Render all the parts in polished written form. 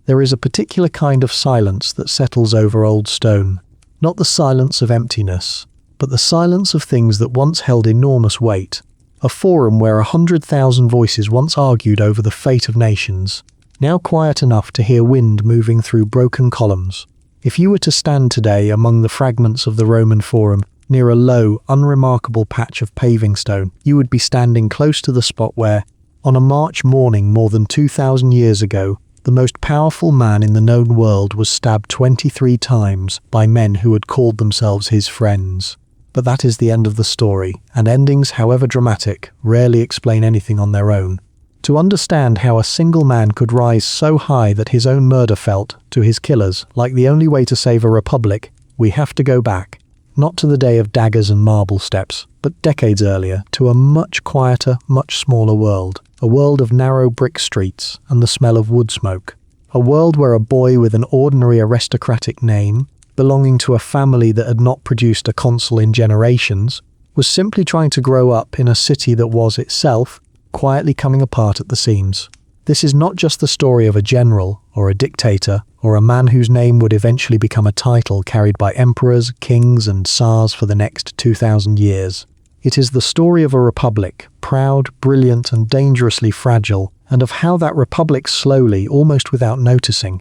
There is a particular kind of silence that settles over old stone. Not the silence of emptiness, but the silence of things that once held enormous weight. A forum where 100,000 voices once argued over the fate of nations, now quiet enough to hear wind moving through broken columns. If you were to stand today among the fragments of the Roman Forum, near a low, unremarkable patch of paving stone, you would be standing close to the spot where, on a March morning more than 2,000 years ago, the most powerful man in the known world was stabbed 23 times by men who had called themselves his friends. But that is the end of the story, and endings, however dramatic, rarely explain anything on their own. To understand how a single man could rise so high that his own murder felt, to his killers, like the only way to save a republic, we have to go back, not to the day of daggers and marble steps, but decades earlier, to a much quieter, much smaller world. A world of narrow brick streets and the smell of wood smoke. A world where a boy with an ordinary aristocratic name, belonging to a family that had not produced a consul in generations, was simply trying to grow up in a city that was itself quietly coming apart at the seams. This is not just the story of a general, or a dictator, or a man whose name would eventually become a title carried by emperors, kings, and tsars for the next 2,000 years. It is the story of a republic, proud, brilliant, and dangerously fragile, and of how that republic slowly, almost without noticing,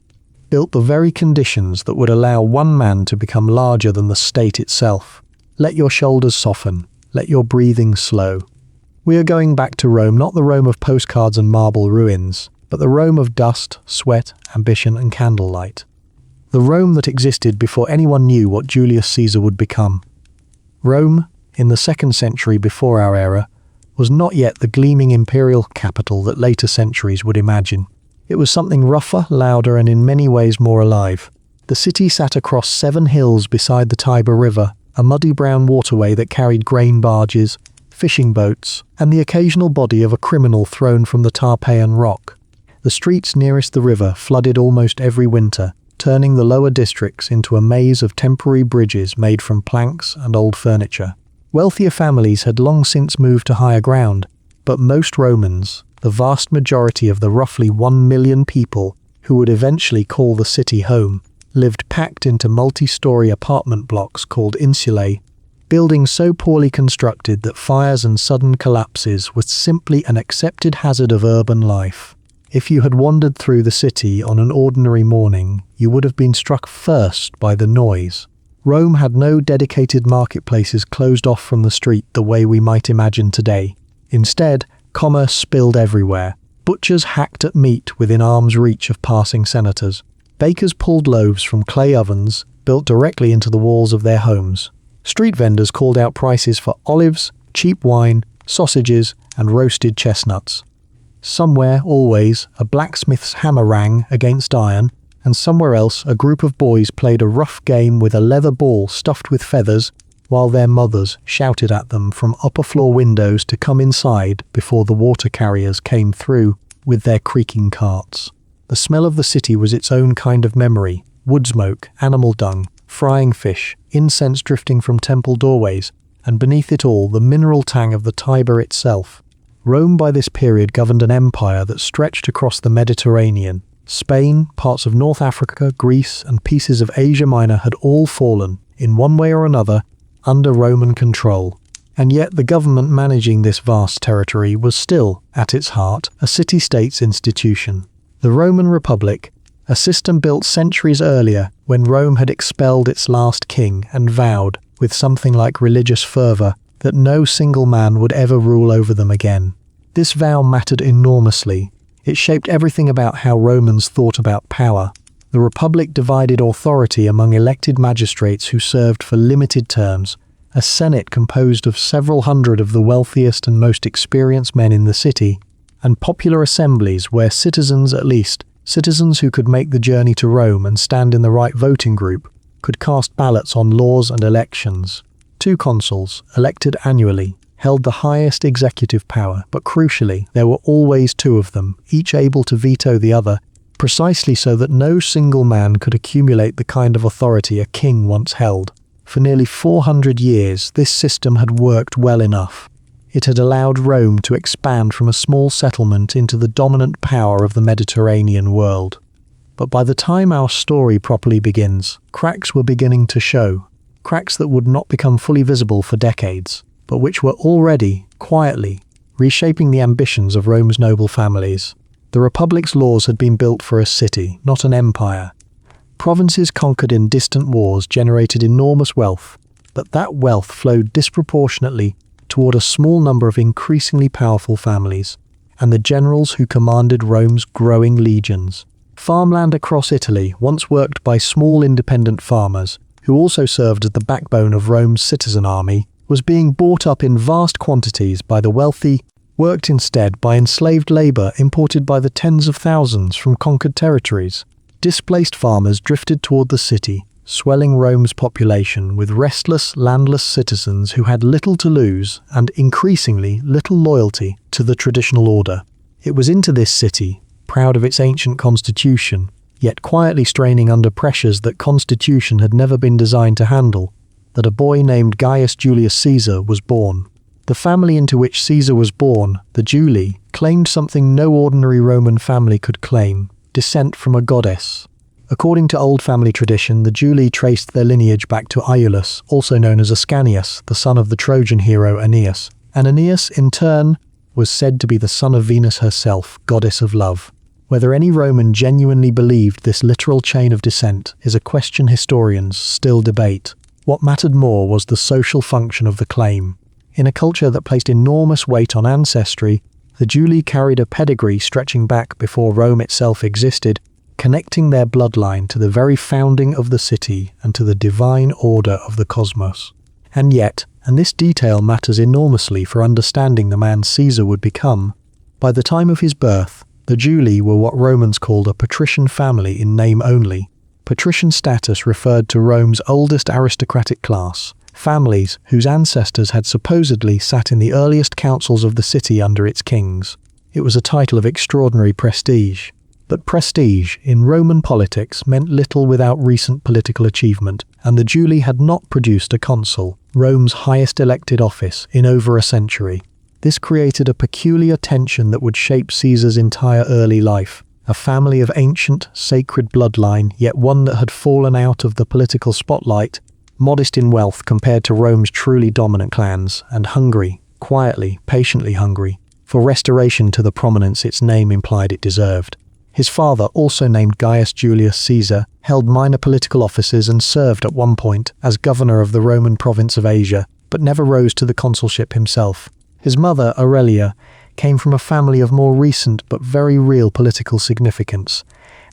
built the very conditions that would allow one man to become larger than the state itself. Let your shoulders soften, let your breathing slow. We are going back to Rome, not the Rome of postcards and marble ruins, but the Rome of dust, sweat, ambition, and candlelight. The Rome that existed before anyone knew what Julius Caesar would become. Rome, in the 2nd century before our era, was not yet the gleaming imperial capital that later centuries would imagine. It was something rougher, louder, and in many ways more alive. The city sat across 7 hills beside the Tiber River, a muddy brown waterway that carried grain barges, fishing boats, and the occasional body of a criminal thrown from the Tarpeian rock. The streets nearest the river flooded almost every winter, turning the lower districts into a maze of temporary bridges made from planks and old furniture. Wealthier families had long since moved to higher ground, but most Romans, the vast majority of the roughly 1 million people who would eventually call the city home, lived packed into multi-story apartment blocks called insulae, buildings so poorly constructed that fires and sudden collapses were simply an accepted hazard of urban life. If you had wandered through the city on an ordinary morning, you would have been struck first by the noise. Rome had no dedicated marketplaces closed off from the street the way we might imagine today. Instead, commerce spilled everywhere. Butchers hacked at meat within arm's reach of passing senators. Bakers pulled loaves from clay ovens built directly into the walls of their homes. Street vendors called out prices for olives, cheap wine, sausages, and roasted chestnuts. Somewhere, always, a blacksmith's hammer rang against iron, and somewhere else a group of boys played a rough game with a leather ball stuffed with feathers, while their mothers shouted at them from upper-floor windows to come inside before the water carriers came through with their creaking carts. The smell of the city was its own kind of memory: wood smoke, animal dung, frying fish, incense drifting from temple doorways, and beneath it all the mineral tang of the Tiber itself. Rome by this period governed an empire that stretched across the Mediterranean. Spain, parts of North Africa, Greece, and pieces of Asia Minor had all fallen, in one way or another, under Roman control. And yet the government managing this vast territory was still, at its heart, a city-state's institution. The Roman Republic, a system built centuries earlier when Rome had expelled its last king and vowed, with something like religious fervour, that no single man would ever rule over them again. This vow mattered enormously. It shaped everything about how Romans thought about power. The Republic divided authority among elected magistrates who served for limited terms, a senate composed of several hundred of the wealthiest and most experienced men in the city, and popular assemblies where citizens, at least, citizens who could make the journey to Rome and stand in the right voting group, could cast ballots on laws and elections. 2 consuls, elected annually, held the highest executive power, but crucially, there were always 2 of them, each able to veto the other, precisely so that no single man could accumulate the kind of authority a king once held. For nearly 400 years, this system had worked well enough. It had allowed Rome to expand from a small settlement into the dominant power of the Mediterranean world. But by the time our story properly begins, cracks were beginning to show. Cracks that would not become fully visible for decades, but which were already, quietly, reshaping the ambitions of Rome's noble families. The Republic's laws had been built for a city, not an empire. Provinces conquered in distant wars generated enormous wealth, but that wealth flowed disproportionately toward a small number of increasingly powerful families, and the generals who commanded Rome's growing legions. Farmland across Italy, once worked by small independent farmers, who also served as the backbone of Rome's citizen army, was being bought up in vast quantities by the wealthy, worked instead by enslaved labour imported by the tens of thousands from conquered territories. Displaced farmers drifted toward the city, swelling Rome's population with restless, landless citizens who had little to lose and increasingly little loyalty to the traditional order. It was into this city, proud of its ancient constitution, yet quietly straining under pressures that constitution had never been designed to handle, that a boy named Gaius Julius Caesar was born. The family into which Caesar was born, the Julii, claimed something no ordinary Roman family could claim: descent from a goddess. According to old family tradition, the Julii traced their lineage back to Iulus, also known as Ascanius, the son of the Trojan hero Aeneas. And Aeneas, in turn, was said to be the son of Venus herself, goddess of love. Whether any Roman genuinely believed this literal chain of descent is a question historians still debate. What mattered more was the social function of the claim. In a culture that placed enormous weight on ancestry, the Julii carried a pedigree stretching back before Rome itself existed, connecting their bloodline to the very founding of the city and to the divine order of the cosmos. And yet, and this detail matters enormously for understanding the man Caesar would become, by the time of his birth, the Julii were what Romans called a patrician family in name only. Patrician status referred to Rome's oldest aristocratic class, families whose ancestors had supposedly sat in the earliest councils of the city under its kings. It was a title of extraordinary prestige. But prestige in Roman politics meant little without recent political achievement, and the Julii had not produced a consul, Rome's highest elected office, in over a century. This created a peculiar tension that would shape Caesar's entire early life. A family of ancient, sacred bloodline, yet one that had fallen out of the political spotlight, modest in wealth compared to Rome's truly dominant clans, and hungry, quietly, patiently hungry, for restoration to the prominence its name implied it deserved. His father, also named Gaius Julius Caesar, held minor political offices and served at one point as governor of the Roman province of Asia, but never rose to the consulship himself. His mother, Aurelia, came from a family of more recent but very real political significance,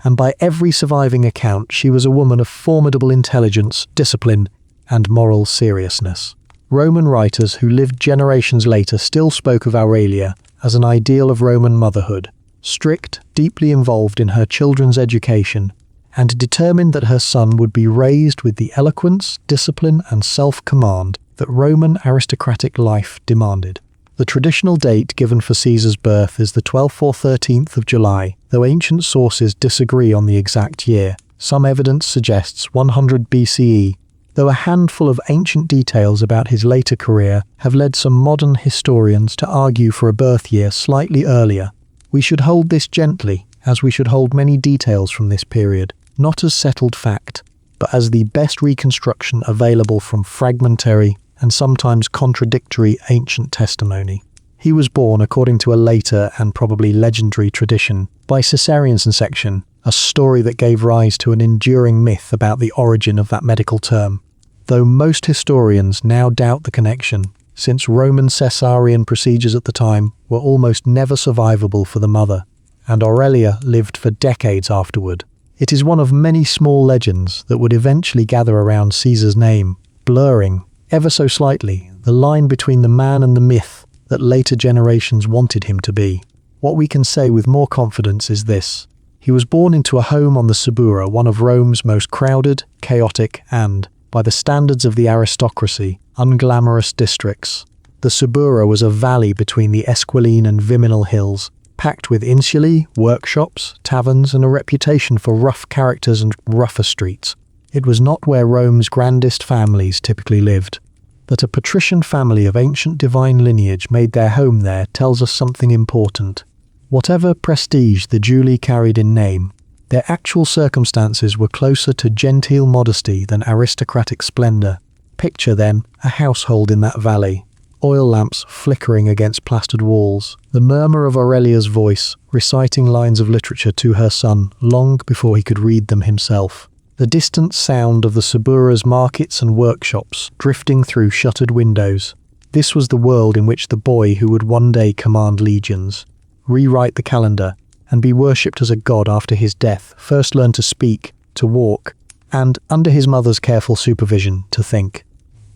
and by every surviving account she was a woman of formidable intelligence, discipline, and moral seriousness. Roman writers who lived generations later still spoke of Aurelia as an ideal of Roman motherhood, strict, deeply involved in her children's education, and determined that her son would be raised with the eloquence, discipline, and self-command that Roman aristocratic life demanded. The traditional date given for Caesar's birth is the 12th or 13th of July, though ancient sources disagree on the exact year. Some evidence suggests 100 BCE, though a handful of ancient details about his later career have led some modern historians to argue for a birth year slightly earlier. We should hold this gently, as we should hold many details from this period, not as settled fact, but as the best reconstruction available from fragmentary and sometimes contradictory ancient testimony. He was born, according to a later and probably legendary tradition, by caesarean section, a story that gave rise to an enduring myth about the origin of that medical term, though most historians now doubt the connection, since Roman caesarean procedures at the time were almost never survivable for the mother, and Aurelia lived for decades afterward. It is one of many small legends that would eventually gather around Caesar's name, blurring, ever so slightly, the line between the man and the myth that later generations wanted him to be. What we can say with more confidence is this: he was born into a home on the Subura, one of Rome's most crowded, chaotic, and, by the standards of the aristocracy, unglamorous districts. The Subura was a valley between the Esquiline and Viminal hills, packed with insulae, workshops, taverns, and a reputation for rough characters and rougher streets. It was not where Rome's grandest families typically lived. That a patrician family of ancient divine lineage made their home there tells us something important. Whatever prestige the Julii carried in name, Their actual circumstances were closer to genteel modesty than aristocratic splendor. Picture, then, a household in that valley. Oil lamps flickering against plastered walls, the murmur of Aurelia's voice reciting lines of literature to her son long before he could read them himself. The distant sound of the Subura's markets and workshops drifting through shuttered windows. This was the world in which the boy who would one day command legions, rewrite the calendar, and be worshipped as a god after his death, first learned to speak, to walk, and, under his mother's careful supervision, to think.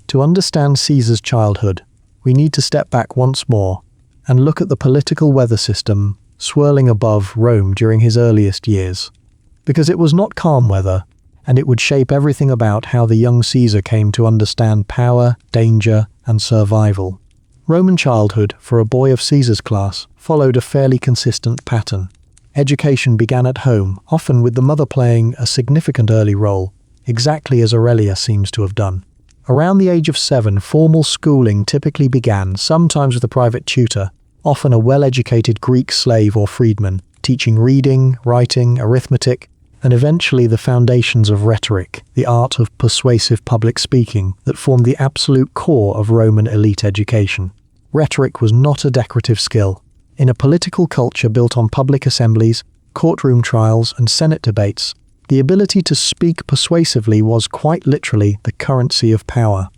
To understand Caesar's childhood, we need to step back once more and look at the political weather system swirling above Rome during his earliest years. Because it was not calm weather, and it would shape everything about how the young Caesar came to understand power, danger, and survival. Roman childhood, for a boy of Caesar's class, followed a fairly consistent pattern. Education began at home, often with the mother playing a significant early role, exactly as Aurelia seems to have done. Around the age of 7, formal schooling typically began, sometimes with a private tutor, often a well-educated Greek slave or freedman, teaching reading, writing, arithmetic, and eventually the foundations of rhetoric, the art of persuasive public speaking that formed the absolute core of Roman elite education. Rhetoric was not a decorative skill. In a political culture built on public assemblies, courtroom trials, and Senate debates, the ability to speak persuasively was quite literally the currency of power.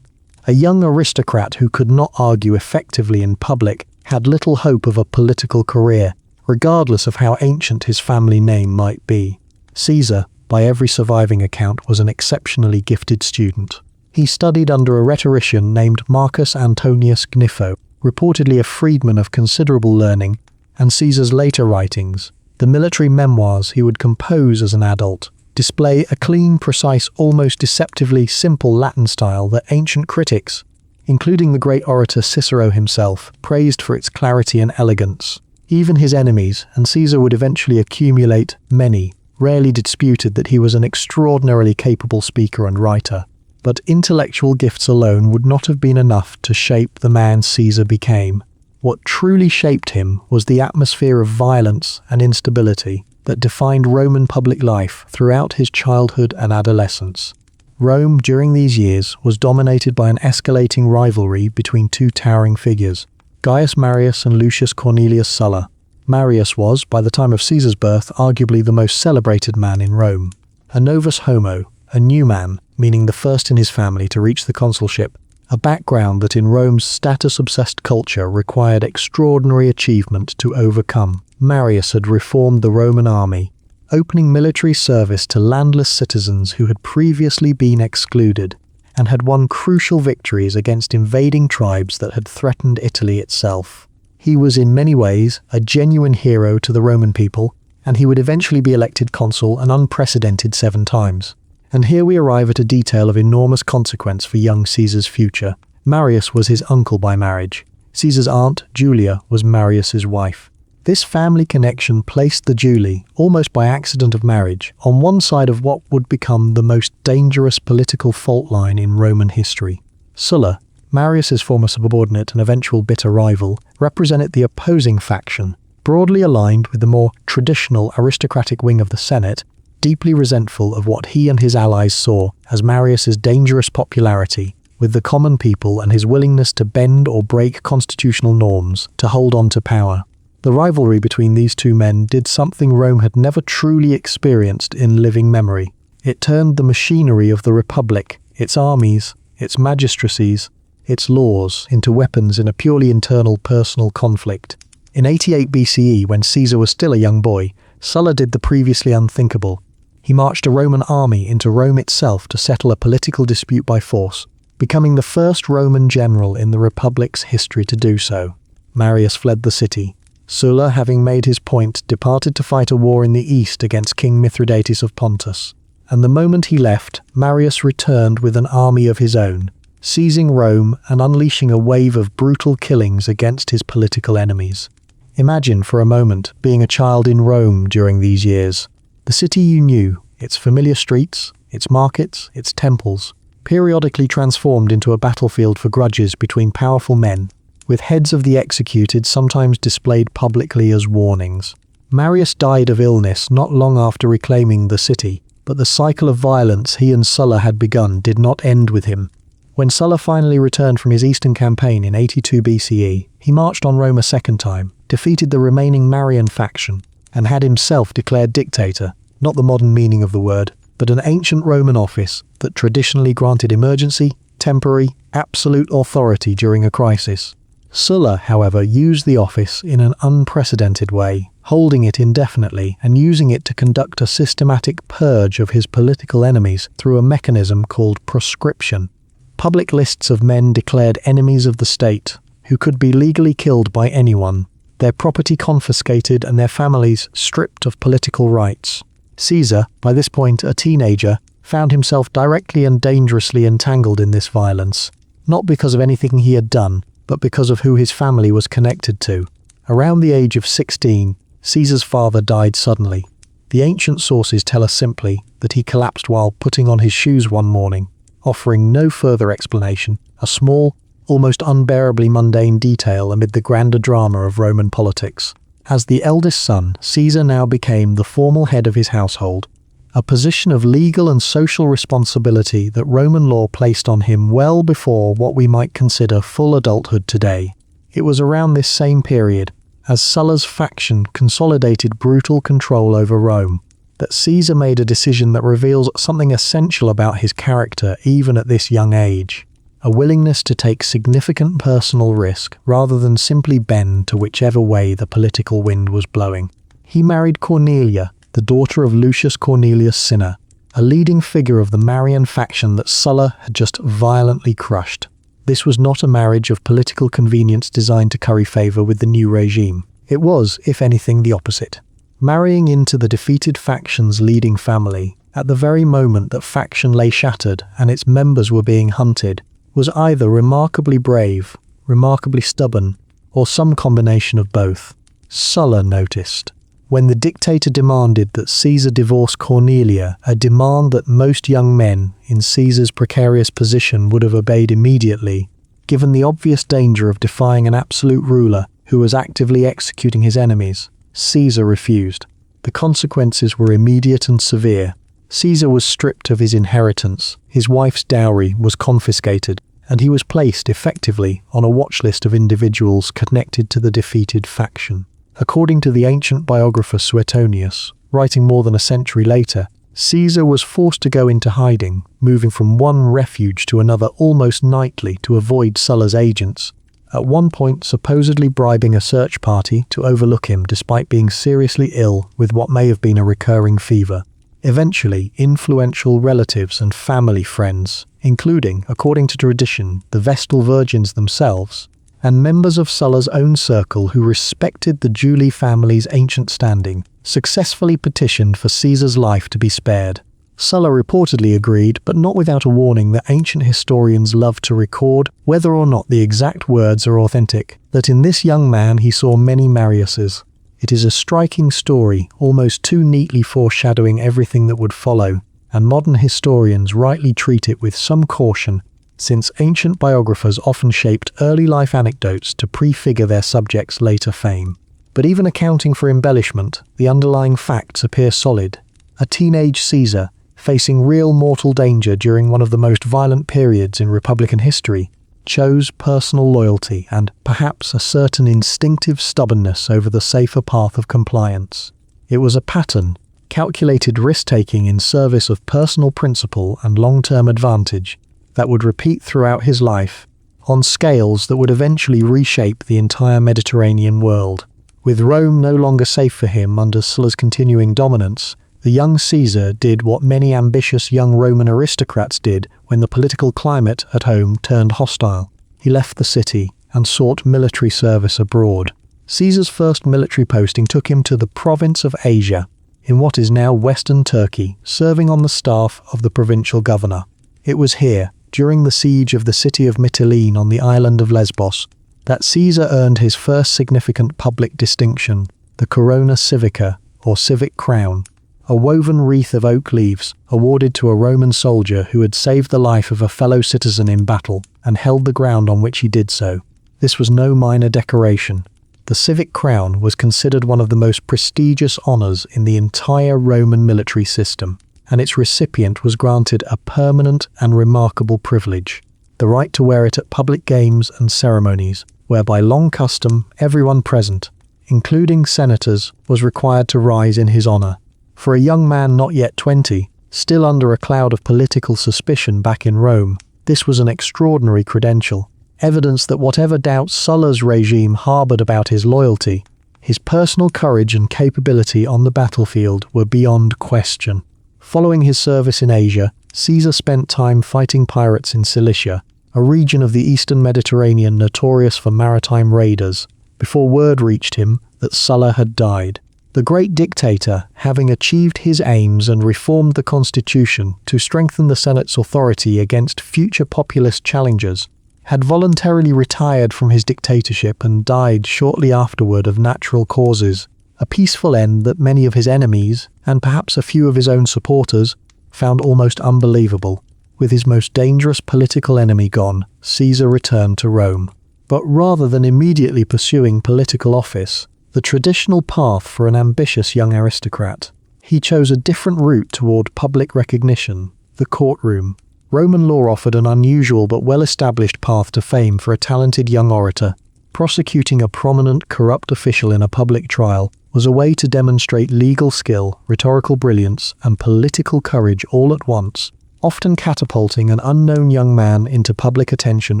A young aristocrat who could not argue effectively in public had little hope of a political career, regardless of how ancient his family name might be. Caesar, by every surviving account, was an exceptionally gifted student. He studied under a rhetorician named Marcus Antonius Gniffo, reportedly a freedman of considerable learning, and Caesar's later writings, the military memoirs he would compose as an adult, display a clean, precise, almost deceptively simple Latin style that ancient critics, including the great orator Cicero himself, praised for its clarity and elegance. Even his enemies, and Caesar would eventually accumulate many, rarely disputed that he was an extraordinarily capable speaker and writer. But intellectual gifts alone would not have been enough to shape the man Caesar became. What truly shaped him was the atmosphere of violence and instability that defined Roman public life throughout his childhood and adolescence. Rome, during these years, was dominated by an escalating rivalry between two towering figures, Gaius Marius and Lucius Cornelius Sulla. Marius was, by the time of Caesar's birth, arguably the most celebrated man in Rome. A novus homo, a new man, meaning the first in his family to reach the consulship, a background that in Rome's status-obsessed culture required extraordinary achievement to overcome. Marius had reformed the Roman army, opening military service to landless citizens who had previously been excluded, and had won crucial victories against invading tribes that had threatened Italy itself. He was in many ways a genuine hero to the Roman people, and he would eventually be elected consul an unprecedented 7 times. And here we arrive at a detail of enormous consequence for young Caesar's future. Marius was his uncle by marriage. Caesar's aunt, Julia, was Marius's wife. This family connection placed the Julii, almost by accident of marriage, on one side of what would become the most dangerous political fault line in Roman history. Sulla, Marius's former subordinate and eventual bitter rival, represented the opposing faction, broadly aligned with the more traditional aristocratic wing of the Senate, deeply resentful of what he and his allies saw as Marius's dangerous popularity with the common people and his willingness to bend or break constitutional norms to hold on to power. The rivalry between these two men did something Rome had never truly experienced in living memory. It turned the machinery of the Republic, its armies, its magistracies, its laws, into weapons in a purely internal personal conflict. In 88 BCE, when Caesar was still a young boy, Sulla did the previously unthinkable. He marched a Roman army into Rome itself to settle a political dispute by force, becoming the first Roman general in the Republic's history to do so. Marius fled the city. Sulla, having made his point, departed to fight a war in the east against King Mithridates of Pontus. And the moment he left, Marius returned with an army of his own, seizing Rome and unleashing a wave of brutal killings against his political enemies. Imagine for a moment being a child in Rome during these years. The city you knew, its familiar streets, its markets, its temples, periodically transformed into a battlefield for grudges between powerful men, with heads of the executed sometimes displayed publicly as warnings. Marius died of illness not long after reclaiming the city, but the cycle of violence he and Sulla had begun did not end with him. When Sulla finally returned from his eastern campaign in 82 BCE, he marched on Rome a second time, defeated the remaining Marian faction, and had himself declared dictator, not the modern meaning of the word, but an ancient Roman office that traditionally granted emergency, temporary, absolute authority during a crisis. Sulla, however, used the office in an unprecedented way, holding it indefinitely and using it to conduct a systematic purge of his political enemies through a mechanism called proscription. Public lists of men declared enemies of the state, who could be legally killed by anyone, their property confiscated and their families stripped of political rights. Caesar, by this point a teenager, found himself directly and dangerously entangled in this violence, not because of anything he had done, but because of who his family was connected to. Around the age of 16, Caesar's father died suddenly. The ancient sources tell us simply that he collapsed while putting on his shoes one morning, offering no further explanation, a small, almost unbearably mundane detail amid the grander drama of Roman politics. As the eldest son, Caesar now became the formal head of his household, a position of legal and social responsibility that Roman law placed on him well before what we might consider full adulthood today. It was around this same period, as Sulla's faction consolidated brutal control over Rome, that Caesar made a decision that reveals something essential about his character even at this young age. A willingness to take significant personal risk rather than simply bend to whichever way the political wind was blowing. He married Cornelia, the daughter of Lucius Cornelius Cinna, a leading figure of the Marian faction that Sulla had just violently crushed. This was not a marriage of political convenience designed to curry favour with the new regime. It was, if anything, the opposite. Marrying into the defeated faction's leading family, at the very moment that faction lay shattered and its members were being hunted, was either remarkably brave, remarkably stubborn, or some combination of both. Sulla noticed. When the dictator demanded that Caesar divorce Cornelia, a demand that most young men in Caesar's precarious position would have obeyed immediately, given the obvious danger of defying an absolute ruler who was actively executing his enemies, Caesar refused. The consequences were immediate and severe. Caesar was stripped of his inheritance, his wife's dowry was confiscated, and he was placed effectively on a watch list of individuals connected to the defeated faction. According to the ancient biographer Suetonius, writing more than a century later, Caesar was forced to go into hiding, moving from one refuge to another almost nightly to avoid Sulla's agents, at one point supposedly bribing a search party to overlook him despite being seriously ill with what may have been a recurring fever. Eventually, influential relatives and family friends, including, according to tradition, the Vestal Virgins themselves, and members of Sulla's own circle who respected the Julii family's ancient standing, successfully petitioned for Caesar's life to be spared. Sulla reportedly agreed, but not without a warning that ancient historians love to record, whether or not the exact words are authentic, that in this young man he saw many Mariuses. It is a striking story, almost too neatly foreshadowing everything that would follow, and modern historians rightly treat it with some caution, since ancient biographers often shaped early life anecdotes to prefigure their subjects' later fame. But even accounting for embellishment, the underlying facts appear solid. A teenage Caesar, facing real mortal danger during one of the most violent periods in Republican history, chose personal loyalty and perhaps a certain instinctive stubbornness over the safer path of compliance. It was a pattern, calculated risk-taking in service of personal principle and long-term advantage, that would repeat throughout his life, on scales that would eventually reshape the entire Mediterranean world. With Rome no longer safe for him under Sulla's continuing dominance, the young Caesar did what many ambitious young Roman aristocrats did when the political climate at home turned hostile. He left the city and sought military service abroad. Caesar's first military posting took him to the province of Asia, in what is now western Turkey, serving on the staff of the provincial governor. It was here, during the siege of the city of Mytilene on the island of Lesbos, that Caesar earned his first significant public distinction, the Corona Civica, or civic crown, a woven wreath of oak leaves awarded to a Roman soldier who had saved the life of a fellow citizen in battle and held the ground on which he did so. This was no minor decoration. The civic crown was considered one of the most prestigious honors in the entire Roman military system, and its recipient was granted a permanent and remarkable privilege, the right to wear it at public games and ceremonies, where by long custom everyone present, including senators, was required to rise in his honor. For a young man not yet 20, still under a cloud of political suspicion back in Rome, this was an extraordinary credential, evidence that whatever doubts Sulla's regime harbored about his loyalty, his personal courage and capability on the battlefield were beyond question. Following his service in Asia, Caesar spent time fighting pirates in Cilicia, a region of the eastern Mediterranean notorious for maritime raiders, before word reached him that Sulla had died. The great dictator, having achieved his aims and reformed the constitution to strengthen the Senate's authority against future populist challengers, had voluntarily retired from his dictatorship and died shortly afterward of natural causes, a peaceful end that many of his enemies, and perhaps a few of his own supporters, found almost unbelievable. With his most dangerous political enemy gone, Caesar returned to Rome. But rather than immediately pursuing political office, the traditional path for an ambitious young aristocrat, he chose a different route toward public recognition, the courtroom. Roman law offered an unusual but well-established path to fame for a talented young orator. Prosecuting a prominent, corrupt official in a public trial was a way to demonstrate legal skill, rhetorical brilliance, and political courage all at once, often catapulting an unknown young man into public attention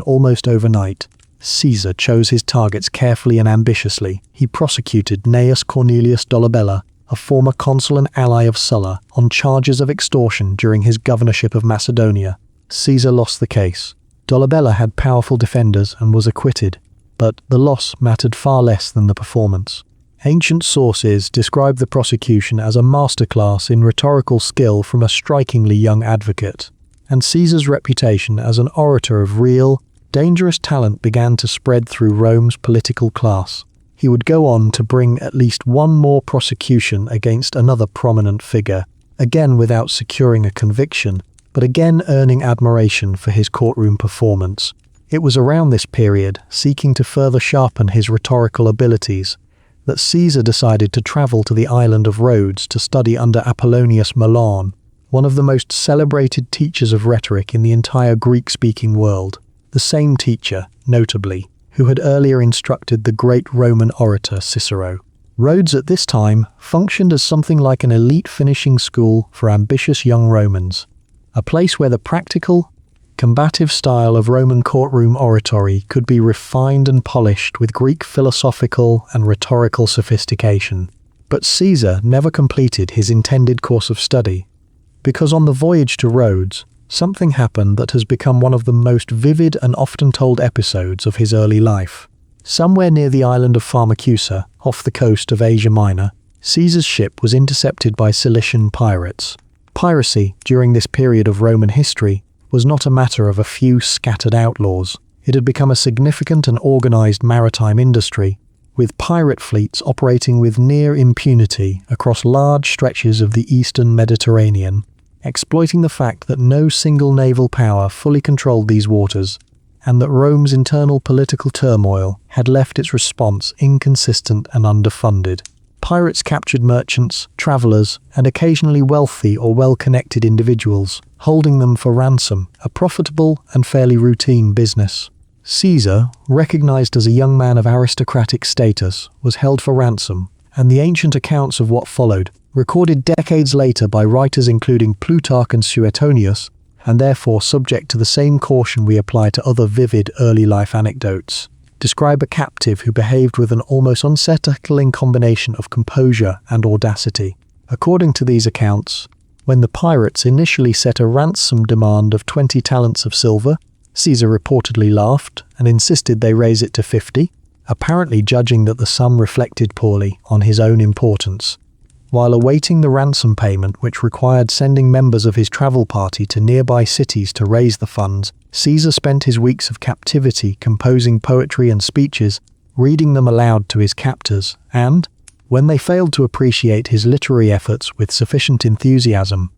almost overnight. Caesar chose his targets carefully and ambitiously. He prosecuted Gnaeus Cornelius Dolabella, a former consul and ally of Sulla, on charges of extortion during his governorship of Macedonia. Caesar lost the case. Dolabella had powerful defenders and was acquitted, but the loss mattered far less than the performance. Ancient sources describe the prosecution as a masterclass in rhetorical skill from a strikingly young advocate, and Caesar's reputation as an orator of real, dangerous talent began to spread through Rome's political class. He would go on to bring at least one more prosecution against another prominent figure, again without securing a conviction, but again earning admiration for his courtroom performance. It was around this period, seeking to further sharpen his rhetorical abilities, that Caesar decided to travel to the island of Rhodes to study under Apollonius Melaon, one of the most celebrated teachers of rhetoric in the entire Greek-speaking world. The same teacher, notably, who had earlier instructed the great Roman orator Cicero. Rhodes at this time functioned as something like an elite finishing school for ambitious young Romans, a place where the practical, combative style of Roman courtroom oratory could be refined and polished with Greek philosophical and rhetorical sophistication. But Caesar never completed his intended course of study, because on the voyage to Rhodes, something happened that has become one of the most vivid and often told episodes of his early life. Somewhere near the island of Pharmacusa, off the coast of Asia Minor, Caesar's ship was intercepted by Cilician pirates. Piracy, during this period of Roman history, was not a matter of a few scattered outlaws. It had become a significant and organized maritime industry, with pirate fleets operating with near impunity across large stretches of the eastern Mediterranean, exploiting the fact that no single naval power fully controlled these waters, and that Rome's internal political turmoil had left its response inconsistent and underfunded. Pirates captured merchants, travelers, and occasionally wealthy or well-connected individuals, holding them for ransom, a profitable and fairly routine business. Caesar, recognized as a young man of aristocratic status, was held for ransom, and the ancient accounts of what followed, recorded decades later by writers including Plutarch and Suetonius, and therefore subject to the same caution we apply to other vivid early life anecdotes, describe a captive who behaved with an almost unsettling combination of composure and audacity. According to these accounts, when the pirates initially set a ransom demand of 20 talents of silver, Caesar reportedly laughed and insisted they raise it to 50, apparently judging that the sum reflected poorly on his own importance. While awaiting the ransom payment, which required sending members of his travel party to nearby cities to raise the funds, Caesar spent his weeks of captivity composing poetry and speeches, reading them aloud to his captors, and, when they failed to appreciate his literary efforts with sufficient enthusiasm,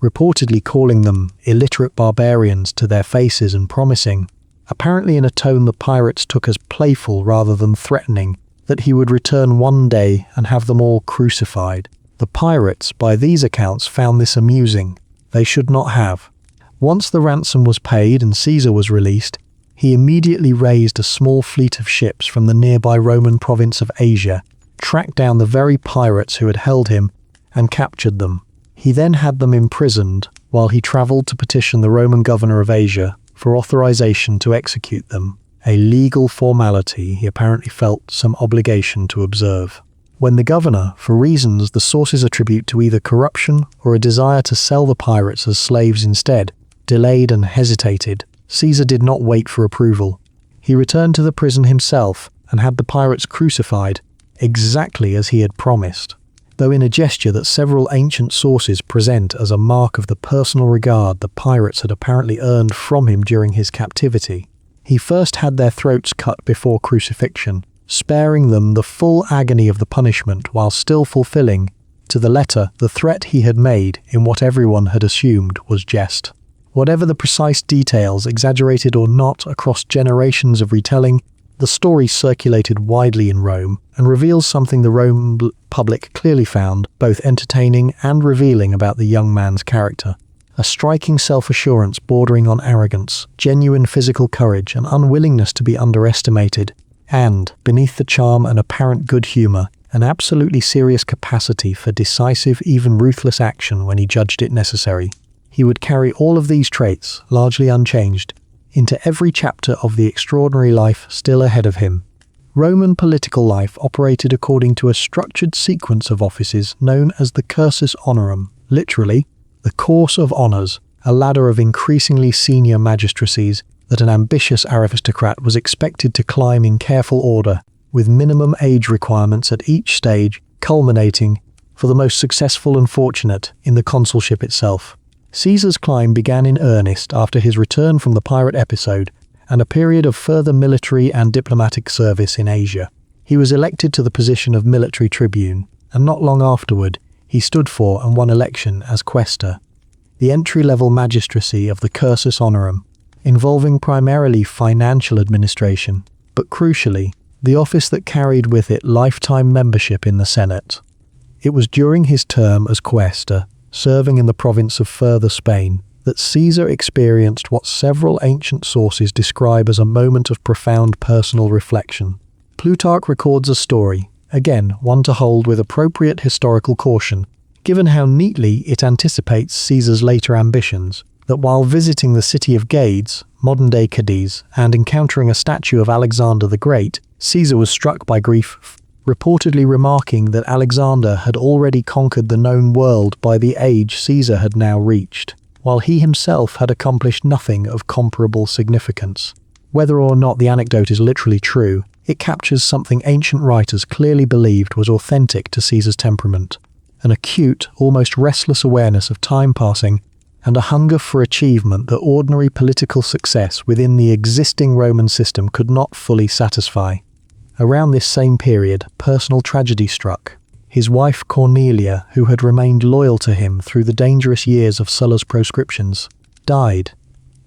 reportedly calling them illiterate barbarians to their faces and promising, apparently in a tone the pirates took as playful rather than threatening, that he would return one day and have them all crucified. The pirates, by these accounts, found this amusing. They should not have. Once the ransom was paid and Caesar was released, he immediately raised a small fleet of ships from the nearby Roman province of Asia, tracked down the very pirates who had held him, and captured them. He then had them imprisoned while he travelled to petition the Roman governor of Asia for authorization to execute them, a legal formality he apparently felt some obligation to observe. When the governor, for reasons the sources attribute to either corruption or a desire to sell the pirates as slaves instead, delayed and hesitated, Caesar did not wait for approval. He returned to the prison himself and had the pirates crucified, exactly as he had promised. Though in a gesture that several ancient sources present as a mark of the personal regard the pirates had apparently earned from him during his captivity, he first had their throats cut before crucifixion, sparing them the full agony of the punishment while still fulfilling, to the letter, the threat he had made in what everyone had assumed was jest. Whatever the precise details, exaggerated or not, across generations of retelling, the story circulated widely in Rome and reveals something the Roman public clearly found both entertaining and revealing about the young man's character. A striking self-assurance bordering on arrogance, genuine physical courage and unwillingness to be underestimated, and, beneath the charm and apparent good humour, an absolutely serious capacity for decisive, even ruthless action when he judged it necessary. He would carry all of these traits, largely unchanged, into every chapter of the extraordinary life still ahead of him. Roman political life operated according to a structured sequence of offices known as the cursus honorum, literally, the course of honours, a ladder of increasingly senior magistracies that an ambitious aristocrat was expected to climb in careful order, with minimum age requirements at each stage, culminating, for the most successful and fortunate, in the consulship itself. Caesar's climb began in earnest after his return from the pirate episode and a period of further military and diplomatic service in Asia. He was elected to the position of military tribune, and not long afterward, he stood for and won election as quaestor, the entry-level magistracy of the cursus honorum, involving primarily financial administration, but crucially, the office that carried with it lifetime membership in the Senate. It was during his term as quaestor, serving in the province of Further Spain, that Caesar experienced what several ancient sources describe as a moment of profound personal reflection. Plutarch records a story, again one to hold with appropriate historical caution, given how neatly it anticipates Caesar's later ambitions, that while visiting the city of Gades, modern-day Cadiz, and encountering a statue of Alexander the Great, Caesar was struck by grief, reportedly remarking that Alexander had already conquered the known world by the age Caesar had now reached, while he himself had accomplished nothing of comparable significance. Whether or not the anecdote is literally true, it captures something ancient writers clearly believed was authentic to Caesar's temperament, an acute, almost restless awareness of time passing, and a hunger for achievement that ordinary political success within the existing Roman system could not fully satisfy. Around this same period, personal tragedy struck. His wife Cornelia, who had remained loyal to him through the dangerous years of Sulla's proscriptions, died,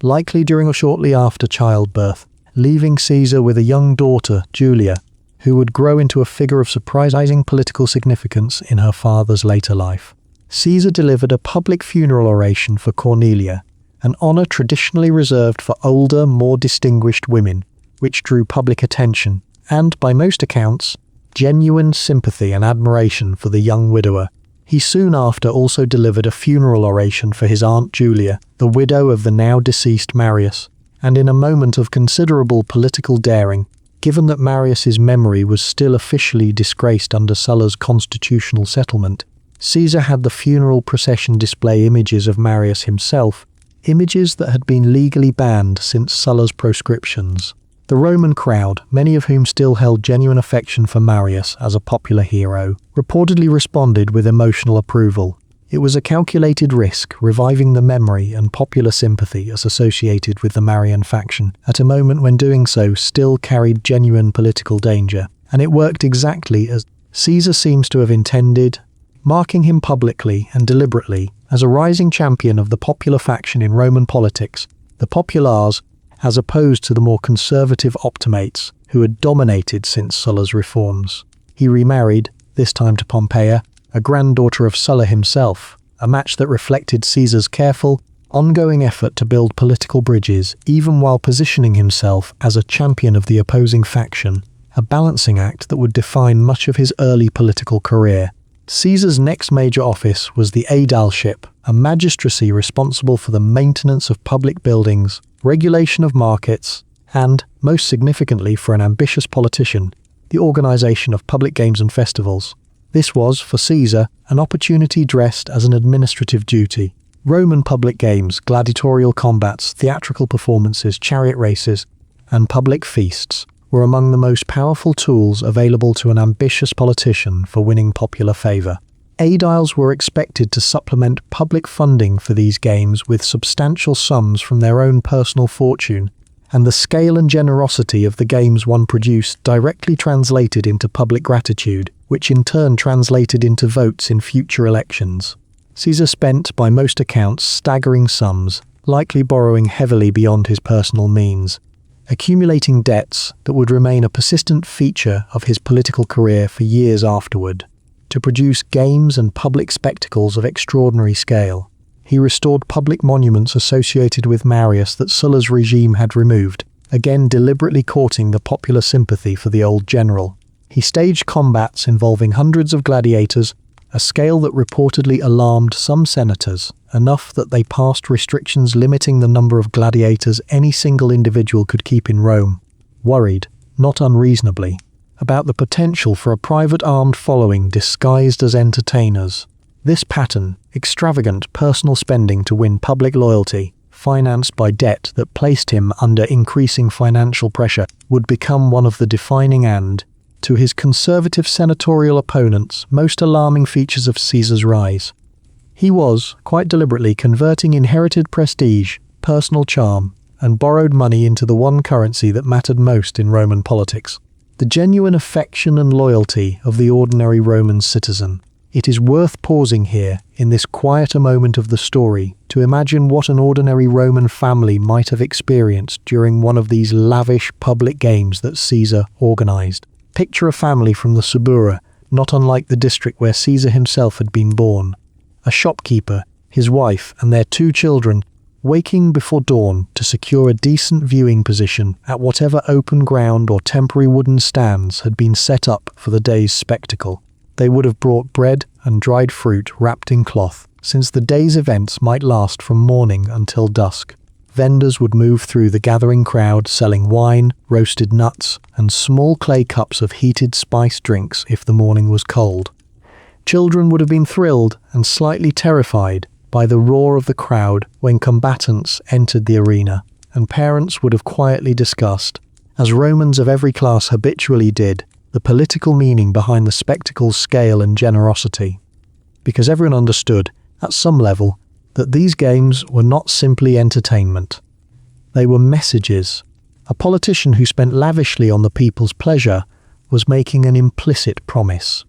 likely during or shortly after childbirth, leaving Caesar with a young daughter, Julia, who would grow into a figure of surprising political significance in her father's later life. Caesar delivered a public funeral oration for Cornelia, an honour traditionally reserved for older, more distinguished women, which drew public attention and, by most accounts, genuine sympathy and admiration for the young widower. He soon after also delivered a funeral oration for his aunt Julia, the widow of the now deceased Marius, and in a moment of considerable political daring, given that Marius's memory was still officially disgraced under Sulla's constitutional settlement, Caesar had the funeral procession display images of Marius himself, images that had been legally banned since Sulla's proscriptions. The Roman crowd, many of whom still held genuine affection for Marius as a popular hero, reportedly responded with emotional approval. It was a calculated risk, reviving the memory and popular sympathy associated with the Marian faction, at a moment when doing so still carried genuine political danger, and it worked exactly as Caesar seems to have intended, marking him publicly and deliberately as a rising champion of the popular faction in Roman politics, the populares, as opposed to the more conservative optimates, who had dominated since Sulla's reforms. He remarried, this time to Pompeia, a granddaughter of Sulla himself, a match that reflected Caesar's careful, ongoing effort to build political bridges even while positioning himself as a champion of the opposing faction, a balancing act that would define much of his early political career. Caesar's next major office was the aedileship, a magistracy responsible for the maintenance of public buildings, regulation of markets, and, most significantly for an ambitious politician, the organization of public games and festivals. This was, for Caesar, an opportunity dressed as an administrative duty. Roman public games, gladiatorial combats, theatrical performances, chariot races, and public feasts were among the most powerful tools available to an ambitious politician for winning popular favor. Aediles were expected to supplement public funding for these games with substantial sums from their own personal fortune, and the scale and generosity of the games one produced directly translated into public gratitude, which in turn translated into votes in future elections. Caesar spent, by most accounts, staggering sums, likely borrowing heavily beyond his personal means, accumulating debts that would remain a persistent feature of his political career for years afterward. To produce games and public spectacles of extraordinary scale, he restored public monuments associated with Marius that Sulla's regime had removed, again deliberately courting the popular sympathy for the old general. He staged combats involving hundreds of gladiators, a scale that reportedly alarmed some senators, enough that they passed restrictions limiting the number of gladiators any single individual could keep in Rome, worried, not unreasonably, about the potential for a private armed following disguised as entertainers. This pattern, extravagant personal spending to win public loyalty, financed by debt that placed him under increasing financial pressure, would become one of the defining and, to his conservative senatorial opponents, most alarming features of Caesar's rise. He was, quite deliberately, converting inherited prestige, personal charm, and borrowed money into the one currency that mattered most in Roman politics: the genuine affection and loyalty of the ordinary Roman citizen. It is worth pausing here, in this quieter moment of the story, to imagine what an ordinary Roman family might have experienced during one of these lavish public games that Caesar organized. Picture a family from the Subura, not unlike the district where Caesar himself had been born. A shopkeeper, his wife, and their 2 children, waking before dawn to secure a decent viewing position at whatever open ground or temporary wooden stands had been set up for the day's spectacle. They would have brought bread and dried fruit wrapped in cloth, since the day's events might last from morning until dusk. Vendors would move through the gathering crowd selling wine, roasted nuts, and small clay cups of heated spiced drinks if the morning was cold. Children would have been thrilled and slightly terrified by the roar of the crowd when combatants entered the arena, and parents would have quietly discussed, as Romans of every class habitually did, the political meaning behind the spectacle's scale and generosity. Because everyone understood, at some level, that these games were not simply entertainment. They were messages. A politician who spent lavishly on the people's pleasure was making an implicit promise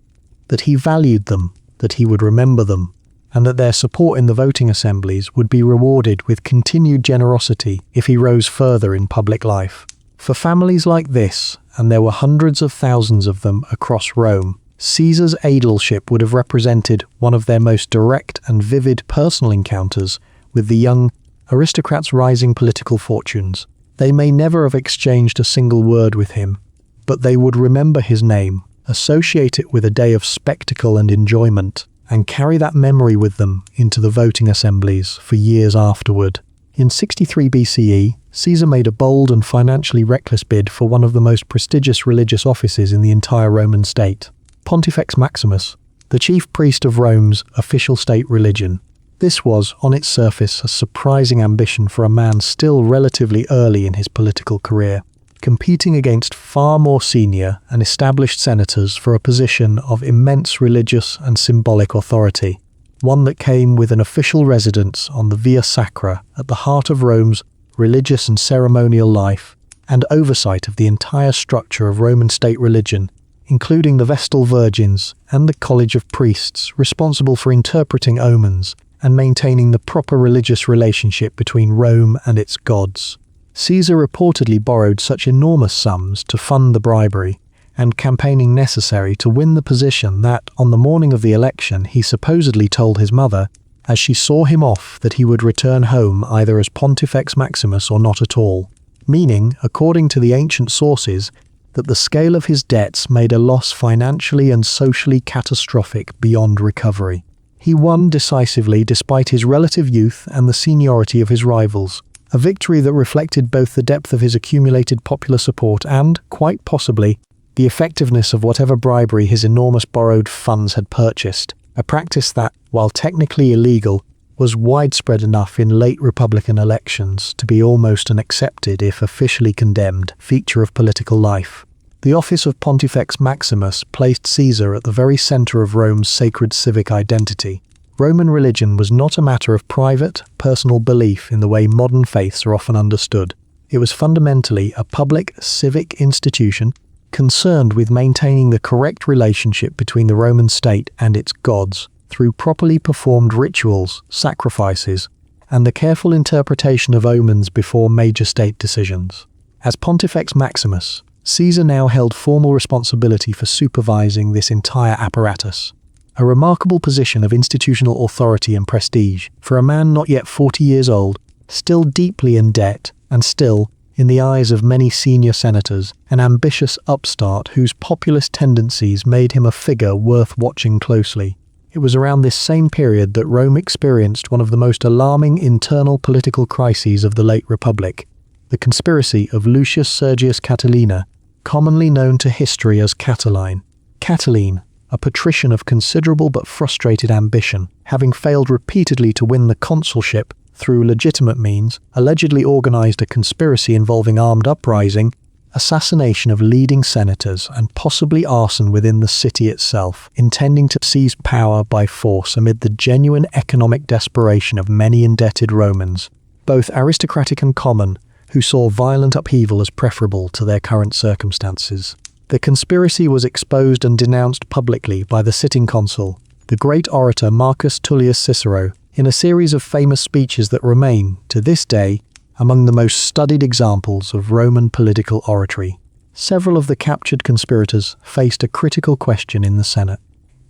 that he valued them, that he would remember them, and that their support in the voting assemblies would be rewarded with continued generosity if he rose further in public life. For families like this, and there were hundreds of thousands of them across Rome, Caesar's aedileship would have represented one of their most direct and vivid personal encounters with the young aristocrat's rising political fortunes. They may never have exchanged a single word with him, but they would remember his name, associate it with a day of spectacle and enjoyment, and carry that memory with them into the voting assemblies for years afterward. In 63 BCE, Caesar made a bold and financially reckless bid for one of the most prestigious religious offices in the entire Roman state: Pontifex Maximus, the chief priest of Rome's official state religion. This was, on its surface, a surprising ambition for a man still relatively early in his political career, competing against far more senior and established senators for a position of immense religious and symbolic authority, one that came with an official residence on the Via Sacra at the heart of Rome's religious and ceremonial life, and oversight of the entire structure of Roman state religion, including the Vestal Virgins and the College of Priests responsible for interpreting omens and maintaining the proper religious relationship between Rome and its gods. Caesar reportedly borrowed such enormous sums to fund the bribery and campaigning necessary to win the position that, on the morning of the election, he supposedly told his mother, as she saw him off, that he would return home either as Pontifex Maximus or not at all, meaning, according to the ancient sources, that the scale of his debts made a loss financially and socially catastrophic beyond recovery. He won decisively despite his relative youth and the seniority of his rivals, a victory that reflected both the depth of his accumulated popular support and, quite possibly, the effectiveness of whatever bribery his enormous borrowed funds had purchased, a practice that, while technically illegal, was widespread enough in late Republican elections to be almost an accepted, if officially condemned, feature of political life. The office of Pontifex Maximus placed Caesar at the very center of Rome's sacred civic identity. Roman religion was not a matter of private, personal belief in the way modern faiths are often understood. It was fundamentally a public, civic institution concerned with maintaining the correct relationship between the Roman state and its gods through properly performed rituals, sacrifices, and the careful interpretation of omens before major state decisions. As Pontifex Maximus, Caesar now held formal responsibility for supervising this entire apparatus, a remarkable position of institutional authority and prestige for a man not yet 40 years old, still deeply in debt, and still, in the eyes of many senior senators, an ambitious upstart whose populist tendencies made him a figure worth watching closely. It was around this same period that Rome experienced one of the most alarming internal political crises of the late Republic, the conspiracy of Lucius Sergius Catilina, commonly known to history as Catiline. Catiline, a patrician of considerable but frustrated ambition, having failed repeatedly to win the consulship through legitimate means, allegedly organized a conspiracy involving armed uprising, assassination of leading senators, and possibly arson within the city itself, intending to seize power by force amid the genuine economic desperation of many indebted Romans, both aristocratic and common, who saw violent upheaval as preferable to their current circumstances. The conspiracy was exposed and denounced publicly by the sitting consul, the great orator Marcus Tullius Cicero, in a series of famous speeches that remain, to this day, among the most studied examples of Roman political oratory. Several of the captured conspirators faced a critical question in the Senate.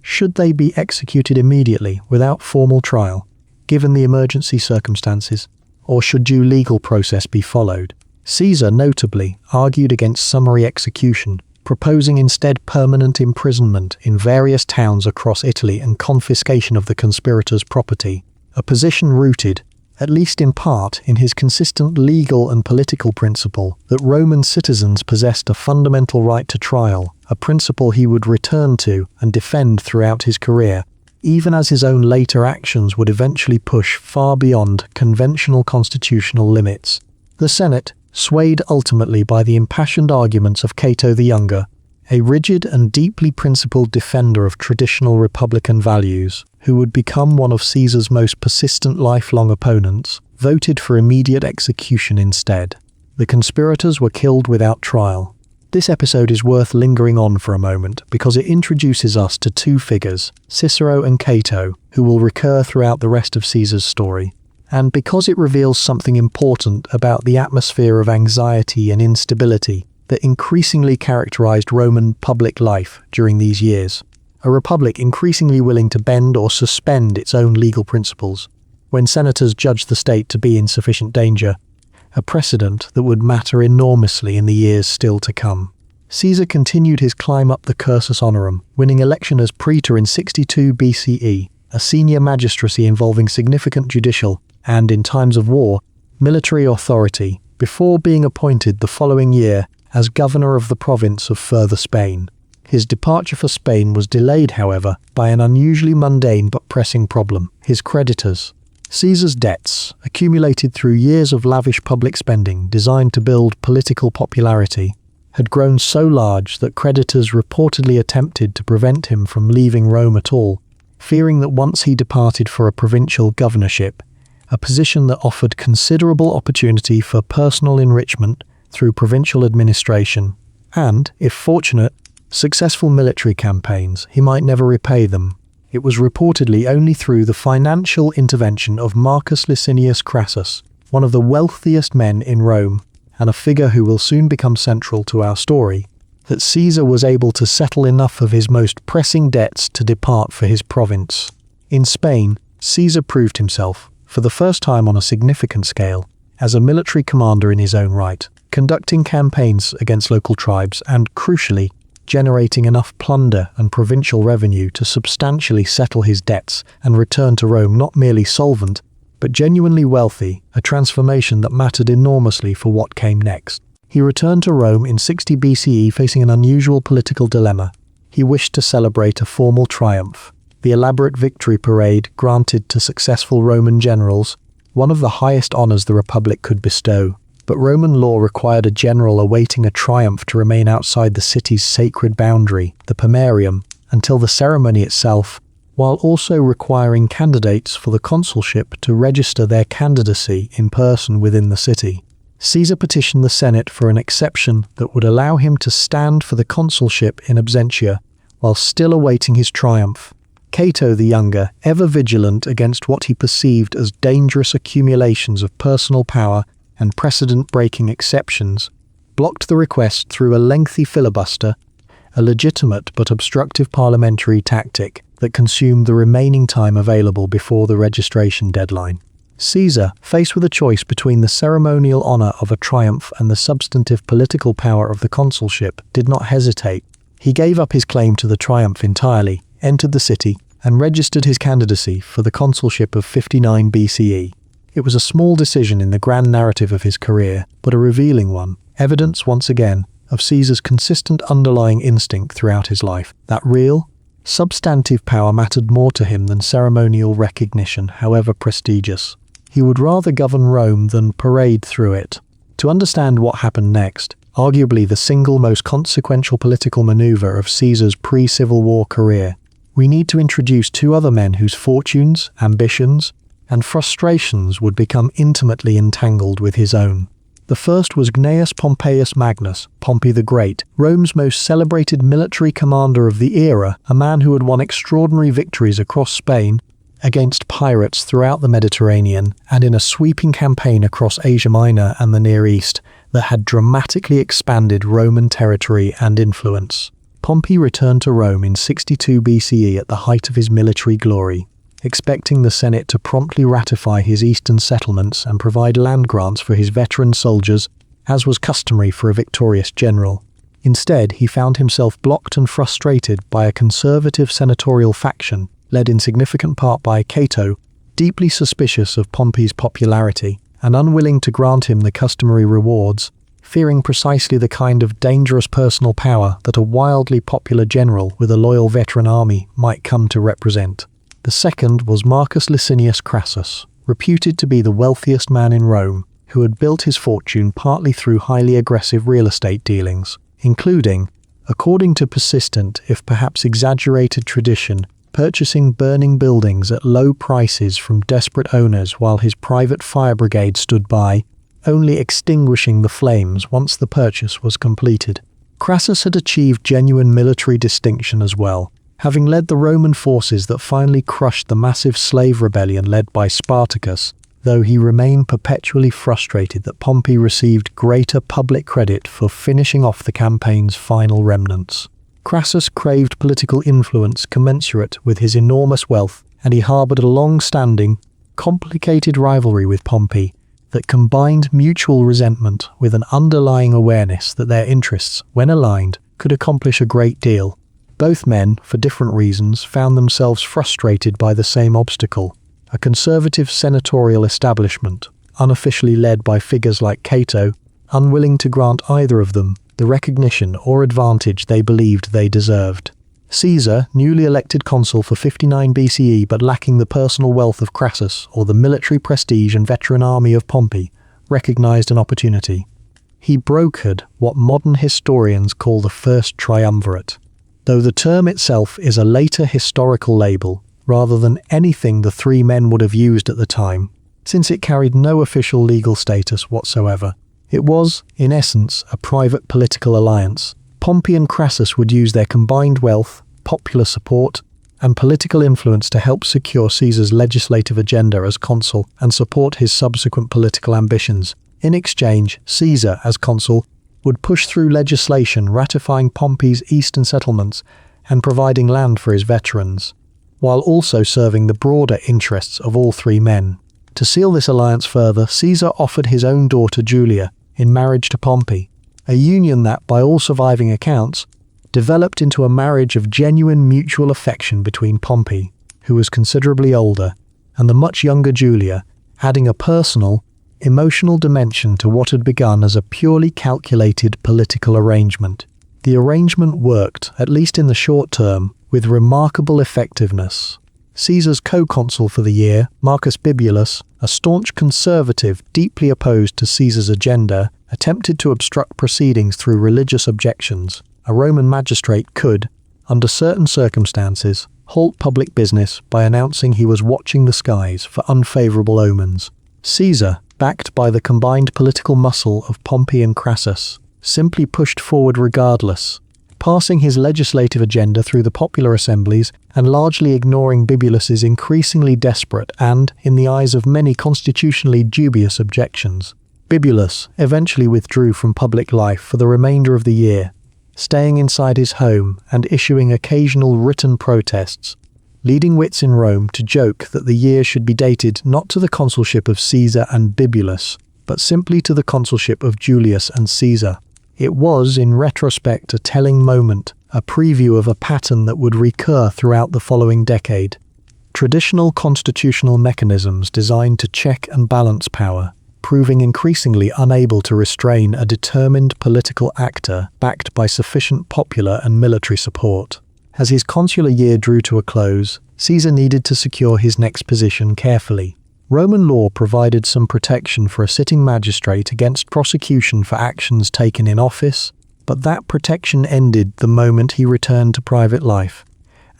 Should they be executed immediately without formal trial, given the emergency circumstances, or should due legal process be followed? Caesar, notably, argued against summary execution, proposing instead permanent imprisonment in various towns across Italy and confiscation of the conspirators' property, a position rooted, at least in part, in his consistent legal and political principle that Roman citizens possessed a fundamental right to trial, a principle he would return to and defend throughout his career, even as his own later actions would eventually push far beyond conventional constitutional limits. The Senate, swayed ultimately by the impassioned arguments of Cato the Younger, a rigid and deeply principled defender of traditional republican values, who would become one of Caesar's most persistent lifelong opponents, voted for immediate execution instead. The conspirators were killed without trial. This episode is worth lingering on for a moment because it introduces us to two figures, Cicero and Cato, who will recur throughout the rest of Caesar's story, and because it reveals something important about the atmosphere of anxiety and instability that increasingly characterized Roman public life during these years, a republic increasingly willing to bend or suspend its own legal principles when senators judged the state to be in sufficient danger, a precedent that would matter enormously in the years still to come. Caesar continued his climb up the cursus honorum, winning election as praetor in 62 BCE, a senior magistracy involving significant judicial and, in times of war, military authority, before being appointed the following year as governor of the province of Further Spain. His departure for Spain was delayed, however, by an unusually mundane but pressing problem: his creditors. Caesar's debts, accumulated through years of lavish public spending designed to build political popularity, had grown so large that creditors reportedly attempted to prevent him from leaving Rome at all, fearing that once he departed for a provincial governorship, a position that offered considerable opportunity for personal enrichment through provincial administration, and, if fortunate, successful military campaigns, he might never repay them. It was reportedly only through the financial intervention of Marcus Licinius Crassus, one of the wealthiest men in Rome, and a figure who will soon become central to our story, that Caesar was able to settle enough of his most pressing debts to depart for his province. In Spain, Caesar proved himself, for the first time on a significant scale, as a military commander in his own right, conducting campaigns against local tribes and, crucially, generating enough plunder and provincial revenue to substantially settle his debts and return to Rome not merely solvent, but genuinely wealthy, a transformation that mattered enormously for what came next. He returned to Rome in 60 BCE facing an unusual political dilemma. He wished to celebrate a formal triumph, the elaborate victory parade granted to successful Roman generals, one of the highest honours the Republic could bestow. But Roman law required a general awaiting a triumph to remain outside the city's sacred boundary, the Pomerium, until the ceremony itself, while also requiring candidates for the consulship to register their candidacy in person within the city. Caesar petitioned the Senate for an exception that would allow him to stand for the consulship in absentia, while still awaiting his triumph. Cato the Younger, ever vigilant against what he perceived as dangerous accumulations of personal power and precedent-breaking exceptions, blocked the request through a lengthy filibuster, a legitimate but obstructive parliamentary tactic that consumed the remaining time available before the registration deadline. Caesar, faced with a choice between the ceremonial honour of a triumph and the substantive political power of the consulship, did not hesitate. He gave up his claim to the triumph entirely, entered the city, and registered his candidacy for the consulship of 59 BCE. It was a small decision in the grand narrative of his career, but a revealing one, evidence once again of Caesar's consistent underlying instinct throughout his life, that real, substantive power mattered more to him than ceremonial recognition, however prestigious. He would rather govern Rome than parade through it. To understand what happened next, arguably the single most consequential political maneuver of Caesar's pre-Civil War career, we need to introduce two other men whose fortunes, ambitions, and frustrations would become intimately entangled with his own. The first was Gnaeus Pompeius Magnus, Pompey the Great, Rome's most celebrated military commander of the era, a man who had won extraordinary victories across Spain, against pirates throughout the Mediterranean, and in a sweeping campaign across Asia Minor and the Near East that had dramatically expanded Roman territory and influence. Pompey returned to Rome in 62 BCE at the height of his military glory, expecting the Senate to promptly ratify his eastern settlements and provide land grants for his veteran soldiers, as was customary for a victorious general. Instead, he found himself blocked and frustrated by a conservative senatorial faction, led in significant part by Cato, deeply suspicious of Pompey's popularity and unwilling to grant him the customary rewards, fearing precisely the kind of dangerous personal power that a wildly popular general with a loyal veteran army might come to represent. The second was Marcus Licinius Crassus, reputed to be the wealthiest man in Rome, who had built his fortune partly through highly aggressive real estate dealings, including, according to persistent, if perhaps exaggerated tradition, purchasing burning buildings at low prices from desperate owners while his private fire brigade stood by, only extinguishing the flames once the purchase was completed. Crassus had achieved genuine military distinction as well, having led the Roman forces that finally crushed the massive slave rebellion led by Spartacus, though he remained perpetually frustrated that Pompey received greater public credit for finishing off the campaign's final remnants. Crassus craved political influence commensurate with his enormous wealth, and he harboured a long-standing, complicated rivalry with Pompey that combined mutual resentment with an underlying awareness that their interests, when aligned, could accomplish a great deal. Both men, for different reasons, found themselves frustrated by the same obstacle, a conservative senatorial establishment, unofficially led by figures like Cato, unwilling to grant either of them the recognition or advantage they believed they deserved. Caesar, newly elected consul for 59 BCE but lacking the personal wealth of Crassus or the military prestige and veteran army of Pompey, recognized an opportunity. He brokered what modern historians call the First Triumvirate, though the term itself is a later historical label rather than anything the three men would have used at the time, since it carried no official legal status whatsoever. It was, in essence, a private political alliance. Pompey and Crassus would use their combined wealth, popular support, and political influence to help secure Caesar's legislative agenda as consul and support his subsequent political ambitions, In exchange, Caesar, as consul, would push through legislation ratifying Pompey's eastern settlements and providing land for his veterans, while also serving the broader interests of all three men. To seal this alliance further, Caesar offered his own daughter Julia in marriage to Pompey, a union that, by all surviving accounts, developed into a marriage of genuine mutual affection between Pompey, who was considerably older, and the much younger Julia, adding a personal, emotional dimension to what had begun as a purely calculated political arrangement. The arrangement worked, at least in the short term, with remarkable effectiveness. Caesar's co-consul for the year, Marcus Bibulus, a staunch conservative deeply opposed to Caesar's agenda, attempted to obstruct proceedings through religious objections. A Roman magistrate could, under certain circumstances, halt public business by announcing he was watching the skies for unfavourable omens. Caesar, backed by the combined political muscle of Pompey and Crassus, simply pushed forward regardless, passing his legislative agenda through the popular assemblies and largely ignoring Bibulus's increasingly desperate and, in the eyes of many, constitutionally dubious objections. Bibulus eventually withdrew from public life for the remainder of the year, staying inside his home and issuing occasional written protests, leading wits in Rome to joke that the year should be dated not to the consulship of Caesar and Bibulus, but simply to the consulship of Julius and Caesar. It was, in retrospect, a telling moment, a preview of a pattern that would recur throughout the following decade. Traditional constitutional mechanisms designed to check and balance power, proving increasingly unable to restrain a determined political actor backed by sufficient popular and military support. As his consular year drew to a close, Caesar needed to secure his next position carefully. Roman law provided some protection for a sitting magistrate against prosecution for actions taken in office, but that protection ended the moment he returned to private life,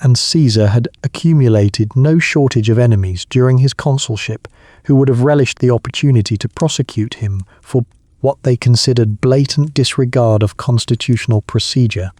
and Caesar had accumulated no shortage of enemies during his consulship who would have relished the opportunity to prosecute him for what they considered blatant disregard of constitutional procedure.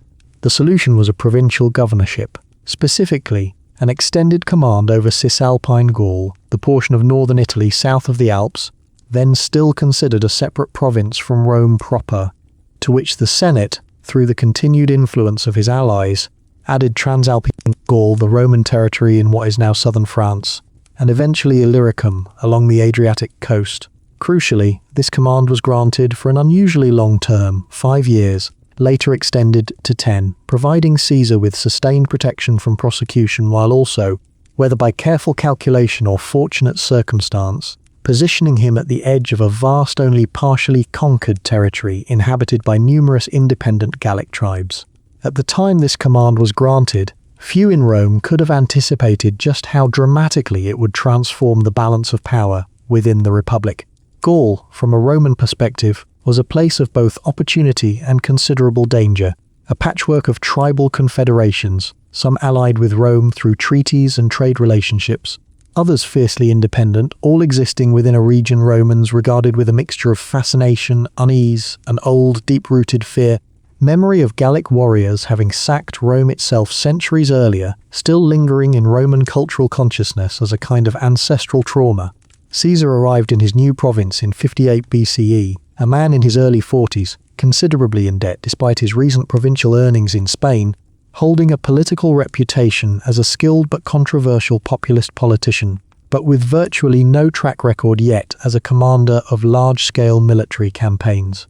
The solution was a provincial governorship, specifically an extended command over Cisalpine Gaul, the portion of northern Italy south of the Alps, then still considered a separate province from Rome proper, to which the Senate, through the continued influence of his allies, added Transalpine Gaul, the Roman territory in what is now southern France, and eventually Illyricum along the Adriatic coast. Crucially, this command was granted for an unusually long term, 5 years, later extended to 10, providing Caesar with sustained protection from prosecution while also, whether by careful calculation or fortunate circumstance, positioning him at the edge of a vast only partially conquered territory inhabited by numerous independent Gallic tribes. At the time this command was granted, few in Rome could have anticipated just how dramatically it would transform the balance of power within the Republic. Gaul, from a Roman perspective, was a place of both opportunity and considerable danger, a patchwork of tribal confederations, some allied with Rome through treaties and trade relationships, others fiercely independent, all existing within a region Romans regarded with a mixture of fascination, unease, and old, deep-rooted fear. Memory of Gallic warriors having sacked Rome itself centuries earlier, still lingering in Roman cultural consciousness as a kind of ancestral trauma. Caesar arrived in his new province in 58 BCE, a man in his early 40s, considerably in debt despite his recent provincial earnings in Spain, holding a political reputation as a skilled but controversial populist politician, but with virtually no track record yet as a commander of large-scale military campaigns.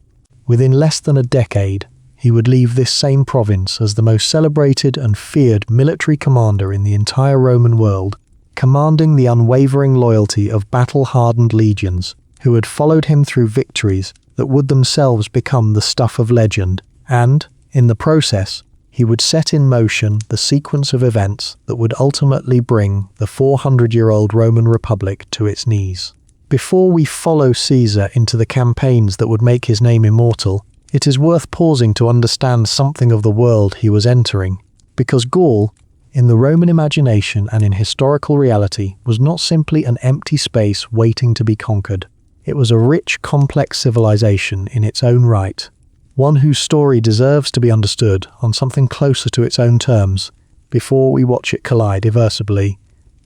Within less than a decade, he would leave this same province as the most celebrated and feared military commander in the entire Roman world, commanding the unwavering loyalty of battle-hardened legions who had followed him through victories that would themselves become the stuff of legend, and, in the process, he would set in motion the sequence of events that would ultimately bring the 400-year-old Roman Republic to its knees. Before we follow Caesar into the campaigns that would make his name immortal, it is worth pausing to understand something of the world he was entering, because Gaul, in the Roman imagination and in historical reality, was not simply an empty space waiting to be conquered. It was a rich, complex civilization in its own right, one whose story deserves to be understood on something closer to its own terms before we watch it collide irreversibly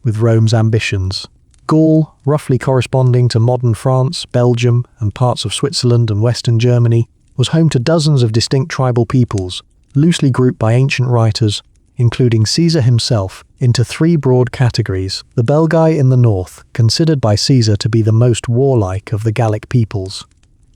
with Rome's ambitions. Gaul, roughly corresponding to modern France, Belgium, and parts of Switzerland and Western Germany, was home to dozens of distinct tribal peoples, loosely grouped by ancient writers, including Caesar himself, into three broad categories: the Belgae in the north, considered by Caesar to be the most warlike of the Gallic peoples,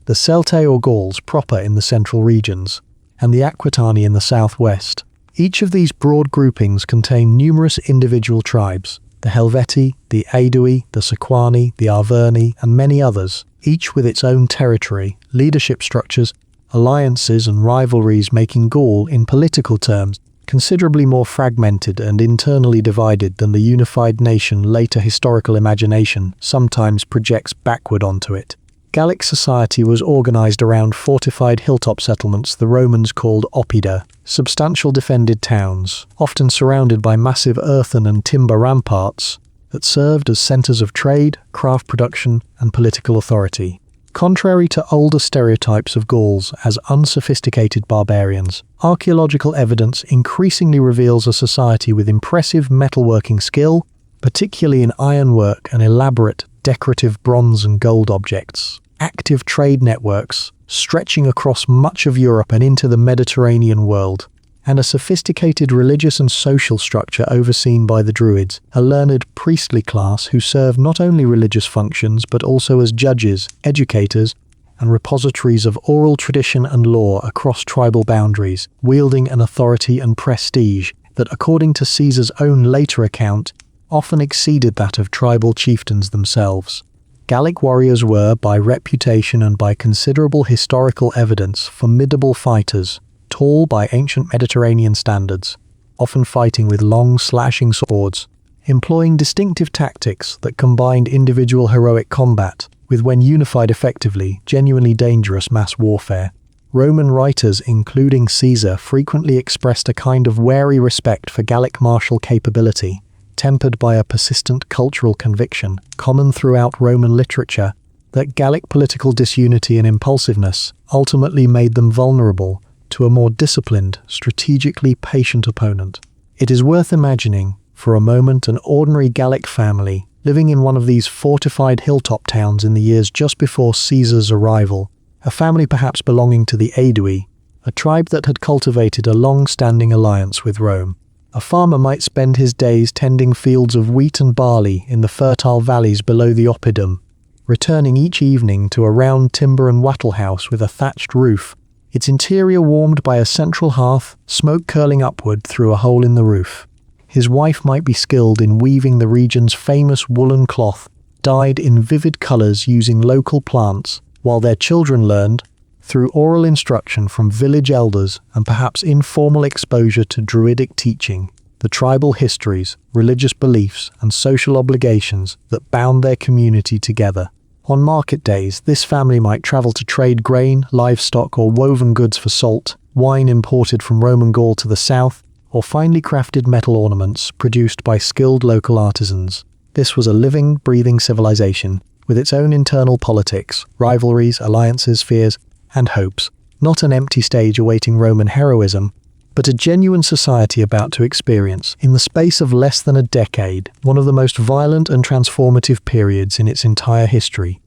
the Celtae or Gauls proper in the central regions, and the Aquitani in the southwest. Each of these broad groupings contain numerous individual tribes: the Helvetii, the Aedui, the Sequani, the Arverni, and many others, each with its own territory, leadership structures, alliances and rivalries, making Gaul, in political terms, considerably more fragmented and internally divided than the unified nation later historical imagination sometimes projects backward onto it. Gallic society was organized around fortified hilltop settlements the Romans called oppida, substantial defended towns, often surrounded by massive earthen and timber ramparts that served as centers of trade, craft production, and political authority. Contrary to older stereotypes of Gauls as unsophisticated barbarians, archaeological evidence increasingly reveals a society with impressive metalworking skill, particularly in ironwork and elaborate decorative bronze and gold objects, active trade networks stretching across much of Europe and into the Mediterranean world, and a sophisticated religious and social structure overseen by the Druids, a learned priestly class who serve not only religious functions but also as judges, educators, and repositories of oral tradition and law across tribal boundaries, wielding an authority and prestige that, according to Caesar's own later account, often exceeded that of tribal chieftains themselves. Gallic warriors were, by reputation and by considerable historical evidence, formidable fighters, tall by ancient Mediterranean standards, often fighting with long slashing swords, employing distinctive tactics that combined individual heroic combat with, when unified effectively, genuinely dangerous mass warfare. Roman writers, including Caesar, frequently expressed a kind of wary respect for Gallic martial capability, tempered by a persistent cultural conviction, common throughout Roman literature, that Gallic political disunity and impulsiveness ultimately made them vulnerable to a more disciplined, strategically patient opponent. It is worth imagining, for a moment, an ordinary Gallic family living in one of these fortified hilltop towns in the years just before Caesar's arrival, a family perhaps belonging to the Aedui, a tribe that had cultivated a long-standing alliance with Rome. A farmer might spend his days tending fields of wheat and barley in the fertile valleys below the oppidum, returning each evening to a round timber and wattle house with a thatched roof, its interior warmed by a central hearth, smoke curling upward through a hole in the roof. His wife might be skilled in weaving the region's famous woolen cloth, dyed in vivid colors using local plants, while their children learned, through oral instruction from village elders and perhaps informal exposure to druidic teaching, the tribal histories, religious beliefs, and social obligations that bound their community together. On market days, this family might travel to trade grain, livestock, or woven goods for salt, wine imported from Roman Gaul to the south, or finely crafted metal ornaments produced by skilled local artisans. This was a living, breathing civilization, with its own internal politics, rivalries, alliances, fears, and hopes. Not an empty stage awaiting Roman heroism, but a genuine society about to experience, in the space of less than a decade, one of the most violent and transformative periods in its entire history.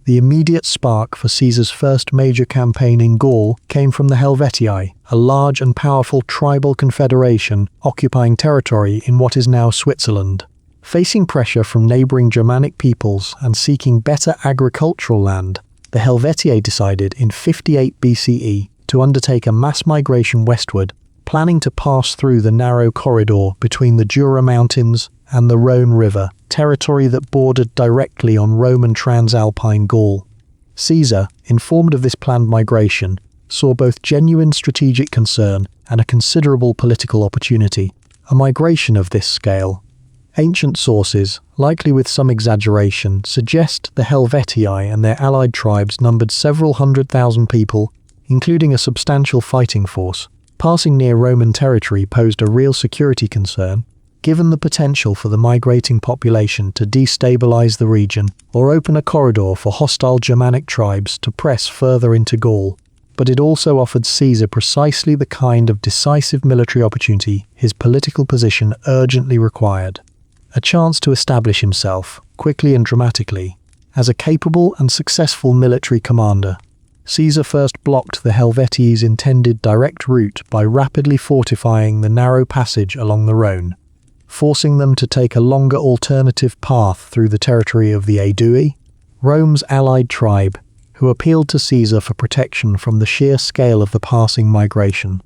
The immediate spark for Caesar's first major campaign in Gaul came from the Helvetii, a large and powerful tribal confederation occupying territory in what is now Switzerland. Facing pressure from neighboring Germanic peoples and seeking better agricultural land, the Helvetii decided in 58 BCE to undertake a mass migration westward, planning to pass through the narrow corridor between the Jura Mountains and the Rhone River, territory that bordered directly on Roman Transalpine Gaul. Caesar, informed of this planned migration, saw both genuine strategic concern and a considerable political opportunity. A migration of this scale. Ancient sources, likely with some exaggeration, suggest the Helvetii and their allied tribes numbered several 100,000 people, including a substantial fighting force. Passing near Roman territory posed a real security concern, given the potential for the migrating population to destabilize the region or open a corridor for hostile Germanic tribes to press further into Gaul. But it also offered Caesar precisely the kind of decisive military opportunity his political position urgently required. A chance to establish himself, quickly and dramatically. As a capable and successful military commander, Caesar first blocked the Helveti's intended direct route by rapidly fortifying the narrow passage along the Rhone, forcing them to take a longer alternative path through the territory of the Aedui, Rome's allied tribe, who appealed to Caesar for protection from the sheer scale of the passing migration.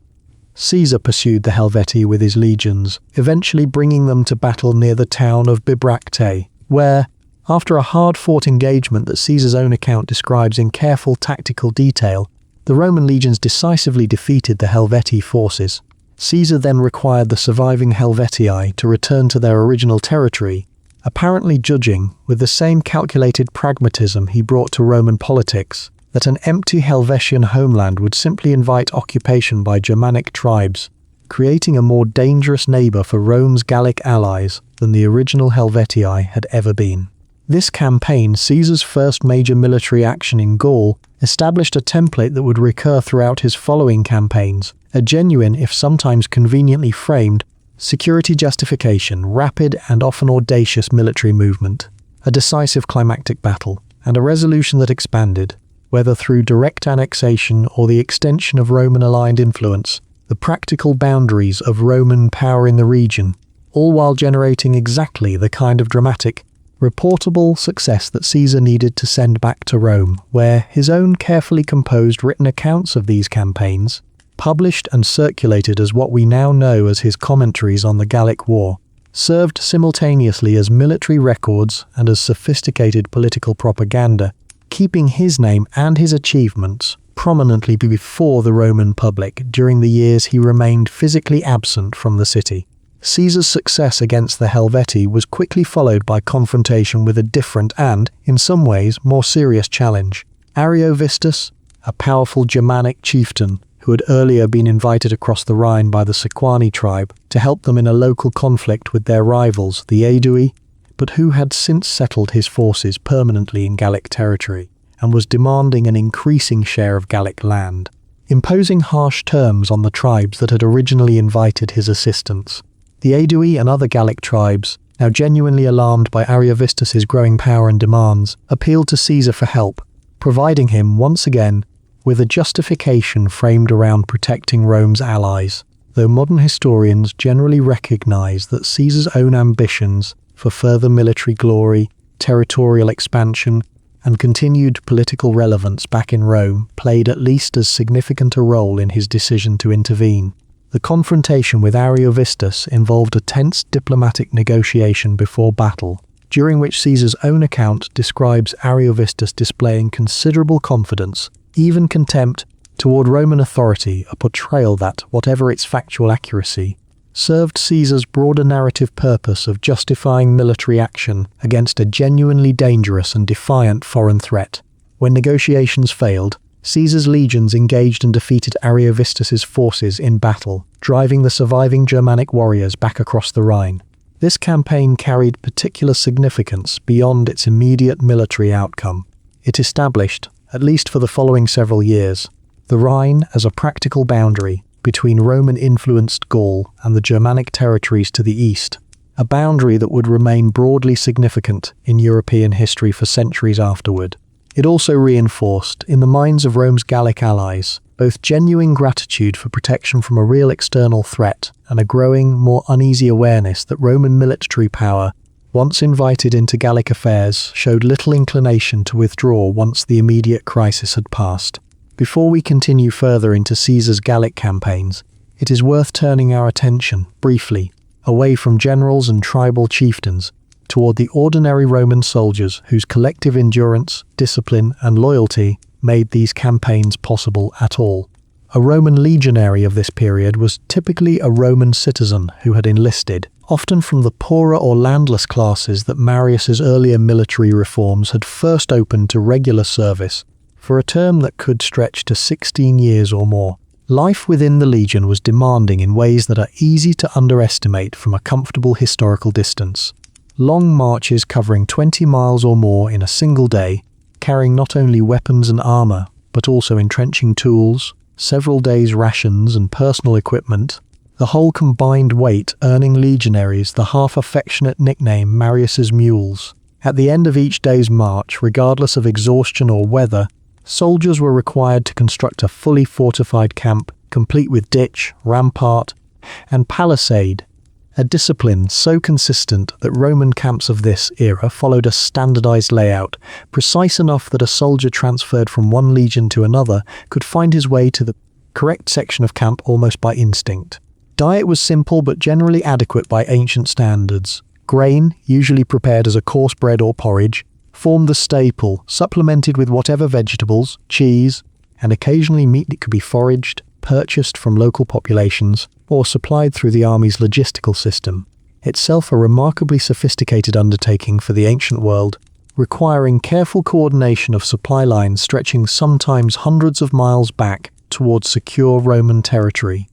Caesar pursued the Helvetii with his legions, eventually bringing them to battle near the town of Bibracte, where, after a hard-fought engagement that Caesar's own account describes in careful tactical detail, the Roman legions decisively defeated the Helvetii forces. Caesar then required the surviving Helvetii to return to their original territory, apparently judging, with the same calculated pragmatism he brought to Roman politics, that an empty Helvetian homeland would simply invite occupation by Germanic tribes, creating a more dangerous neighbour for Rome's Gallic allies than the original Helvetii had ever been. This campaign, Caesar's first major military action in Gaul, established a template that would recur throughout his following campaigns, a genuine, if sometimes conveniently framed, security justification, rapid and often audacious military movement, a decisive climactic battle, and a resolution that expanded, whether through direct annexation or the extension of Roman-aligned influence, the practical boundaries of Roman power in the region, all while generating exactly the kind of dramatic, reportable success that Caesar needed to send back to Rome, where his own carefully composed written accounts of these campaigns, published and circulated as what we now know as his commentaries on the Gallic War, served simultaneously as military records and as sophisticated political propaganda, keeping his name and his achievements prominently before the Roman public during the years he remained physically absent from the city. Caesar's success against the Helvetii was quickly followed by confrontation with a different and, in some ways, more serious challenge. Ariovistus, a powerful Germanic chieftain who had earlier been invited across the Rhine by the Sequani tribe to help them in a local conflict with their rivals, the Aedui, but who had since settled his forces permanently in Gallic territory and was demanding an increasing share of Gallic land, imposing harsh terms on the tribes that had originally invited his assistance. The Aedui and other Gallic tribes, now genuinely alarmed by Ariovistus's growing power and demands, appealed to Caesar for help, providing him, once again, with a justification framed around protecting Rome's allies, though modern historians generally recognize that Caesar's own ambitions for further military glory, territorial expansion, and continued political relevance back in Rome played at least as significant a role in his decision to intervene. The confrontation with Ariovistus involved a tense diplomatic negotiation before battle, during which Caesar's own account describes Ariovistus displaying considerable confidence, even contempt, toward Roman authority, a portrayal that, whatever its factual accuracy, served Caesar's broader narrative purpose of justifying military action against a genuinely dangerous and defiant foreign threat. When negotiations failed, Caesar's legions engaged and defeated Ariovistus's forces in battle, driving the surviving Germanic warriors back across the Rhine. This campaign carried particular significance beyond its immediate military outcome. It established, at least for the following several years, the Rhine as a practical boundary between Roman-influenced Gaul and the Germanic territories to the east, a boundary that would remain broadly significant in European history for centuries afterward. It also reinforced, in the minds of Rome's Gallic allies, both genuine gratitude for protection from a real external threat and a growing, more uneasy awareness that Roman military power, once invited into Gallic affairs, showed little inclination to withdraw once the immediate crisis had passed. Before we continue further into Caesar's Gallic campaigns, it is worth turning our attention, briefly, away from generals and tribal chieftains, toward the ordinary Roman soldiers whose collective endurance, discipline, and loyalty made these campaigns possible at all. A Roman legionary of this period was typically a Roman citizen who had enlisted, often from the poorer or landless classes that Marius's earlier military reforms had first opened to regular service, for a term that could stretch to 16 years or more. Life within the legion was demanding in ways that are easy to underestimate from a comfortable historical distance. Long marches covering 20 miles or more in a single day, carrying not only weapons and armor, but also entrenching tools, several days' rations and personal equipment, the whole combined weight earning legionaries the half-affectionate nickname Marius's mules, At the end of each day's march, regardless of exhaustion or weather, soldiers were required to construct a fully fortified camp, complete with ditch, rampart, and palisade, a discipline so consistent that Roman camps of this era followed a standardized layout, precise enough that a soldier transferred from one legion to another could find his way to the correct section of camp almost by instinct. Diet was simple but generally adequate by ancient standards. Grain, usually prepared as a coarse bread or porridge, formed the staple, supplemented with whatever vegetables, cheese, and occasionally meat that could be foraged, purchased from local populations, or supplied through the army's logistical system, itself a remarkably sophisticated undertaking for the ancient world, requiring careful coordination of supply lines stretching sometimes hundreds of miles back towards secure Roman territory.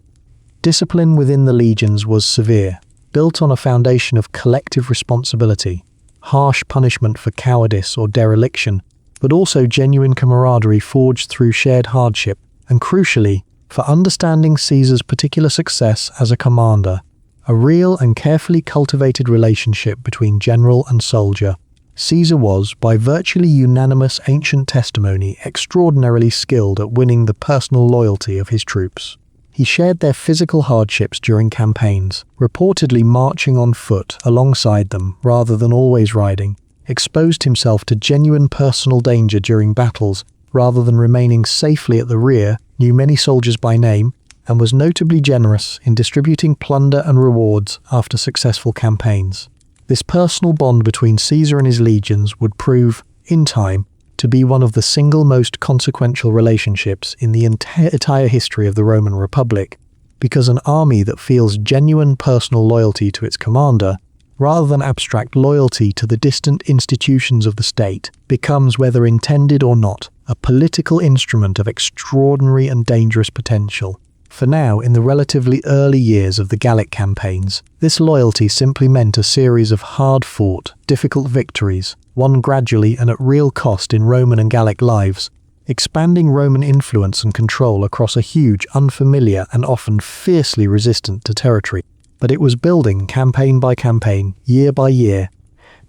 Discipline within the legions was severe, built on a foundation of collective responsibility, harsh punishment for cowardice or dereliction, but also genuine camaraderie forged through shared hardship, and crucially, for understanding Caesar's particular success as a commander, a real and carefully cultivated relationship between general and soldier. Caesar was, by virtually unanimous ancient testimony, extraordinarily skilled at winning the personal loyalty of his troops. He shared their physical hardships during campaigns, reportedly marching on foot alongside them rather than always riding, exposed himself to genuine personal danger during battles rather than remaining safely at the rear, knew many soldiers by name, and was notably generous in distributing plunder and rewards after successful campaigns. This personal bond between Caesar and his legions would prove, in time, to be one of the single most consequential relationships in the entire history of the Roman Republic, because an army that feels genuine personal loyalty to its commander, rather than abstract loyalty to the distant institutions of the state, becomes, whether intended or not, a political instrument of extraordinary and dangerous potential. For now, in the relatively early years of the Gallic campaigns, this loyalty simply meant a series of hard-fought, difficult victories, won gradually and at real cost in Roman and Gallic lives, expanding Roman influence and control across a huge, unfamiliar, and often fiercely resistant to territory. But it was building, campaign by campaign, year by year,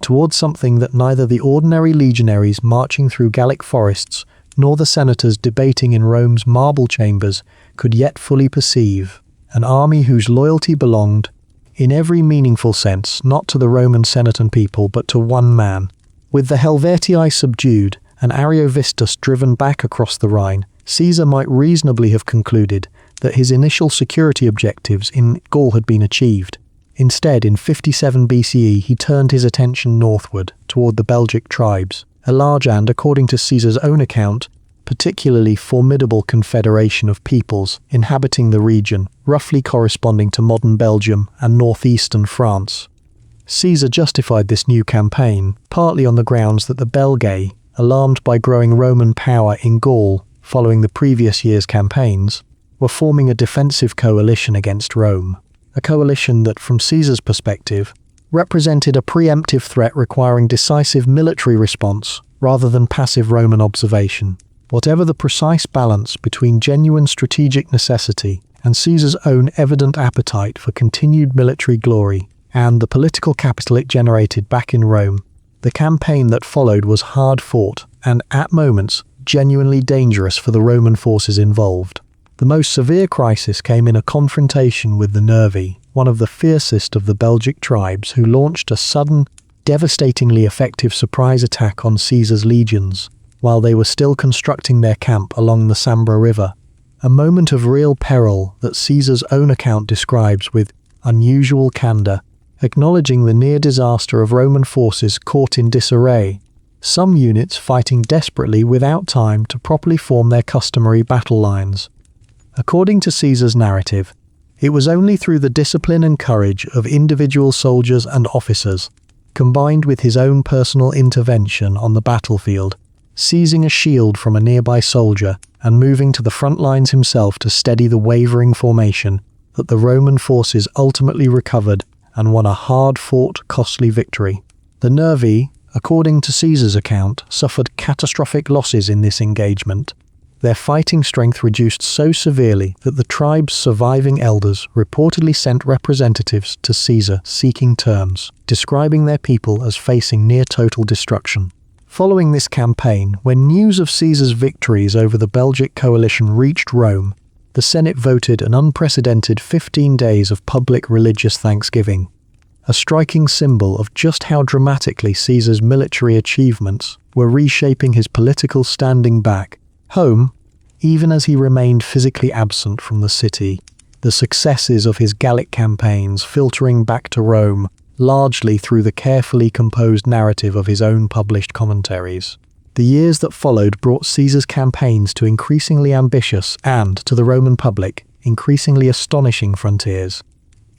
towards something that neither the ordinary legionaries marching through Gallic forests nor the senators debating in Rome's marble chambers could yet fully perceive, an army whose loyalty belonged, in every meaningful sense, not to the Roman Senate and people, but to one man. With the Helvetii subdued and Ariovistus driven back across the Rhine, Caesar might reasonably have concluded that his initial security objectives in Gaul had been achieved. Instead, in 57 BCE, he turned his attention northward, toward the Belgic tribes, a large and, according to Caesar's own account, particularly formidable confederation of peoples inhabiting the region, roughly corresponding to modern Belgium and northeastern France. Caesar justified this new campaign, partly on the grounds that the Belgae, alarmed by growing Roman power in Gaul following the previous year's campaigns, were forming a defensive coalition against Rome, a coalition that, from Caesar's perspective, represented a preemptive threat requiring decisive military response rather than passive Roman observation. Whatever the precise balance between genuine strategic necessity and Caesar's own evident appetite for continued military glory and the political capital it generated back in Rome, the campaign that followed was hard-fought and, at moments, genuinely dangerous for the Roman forces involved. The most severe crisis came in a confrontation with the Nervi, one of the fiercest of the Belgic tribes, who launched a sudden, devastatingly effective surprise attack on Caesar's legions while they were still constructing their camp along the Sambra River, a moment of real peril that Caesar's own account describes with unusual candor, acknowledging the near disaster of Roman forces caught in disarray, some units fighting desperately without time to properly form their customary battle lines. According to Caesar's narrative, it was only through the discipline and courage of individual soldiers and officers, combined with his own personal intervention on the battlefield, seizing a shield from a nearby soldier and moving to the front lines himself to steady the wavering formation, that the Roman forces ultimately recovered and won a hard-fought, costly victory. The Nervi, according to Caesar's account, suffered catastrophic losses in this engagement. their fighting strength reduced so severely that the tribe's surviving elders reportedly sent representatives to Caesar seeking terms, describing their people as facing near total destruction. Following this campaign, when news of Caesar's victories over the Belgic coalition reached Rome, the Senate voted an unprecedented 15 days of public religious thanksgiving, a striking symbol of just how dramatically Caesar's military achievements were reshaping his political standing back home, even as he remained physically absent from the city. The successes of his Gallic campaigns filtering back to Rome largely through the carefully composed narrative of his own published commentaries. The years that followed brought Caesar's campaigns to increasingly ambitious and, to the Roman public, increasingly astonishing frontiers.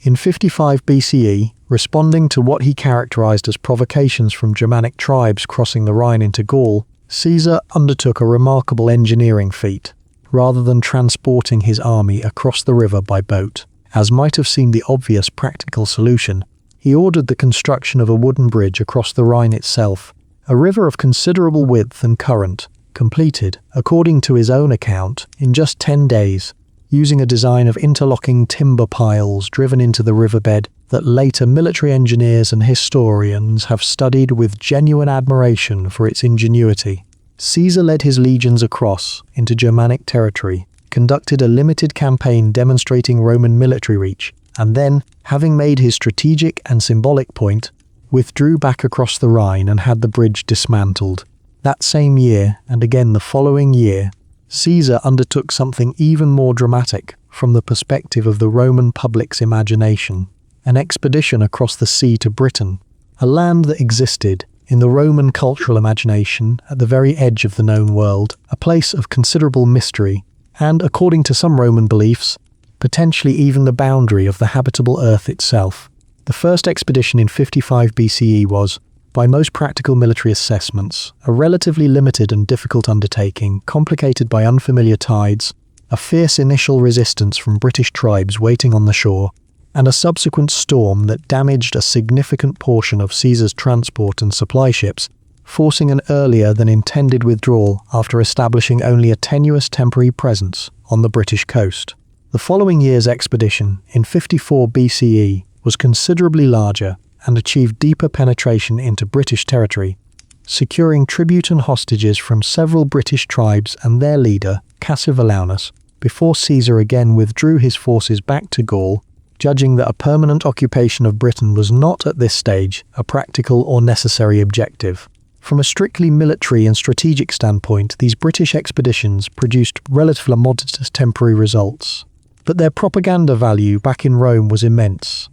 In 55 BCE, responding to what he characterized as provocations from Germanic tribes crossing the Rhine into Gaul, Caesar undertook a remarkable engineering feat. Rather than transporting his army across the river by boat, as might have seemed the obvious practical solution, he ordered the construction of a wooden bridge across the Rhine itself, a river of considerable width and current, completed, according to his own account, in just 10 days, using a design of interlocking timber piles driven into the riverbed that later military engineers and historians have studied with genuine admiration for its ingenuity. Caesar led his legions across into Germanic territory, conducted a limited campaign demonstrating Roman military reach, and then, having made his strategic and symbolic point, withdrew back across the Rhine and had the bridge dismantled. That same year, and again the following year, Caesar undertook something even more dramatic from the perspective of the Roman public's imagination, an expedition across the sea to Britain, a land that existed, in the Roman cultural imagination, at the very edge of the known world, a place of considerable mystery, and, according to some Roman beliefs, potentially even the boundary of the habitable earth itself. The first expedition in 55 BCE was, by most practical military assessments, a relatively limited and difficult undertaking, complicated by unfamiliar tides, a fierce initial resistance from British tribes waiting on the shore, and a subsequent storm that damaged a significant portion of Caesar's transport and supply ships, forcing an earlier than intended withdrawal after establishing only a tenuous temporary presence on the British coast. The following year's expedition, in 54 BCE, was considerably larger and achieved deeper penetration into British territory, securing tribute and hostages from several British tribes and their leader, Cassivellaunus, before Caesar again withdrew his forces back to Gaul, judging that a permanent occupation of Britain was not at this stage a practical or necessary objective. From a strictly military and strategic standpoint, these British expeditions produced relatively modest temporary results, but their propaganda value back in Rome was immense.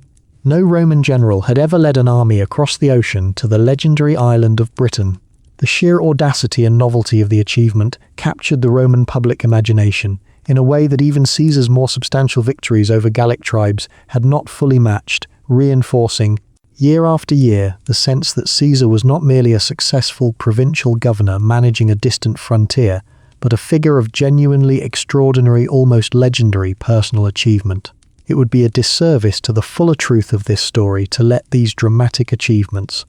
No Roman general had ever led an army across the ocean to the legendary island of Britain. The sheer audacity and novelty of the achievement captured the Roman public imagination in a way that even Caesar's more substantial victories over Gallic tribes had not fully matched, reinforcing, year after year, the sense that Caesar was not merely a successful provincial governor managing a distant frontier, but a figure of genuinely extraordinary, almost legendary personal achievement. It would be a disservice to the fuller truth of this story to let these dramatic achievements,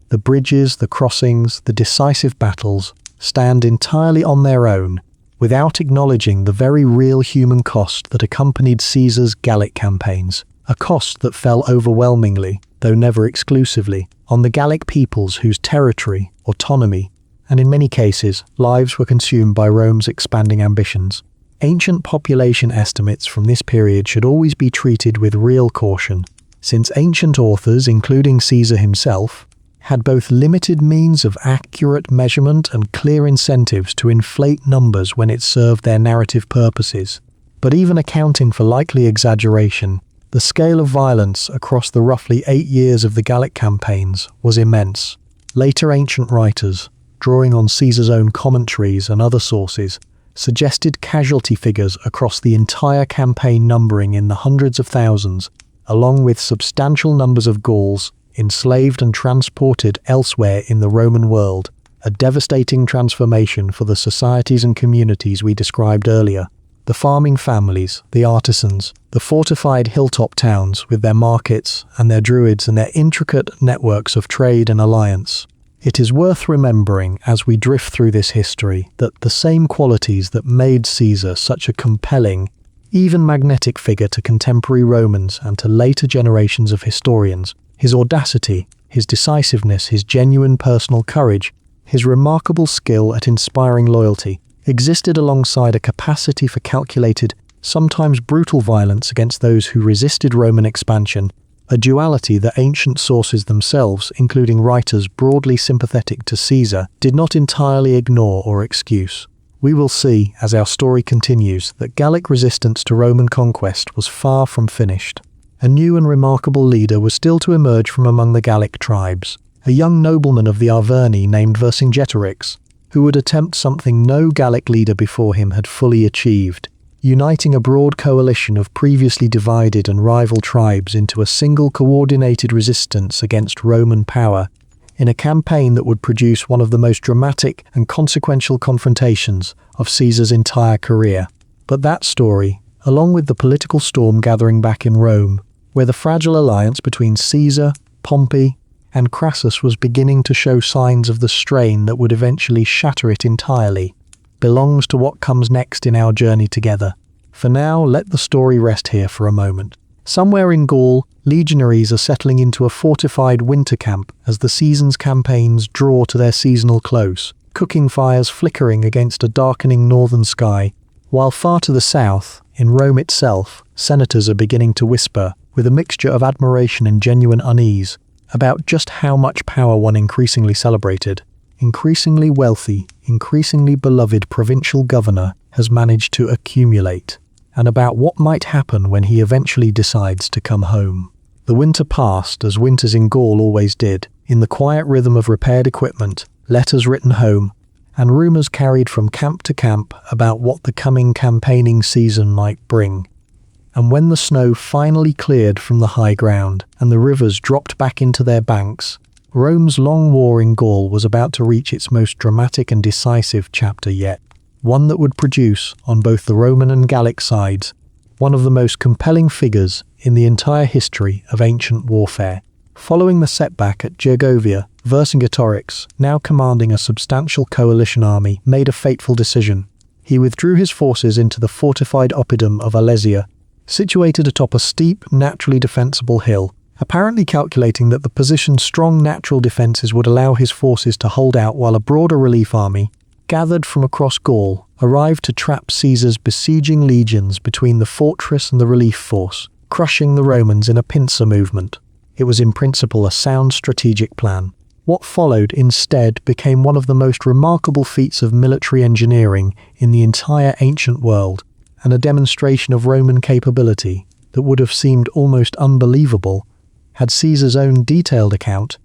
the bridges, the crossings, the decisive battles, stand entirely on their own, without acknowledging the very real human cost that accompanied Caesar's Gallic campaigns, a cost that fell overwhelmingly, though never exclusively, on the Gallic peoples whose territory, autonomy, and in many cases, lives were consumed by Rome's expanding ambitions. Ancient population estimates from this period should always be treated with real caution, since ancient authors, including Caesar himself, had both limited means of accurate measurement and clear incentives to inflate numbers when it served their narrative purposes. But even accounting for likely exaggeration, the scale of violence across the roughly 8 years of the Gallic campaigns was immense. Later ancient writers, drawing on Caesar's own commentaries and other sources, suggested casualty figures across the entire campaign numbering in the hundreds of thousands, along with substantial numbers of Gauls enslaved and transported elsewhere in the Roman world, a devastating transformation for the societies and communities we described earlier. The farming families, the artisans, the fortified hilltop towns with their markets and their druids and their intricate networks of trade and alliance. It is worth remembering as we drift through this history that the same qualities that made Caesar such a compelling, even magnetic figure to contemporary Romans and to later generations of historians, his audacity, his decisiveness, his genuine personal courage, his remarkable skill at inspiring loyalty, existed alongside a capacity for calculated, sometimes brutal violence against those who resisted Roman expansion, a duality that ancient sources themselves, including writers broadly sympathetic to Caesar, did not entirely ignore or excuse. We will see, as our story continues, that Gallic resistance to Roman conquest was far from finished. A new and remarkable leader was still to emerge from among the Gallic tribes, a young nobleman of the Arverni named Vercingetorix, who would attempt something no Gallic leader before him had fully achieved, uniting a broad coalition of previously divided and rival tribes into a single coordinated resistance against Roman power, in a campaign that would produce one of the most dramatic and consequential confrontations of Caesar's entire career. But that story, along with the political storm gathering back in Rome, where the fragile alliance between Caesar, Pompey, and Crassus was beginning to show signs of the strain that would eventually shatter it entirely, belongs to what comes next in our journey together. For now, let the story rest here for a moment. Somewhere in Gaul, legionaries are settling into a fortified winter camp as the season's campaigns draw to their seasonal close, cooking fires flickering against a darkening northern sky, while far to the south, in Rome itself, senators are beginning to whisper, with a mixture of admiration and genuine unease, about just how much power one increasingly celebrated, increasingly wealthy, increasingly beloved provincial governor has managed to accumulate, and about what might happen when he eventually decides to come home. The winter passed, as winters in Gaul always did, in the quiet rhythm of repaired equipment, letters written home, and rumours carried from camp to camp about what the coming campaigning season might bring. And when the snow finally cleared from the high ground and the rivers dropped back into their banks, Rome's long war in Gaul was about to reach its most dramatic and decisive chapter yet, one that would produce, on both the Roman and Gallic sides, one of the most compelling figures in the entire history of ancient warfare. Following the setback at Gergovia, Vercingetorix, now commanding a substantial coalition army, made a fateful decision. He withdrew his forces into the fortified oppidum of Alesia, situated atop a steep, naturally defensible hill, apparently calculating that the position's strong natural defences would allow his forces to hold out while a broader relief army, gathered from across Gaul, arrived to trap Caesar's besieging legions between the fortress and the relief force, crushing the Romans in a pincer movement. It was in principle a sound strategic plan. What followed instead became one of the most remarkable feats of military engineering in the entire ancient world, and a demonstration of Roman capability that would have seemed almost unbelievable had Caesar's own detailed account,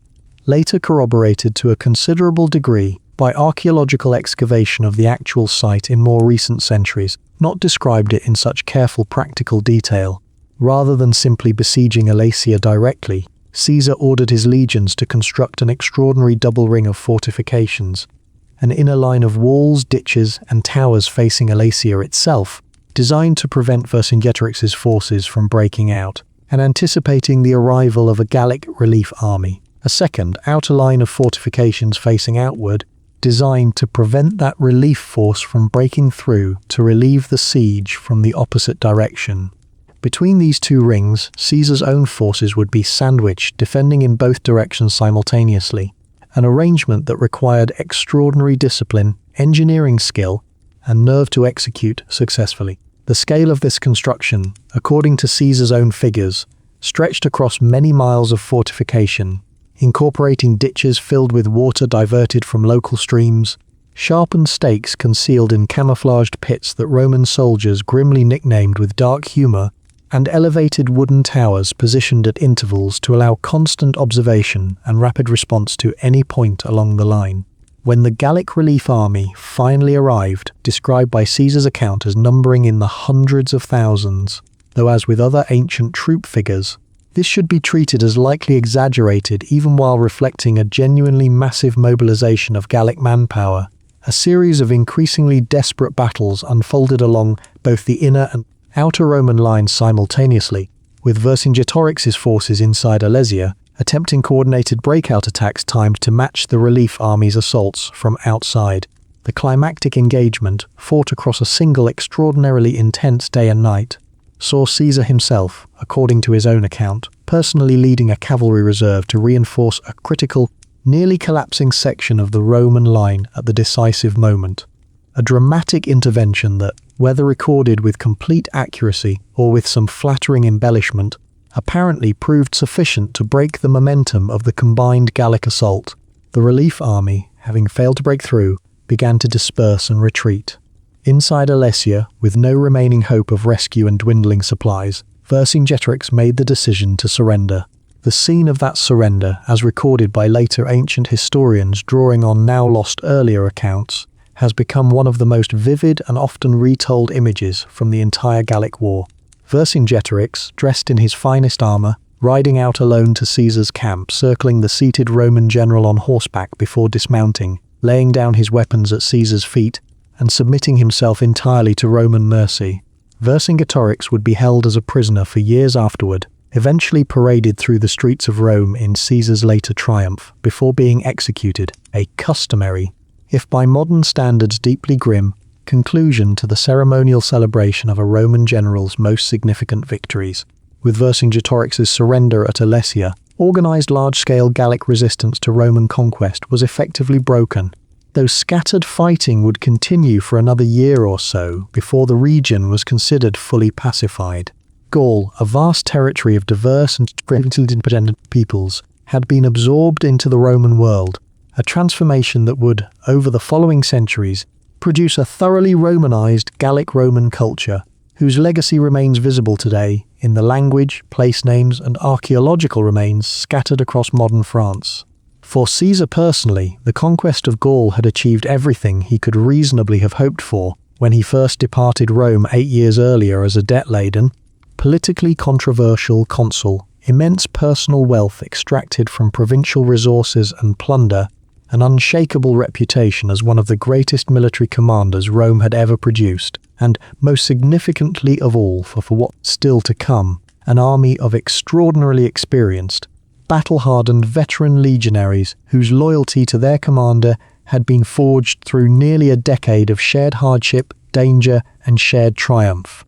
later corroborated to a considerable degree by archaeological excavation of the actual site in more recent centuries, not described it in such careful practical detail. Rather than simply besieging Alesia directly, Caesar ordered his legions to construct an extraordinary double ring of fortifications, an inner line of walls, ditches, and towers facing Alesia itself, designed to prevent Vercingetorix's forces from breaking out, and anticipating the arrival of a Gallic relief army. A second, outer line of fortifications facing outward, designed to prevent that relief force from breaking through to relieve the siege from the opposite direction. Between these two rings, Caesar's own forces would be sandwiched, defending in both directions simultaneously, an arrangement that required extraordinary discipline, engineering skill, and nerve to execute successfully. The scale of this construction, according to Caesar's own figures, stretched across many miles of fortification, incorporating ditches filled with water diverted from local streams, sharpened stakes concealed in camouflaged pits that Roman soldiers grimly nicknamed with dark humour, and elevated wooden towers positioned at intervals to allow constant observation and rapid response to any point along the line. When the Gallic relief army finally arrived, described by Caesar's account as numbering in the hundreds of thousands, though as with other ancient troop figures, this should be treated as likely exaggerated even while reflecting a genuinely massive mobilization of Gallic manpower. A series of increasingly desperate battles unfolded along both the inner and outer Roman lines simultaneously, with Vercingetorix's forces inside Alesia attempting coordinated breakout attacks timed to match the relief army's assaults from outside. The climactic engagement, fought across a single extraordinarily intense day and night, saw Caesar himself, according to his own account, personally leading a cavalry reserve to reinforce a critical, nearly collapsing section of the Roman line at the decisive moment. A dramatic intervention that, whether recorded with complete accuracy or with some flattering embellishment, apparently proved sufficient to break the momentum of the combined Gallic assault. The relief army, having failed to break through, began to disperse and retreat. Inside Alesia, with no remaining hope of rescue and dwindling supplies, Vercingetorix made the decision to surrender. The scene of that surrender, as recorded by later ancient historians drawing on now lost earlier accounts, has become one of the most vivid and often retold images from the entire Gallic War. Vercingetorix, dressed in his finest armour, riding out alone to Caesar's camp, circling the seated Roman general on horseback before dismounting, laying down his weapons at Caesar's feet, and submitting himself entirely to Roman mercy. Vercingetorix would be held as a prisoner for years afterward, eventually paraded through the streets of Rome in Caesar's later triumph, before being executed, a customary, if by modern standards deeply grim, conclusion to the ceremonial celebration of a Roman general's most significant victories. With Vercingetorix's surrender at Alesia, organised large-scale Gallic resistance to Roman conquest was effectively broken, though scattered fighting would continue for another year or so before the region was considered fully pacified. Gaul, a vast territory of diverse and independent peoples, had been absorbed into the Roman world, a transformation that would, over the following centuries, produce a thoroughly Romanized Gallic-Roman culture, whose legacy remains visible today in the language, place names, and archaeological remains scattered across modern France. For Caesar personally, the conquest of Gaul had achieved everything he could reasonably have hoped for when he first departed Rome 8 years earlier as a debt-laden, politically controversial consul, immense personal wealth extracted from provincial resources and plunder, an unshakable reputation as one of the greatest military commanders Rome had ever produced, and, most significantly of all for what's still to come, an army of extraordinarily experienced, battle-hardened veteran legionaries whose loyalty to their commander had been forged through nearly a decade of shared hardship, danger, and shared triumph.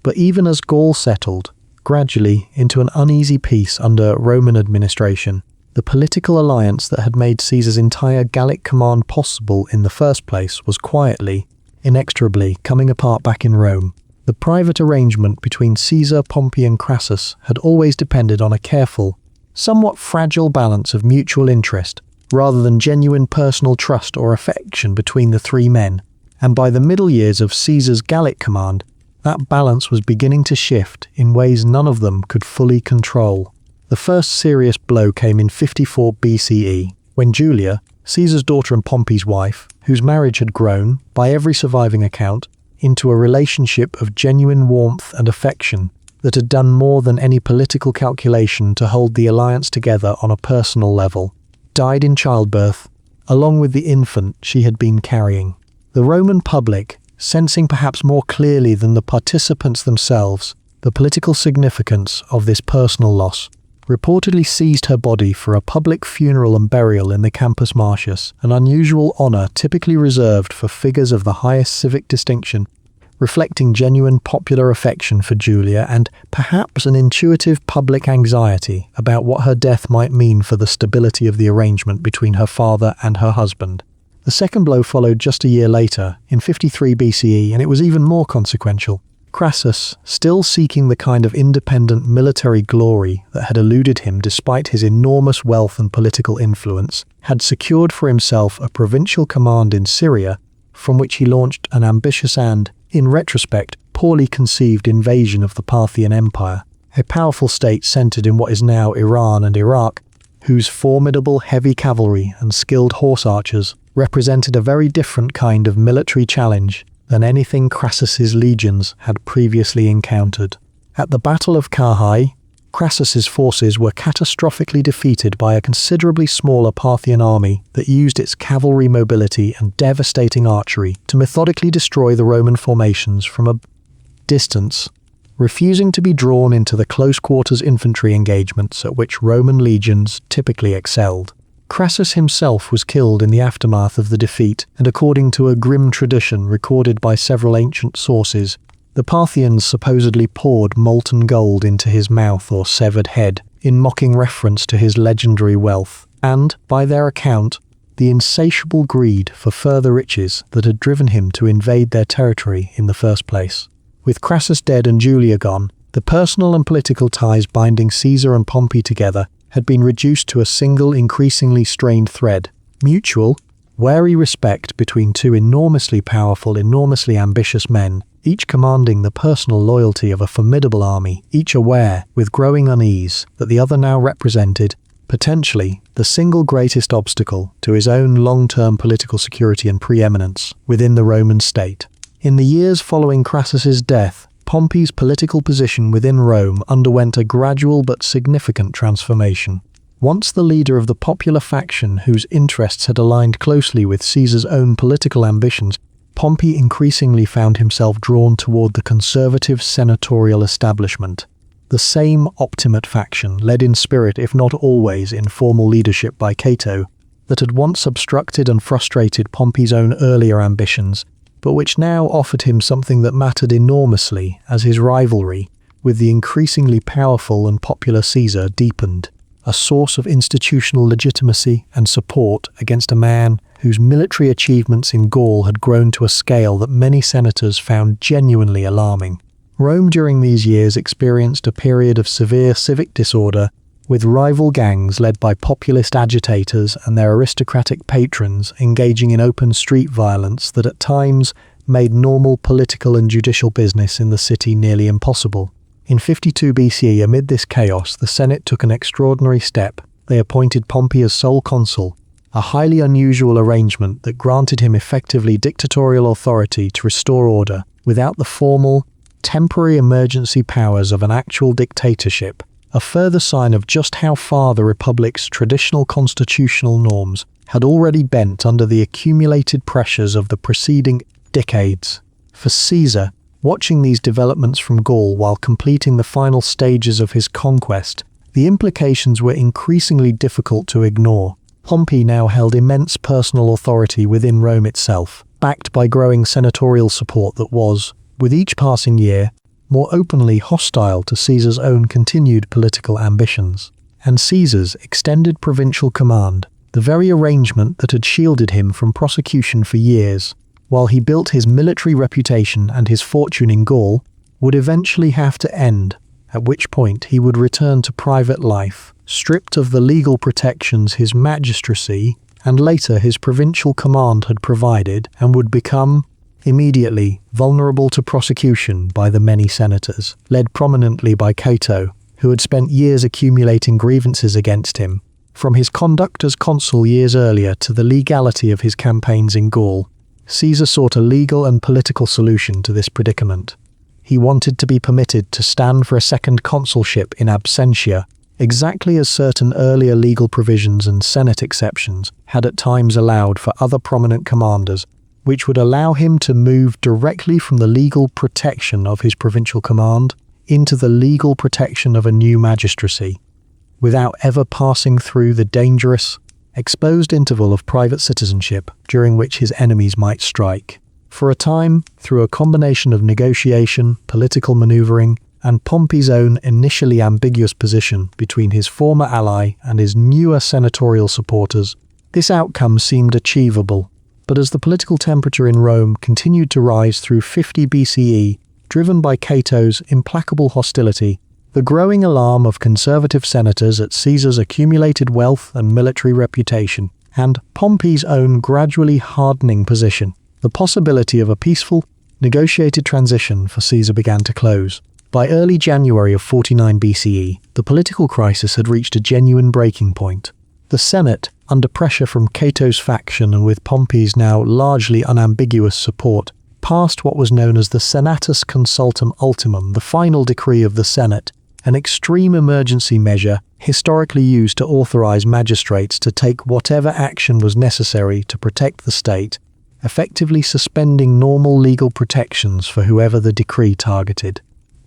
But even as Gaul settled, gradually, into an uneasy peace under Roman administration, the political alliance that had made Caesar's entire Gallic command possible in the first place was quietly, inexorably coming apart back in Rome. The private arrangement between Caesar, Pompey, and Crassus had always depended on a careful, somewhat fragile balance of mutual interest, rather than genuine personal trust or affection between the three men, and by the middle years of Caesar's Gallic command, that balance was beginning to shift in ways none of them could fully control. The first serious blow came in 54 BCE, when Julia, Caesar's daughter and Pompey's wife, whose marriage had grown, by every surviving account, into a relationship of genuine warmth and affection that had done more than any political calculation to hold the alliance together on a personal level, died in childbirth, along with the infant she had been carrying. The Roman public, sensing perhaps more clearly than the participants themselves the political significance of this personal loss, reportedly seized her body for a public funeral and burial in the Campus Martius, an unusual honour typically reserved for figures of the highest civic distinction, reflecting genuine popular affection for Julia and perhaps an intuitive public anxiety about what her death might mean for the stability of the arrangement between her father and her husband. The second blow followed just a year later, in 53 BCE, and it was even more consequential. Crassus, still seeking the kind of independent military glory that had eluded him despite his enormous wealth and political influence, had secured for himself a provincial command in Syria, from which he launched an ambitious and, in retrospect, poorly conceived invasion of the Parthian Empire, a powerful state centered in what is now Iran and Iraq, whose formidable heavy cavalry and skilled horse archers represented a very different kind of military challenge than anything Crassus's legions had previously encountered. At the Battle of Carrhae, Crassus's forces were catastrophically defeated by a considerably smaller Parthian army that used its cavalry mobility and devastating archery to methodically destroy the Roman formations from a distance, refusing to be drawn into the close-quarters infantry engagements at which Roman legions typically excelled. Crassus himself was killed in the aftermath of the defeat, and according to a grim tradition recorded by several ancient sources, the Parthians supposedly poured molten gold into his mouth or severed head, in mocking reference to his legendary wealth, and, by their account, the insatiable greed for further riches that had driven him to invade their territory in the first place. With Crassus dead and Julia gone, the personal and political ties binding Caesar and Pompey together had been reduced to a single increasingly strained thread: mutual, wary respect between two enormously powerful, enormously ambitious men, each commanding the personal loyalty of a formidable army, each aware, with growing unease, that the other now represented, potentially, the single greatest obstacle to his own long-term political security and preeminence within the Roman state. In the years following Crassus's death, Pompey's political position within Rome underwent a gradual but significant transformation. Once the leader of the popular faction whose interests had aligned closely with Caesar's own political ambitions, Pompey increasingly found himself drawn toward the conservative senatorial establishment. The same Optimate faction, led in spirit if not always in formal leadership by Cato, that had once obstructed and frustrated Pompey's own earlier ambitions, but which now offered him something that mattered enormously as his rivalry with the increasingly powerful and popular Caesar deepened, a source of institutional legitimacy and support against a man whose military achievements in Gaul had grown to a scale that many senators found genuinely alarming. Rome during these years experienced a period of severe civic disorder, with rival gangs led by populist agitators and their aristocratic patrons engaging in open street violence that at times made normal political and judicial business in the city nearly impossible. In 52 BCE, amid this chaos, the Senate took an extraordinary step. They appointed Pompey as sole consul, a highly unusual arrangement that granted him effectively dictatorial authority to restore order without the formal, temporary emergency powers of an actual dictatorship, a further sign of just how far the Republic's traditional constitutional norms had already bent under the accumulated pressures of the preceding decades. For Caesar, watching these developments from Gaul while completing the final stages of his conquest, the implications were increasingly difficult to ignore. Pompey now held immense personal authority within Rome itself, backed by growing senatorial support that was, with each passing year, more openly hostile to Caesar's own continued political ambitions. And Caesar's extended provincial command, the very arrangement that had shielded him from prosecution for years, while he built his military reputation and his fortune in Gaul, would eventually have to end, at which point he would return to private life, stripped of the legal protections his magistracy and later his provincial command had provided, and would become, immediately, vulnerable to prosecution by the many senators, led prominently by Cato, who had spent years accumulating grievances against him. From his conduct as consul years earlier to the legality of his campaigns in Gaul, Caesar sought a legal and political solution to this predicament. He wanted to be permitted to stand for a second consulship in absentia, exactly as certain earlier legal provisions and Senate exceptions had at times allowed for other prominent commanders, which would allow him to move directly from the legal protection of his provincial command into the legal protection of a new magistracy, without ever passing through the dangerous, exposed interval of private citizenship during which his enemies might strike. For a time, through a combination of negotiation, political maneuvering, and Pompey's own initially ambiguous position between his former ally and his newer senatorial supporters, this outcome seemed achievable. But as the political temperature in Rome continued to rise through 50 BCE, driven by Cato's implacable hostility, the growing alarm of conservative senators at Caesar's accumulated wealth and military reputation, and Pompey's own gradually hardening position, the possibility of a peaceful, negotiated transition for Caesar began to close. By early January of 49 BCE, the political crisis had reached a genuine breaking point. The Senate, under pressure from Cato's faction and with Pompey's now largely unambiguous support, passed what was known as the Senatus Consultum Ultimum, the final decree of the Senate, an extreme emergency measure historically used to authorize magistrates to take whatever action was necessary to protect the state, effectively suspending normal legal protections for whoever the decree targeted.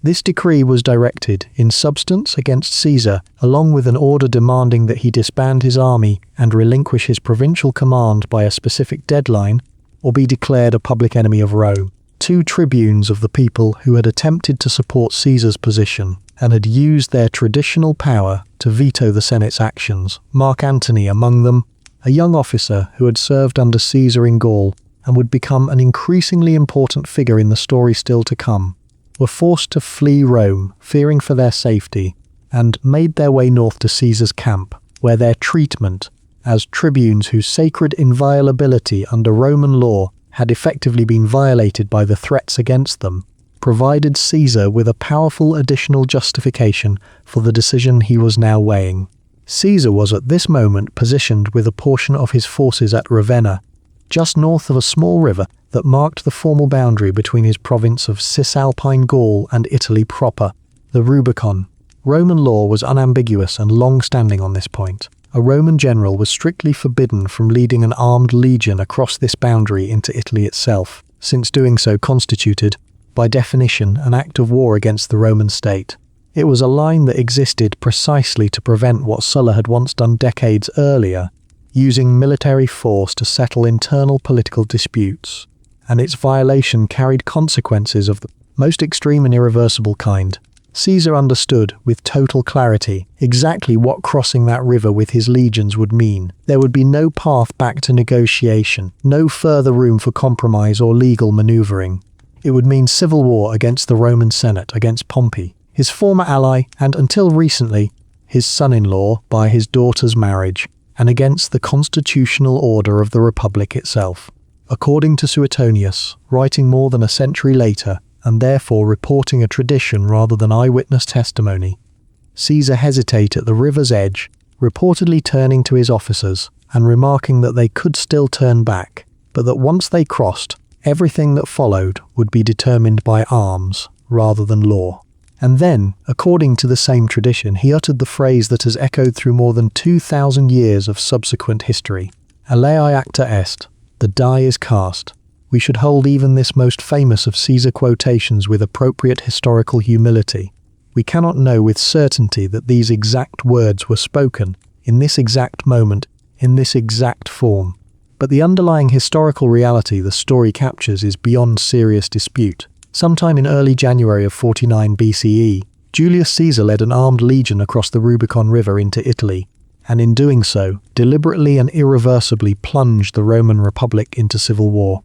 This decree was directed, in substance, against Caesar, along with an order demanding that he disband his army and relinquish his provincial command by a specific deadline, or be declared a public enemy of Rome. Two tribunes of the people who had attempted to support Caesar's position and had used their traditional power to veto the Senate's actions, Mark Antony among them, a young officer who had served under Caesar in Gaul and would become an increasingly important figure in the story still to come, were forced to flee Rome, fearing for their safety, and made their way north to Caesar's camp, where their treatment, as tribunes whose sacred inviolability under Roman law had effectively been violated by the threats against them, provided Caesar with a powerful additional justification for the decision he was now weighing. Caesar was at this moment positioned with a portion of his forces at Ravenna, just north of a small river that marked the formal boundary between his province of Cisalpine Gaul and Italy proper, the Rubicon. Roman law was unambiguous and long-standing on this point. A Roman general was strictly forbidden from leading an armed legion across this boundary into Italy itself, since doing so constituted, by definition, an act of war against the Roman state. It was a line that existed precisely to prevent what Sulla had once done decades earlier, using military force to settle internal political disputes, and its violation carried consequences of the most extreme and irreversible kind. Caesar understood, with total clarity, exactly what crossing that river with his legions would mean. There would be no path back to negotiation, no further room for compromise or legal maneuvering. It would mean civil war against the Roman Senate, against Pompey, his former ally, and until recently, his son-in-law by his daughter's marriage, and against the constitutional order of the Republic itself. According to Suetonius, writing more than a century later, and therefore reporting a tradition rather than eyewitness testimony, Caesar hesitated at the river's edge, reportedly turning to his officers and remarking that they could still turn back, but that once they crossed, everything that followed would be determined by arms rather than law. And then, according to the same tradition, he uttered the phrase that has echoed through more than 2,000 years of subsequent history: "Alei acta est," the die is cast. We should hold even this most famous of Caesar quotations with appropriate historical humility. We cannot know with certainty that these exact words were spoken, in this exact moment, in this exact form. But the underlying historical reality the story captures is beyond serious dispute. Sometime in early January of 49 BCE, Julius Caesar led an armed legion across the Rubicon River into Italy, and in doing so, deliberately and irreversibly plunged the Roman Republic into civil war.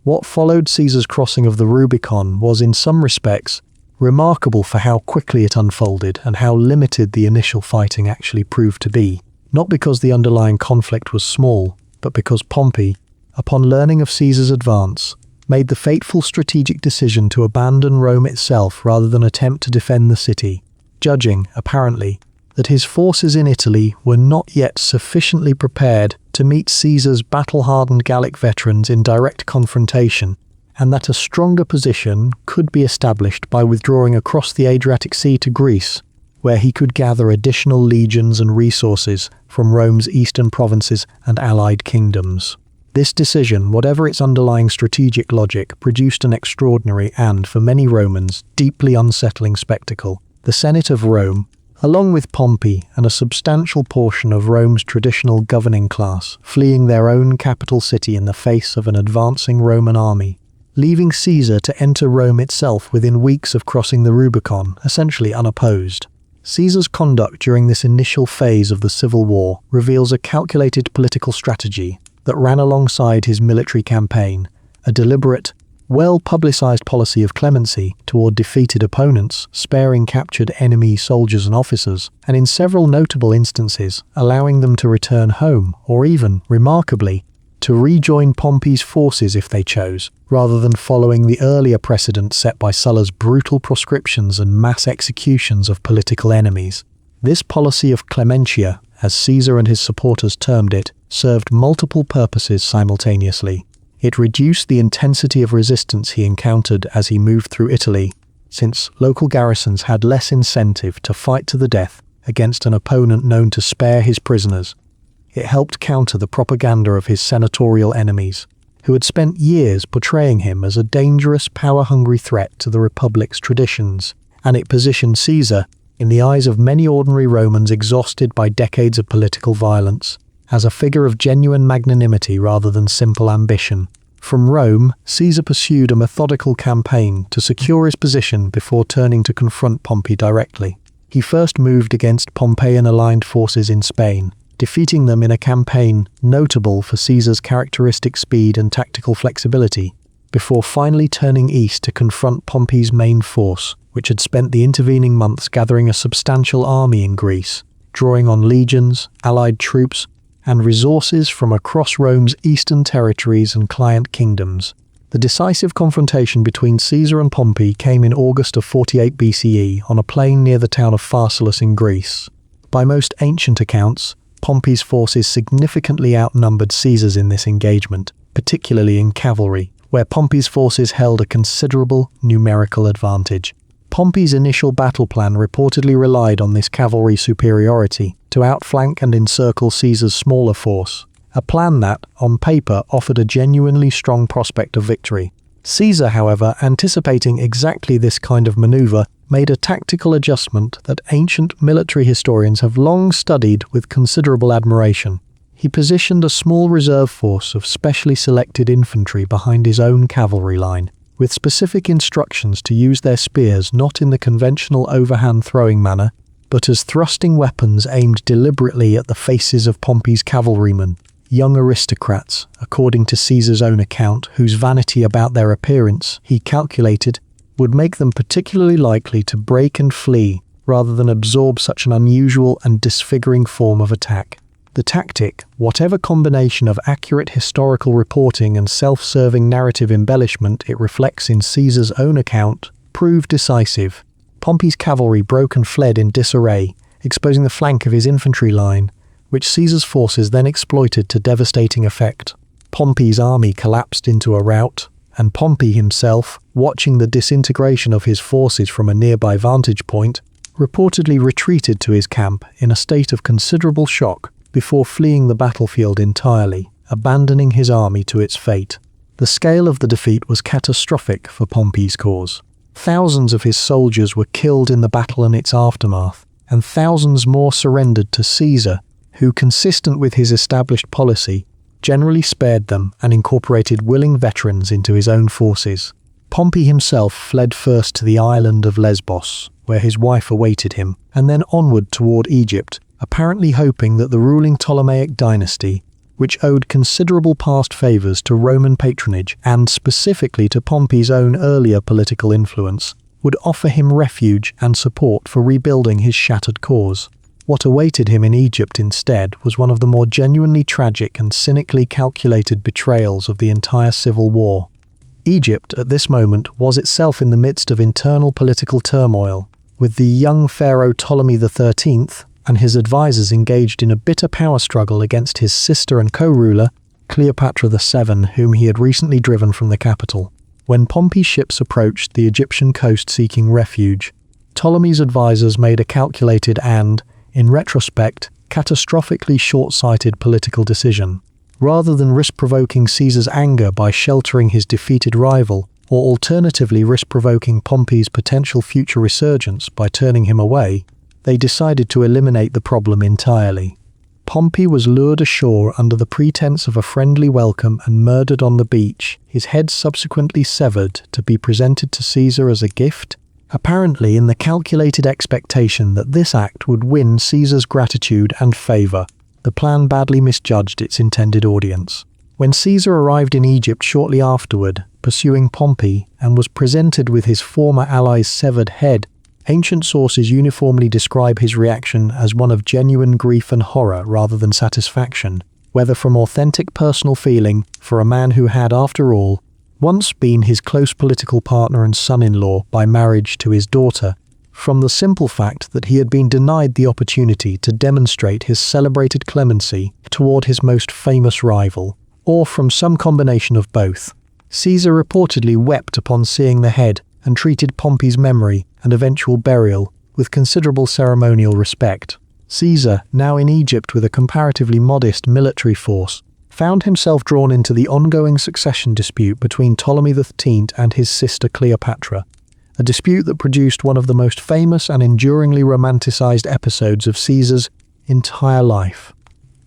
What followed Caesar's crossing of the Rubicon was, in some respects, remarkable for how quickly it unfolded and how limited the initial fighting actually proved to be, not because the underlying conflict was small, but because Pompey, upon learning of Caesar's advance, made the fateful strategic decision to abandon Rome itself rather than attempt to defend the city, judging, apparently, that his forces in Italy were not yet sufficiently prepared to meet Caesar's battle-hardened Gallic veterans in direct confrontation, and that a stronger position could be established by withdrawing across the Adriatic Sea to Greece, where he could gather additional legions and resources from Rome's eastern provinces and allied kingdoms. This decision, whatever its underlying strategic logic, produced an extraordinary and, for many Romans, deeply unsettling spectacle. The Senate of Rome, along with Pompey and a substantial portion of Rome's traditional governing class, fleeing their own capital city in the face of an advancing Roman army, leaving Caesar to enter Rome itself within weeks of crossing the Rubicon, essentially unopposed. Caesar's conduct during this initial phase of the civil war reveals a calculated political strategy that ran alongside his military campaign, a deliberate, well-publicized policy of clemency toward defeated opponents, sparing captured enemy soldiers and officers, and in several notable instances allowing them to return home, or even, remarkably, to rejoin Pompey's forces if they chose, rather than following the earlier precedent set by Sulla's brutal proscriptions and mass executions of political enemies. This policy of clementia, as Caesar and his supporters termed it, served multiple purposes simultaneously. It reduced the intensity of resistance he encountered as he moved through Italy, since local garrisons had less incentive to fight to the death against an opponent known to spare his prisoners. It helped counter the propaganda of his senatorial enemies, who had spent years portraying him as a dangerous, power-hungry threat to the Republic's traditions, and it positioned Caesar, in the eyes of many ordinary Romans exhausted by decades of political violence, as a figure of genuine magnanimity rather than simple ambition. From Rome, Caesar pursued a methodical campaign to secure his position before turning to confront Pompey directly. He first moved against Pompeian-aligned forces in Spain, defeating them in a campaign notable for Caesar's characteristic speed and tactical flexibility, before finally turning east to confront Pompey's main force, which had spent the intervening months gathering a substantial army in Greece, drawing on legions, allied troops, and resources from across Rome's eastern territories and client kingdoms. The decisive confrontation between Caesar and Pompey came in August of 48 BCE on a plain near the town of Pharsalus in Greece. By most ancient accounts, Pompey's forces significantly outnumbered Caesar's in this engagement, particularly in cavalry, where Pompey's forces held a considerable numerical advantage. Pompey's initial battle plan reportedly relied on this cavalry superiority to outflank and encircle Caesar's smaller force, a plan that, on paper, offered a genuinely strong prospect of victory. Caesar, however, anticipating exactly this kind of maneuver, made a tactical adjustment that ancient military historians have long studied with considerable admiration. He positioned a small reserve force of specially selected infantry behind his own cavalry line, with specific instructions to use their spears not in the conventional overhand throwing manner, but as thrusting weapons aimed deliberately at the faces of Pompey's cavalrymen, young aristocrats, according to Caesar's own account, whose vanity about their appearance, he calculated, would make them particularly likely to break and flee rather than absorb such an unusual and disfiguring form of attack. The tactic, whatever combination of accurate historical reporting and self-serving narrative embellishment it reflects in Caesar's own account, proved decisive. Pompey's cavalry broke and fled in disarray, exposing the flank of his infantry line, which Caesar's forces then exploited to devastating effect. Pompey's army collapsed into a rout, and Pompey himself, watching the disintegration of his forces from a nearby vantage point, reportedly retreated to his camp in a state of considerable shock before fleeing the battlefield entirely, abandoning his army to its fate. The scale of the defeat was catastrophic for Pompey's cause. Thousands of his soldiers were killed in the battle and its aftermath, and thousands more surrendered to Caesar, who, consistent with his established policy, generally spared them and incorporated willing veterans into his own forces. Pompey himself fled first to the island of Lesbos, where his wife awaited him, and then onward toward Egypt, apparently hoping that the ruling Ptolemaic dynasty, which owed considerable past favours to Roman patronage and specifically to Pompey's own earlier political influence, would offer him refuge and support for rebuilding his shattered cause. What awaited him in Egypt instead was one of the more genuinely tragic and cynically calculated betrayals of the entire civil war. Egypt, at this moment, was itself in the midst of internal political turmoil, with the young pharaoh Ptolemy XIII and his advisors engaged in a bitter power struggle against his sister and co-ruler, Cleopatra VII, whom he had recently driven from the capital. When Pompey's ships approached the Egyptian coast seeking refuge, Ptolemy's advisors made a calculated and, in retrospect, catastrophically short-sighted political decision. Rather than risk-provoking Caesar's anger by sheltering his defeated rival, or alternatively risk-provoking Pompey's potential future resurgence by turning him away, they decided to eliminate the problem entirely. Pompey was lured ashore under the pretense of a friendly welcome and murdered on the beach, his head subsequently severed to be presented to Caesar as a gift, apparently in the calculated expectation that this act would win Caesar's gratitude and favour. The plan badly misjudged its intended audience. When Caesar arrived in Egypt shortly afterward, pursuing Pompey, and was presented with his former ally's severed head, ancient sources uniformly describe his reaction as one of genuine grief and horror rather than satisfaction, whether from authentic personal feeling for a man who had, after all, once been his close political partner and son-in-law by marriage to his daughter, from the simple fact that he had been denied the opportunity to demonstrate his celebrated clemency toward his most famous rival, or from some combination of both. Caesar reportedly wept upon seeing the head and treated Pompey's memory and eventual burial with considerable ceremonial respect. Caesar, now in Egypt with a comparatively modest military force, found himself drawn into the ongoing succession dispute between Ptolemy XIII and his sister Cleopatra, a dispute that produced one of the most famous and enduringly romanticized episodes of Caesar's entire life.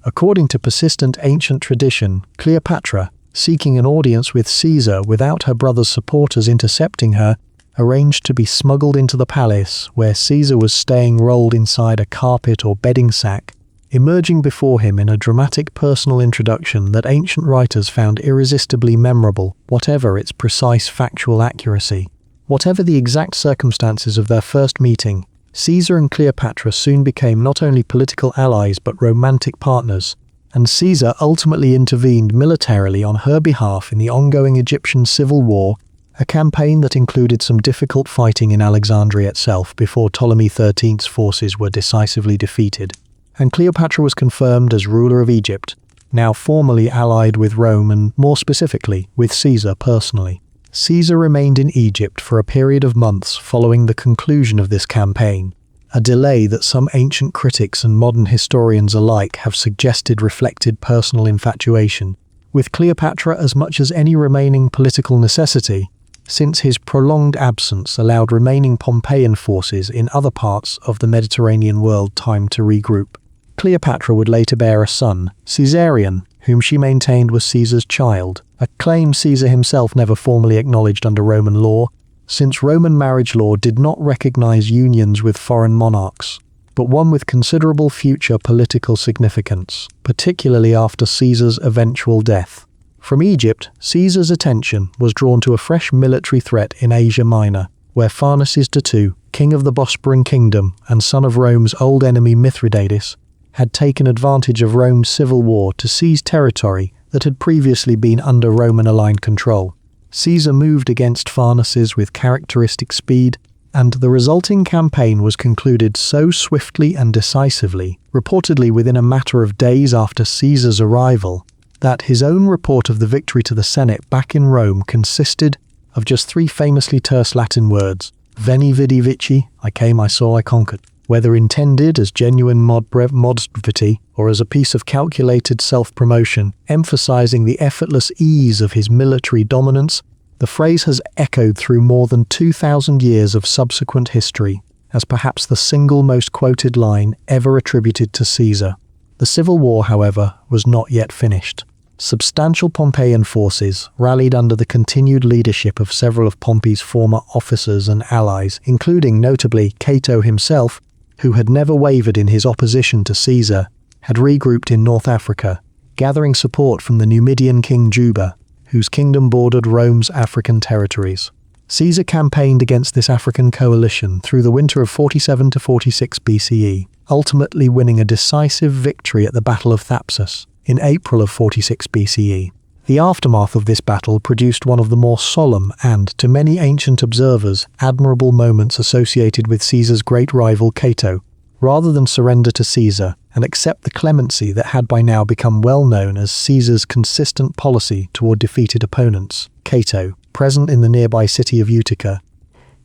According to persistent ancient tradition, Cleopatra, seeking an audience with Caesar without her brother's supporters intercepting her, arranged to be smuggled into the palace where Caesar was staying rolled inside a carpet or bedding sack, emerging before him in a dramatic personal introduction that ancient writers found irresistibly memorable, whatever its precise factual accuracy. Whatever the exact circumstances of their first meeting, Caesar and Cleopatra soon became not only political allies but romantic partners, and Caesar ultimately intervened militarily on her behalf in the ongoing Egyptian civil war, a campaign that included some difficult fighting in Alexandria itself before Ptolemy XIII's forces were decisively defeated, and Cleopatra was confirmed as ruler of Egypt, now formally allied with Rome and, more specifically, with Caesar personally. Caesar remained in Egypt for a period of months following the conclusion of this campaign, a delay that some ancient critics and modern historians alike have suggested reflected personal infatuation with Cleopatra as much as any remaining political necessity, since his prolonged absence allowed remaining Pompeian forces in other parts of the Mediterranean world time to regroup. Cleopatra would later bear a son, Caesarion, whom she maintained was Caesar's child, a claim Caesar himself never formally acknowledged under Roman law, since Roman marriage law did not recognize unions with foreign monarchs, but one with considerable future political significance, particularly after Caesar's eventual death. From Egypt, Caesar's attention was drawn to a fresh military threat in Asia Minor, where Pharnaces II, king of the Bosporan kingdom and son of Rome's old enemy Mithridates, had taken advantage of Rome's civil war to seize territory that had previously been under Roman-aligned control. Caesar moved against Pharnaces with characteristic speed, and the resulting campaign was concluded so swiftly and decisively, reportedly within a matter of days after Caesar's arrival, that his own report of the victory to the Senate back in Rome consisted of just 3 famously terse Latin words: Veni vidi vici, I came, I saw, I conquered. Whether intended as genuine modesty or as a piece of calculated self-promotion, emphasizing the effortless ease of his military dominance, the phrase has echoed through more than 2,000 years of subsequent history, as perhaps the single most quoted line ever attributed to Caesar. The civil war, however, was not yet finished. Substantial Pompeian forces rallied under the continued leadership of several of Pompey's former officers and allies, including notably Cato himself, who had never wavered in his opposition to Caesar, had regrouped in North Africa, gathering support from the Numidian king Juba, whose kingdom bordered Rome's African territories. Caesar campaigned against this African coalition through the winter of 47 to 46 BCE, ultimately winning a decisive victory at the Battle of Thapsus in April of 46 BCE. The aftermath of this battle produced one of the more solemn and, to many ancient observers, admirable moments associated with Caesar's great rival Cato. Rather than surrender to Caesar and accept the clemency that had by now become well known as Caesar's consistent policy toward defeated opponents, Cato, present in the nearby city of Utica,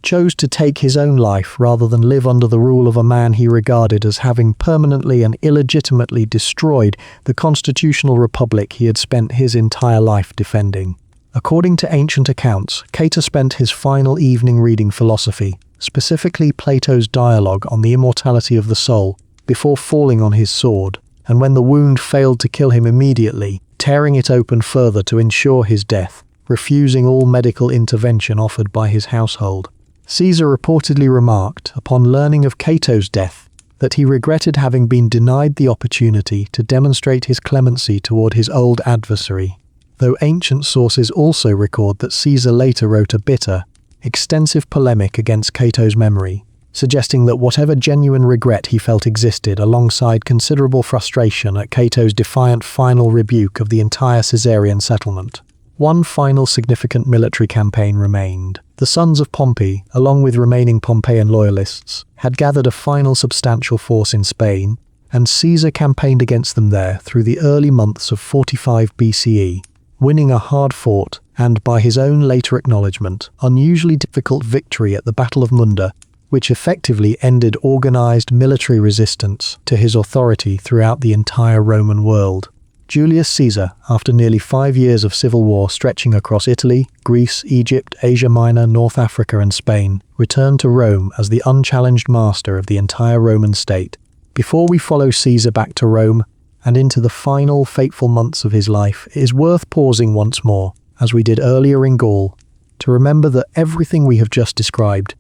chose to take his own life rather than live under the rule of a man he regarded as having permanently and illegitimately destroyed the constitutional republic he had spent his entire life defending. According to ancient accounts, Cato spent his final evening reading philosophy, specifically Plato's dialogue on the immortality of the soul, before falling on his sword, and when the wound failed to kill him immediately, tearing it open further to ensure his death, refusing all medical intervention offered by his household. Caesar reportedly remarked, upon learning of Cato's death, that he regretted having been denied the opportunity to demonstrate his clemency toward his old adversary, though ancient sources also record that Caesar later wrote a bitter, extensive polemic against Cato's memory, suggesting that whatever genuine regret he felt existed alongside considerable frustration at Cato's defiant final rebuke of the entire Caesarean settlement. One final significant military campaign remained. The sons of Pompey, along with remaining Pompeian loyalists, had gathered a final substantial force in Spain, and Caesar campaigned against them there through the early months of 45 BCE, winning a hard-fought, and by his own later acknowledgement, unusually difficult victory at the Battle of Munda, which effectively ended organized military resistance to his authority throughout the entire Roman world. Julius Caesar, after nearly 5 years of civil war stretching across Italy, Greece, Egypt, Asia Minor, North Africa and Spain, returned to Rome as the unchallenged master of the entire Roman state. Before we follow Caesar back to Rome and into the final fateful months of his life, it is worth pausing once more, as we did earlier in Gaul, to remember that everything we have just described,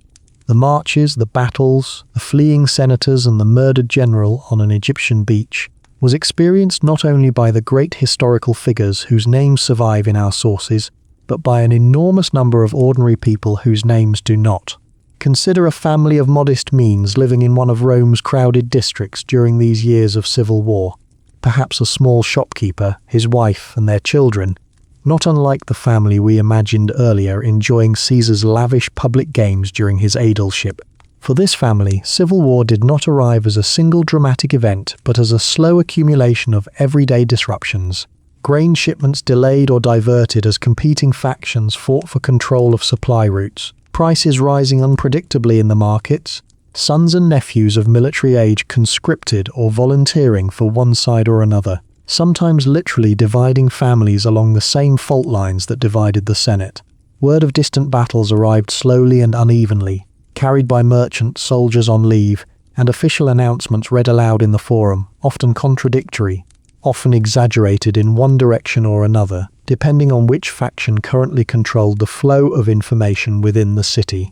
the marches, the battles, the fleeing senators and the murdered general on an Egyptian beach, was experienced not only by the great historical figures whose names survive in our sources, but by an enormous number of ordinary people whose names do not. Consider a family of modest means living in one of Rome's crowded districts during these years of civil war. Perhaps a small shopkeeper, his wife and their children, not unlike the family we imagined earlier enjoying Caesar's lavish public games during his aedileship. For this family, civil war did not arrive as a single dramatic event, but as a slow accumulation of everyday disruptions. Grain shipments delayed or diverted as competing factions fought for control of supply routes, prices rising unpredictably in the markets, sons and nephews of military age conscripted or volunteering for one side or another, sometimes literally dividing families along the same fault lines that divided the Senate. Word of distant battles arrived slowly and unevenly, carried by merchants, soldiers on leave, and official announcements read aloud in the forum, often contradictory, often exaggerated in one direction or another, depending on which faction currently controlled the flow of information within the city.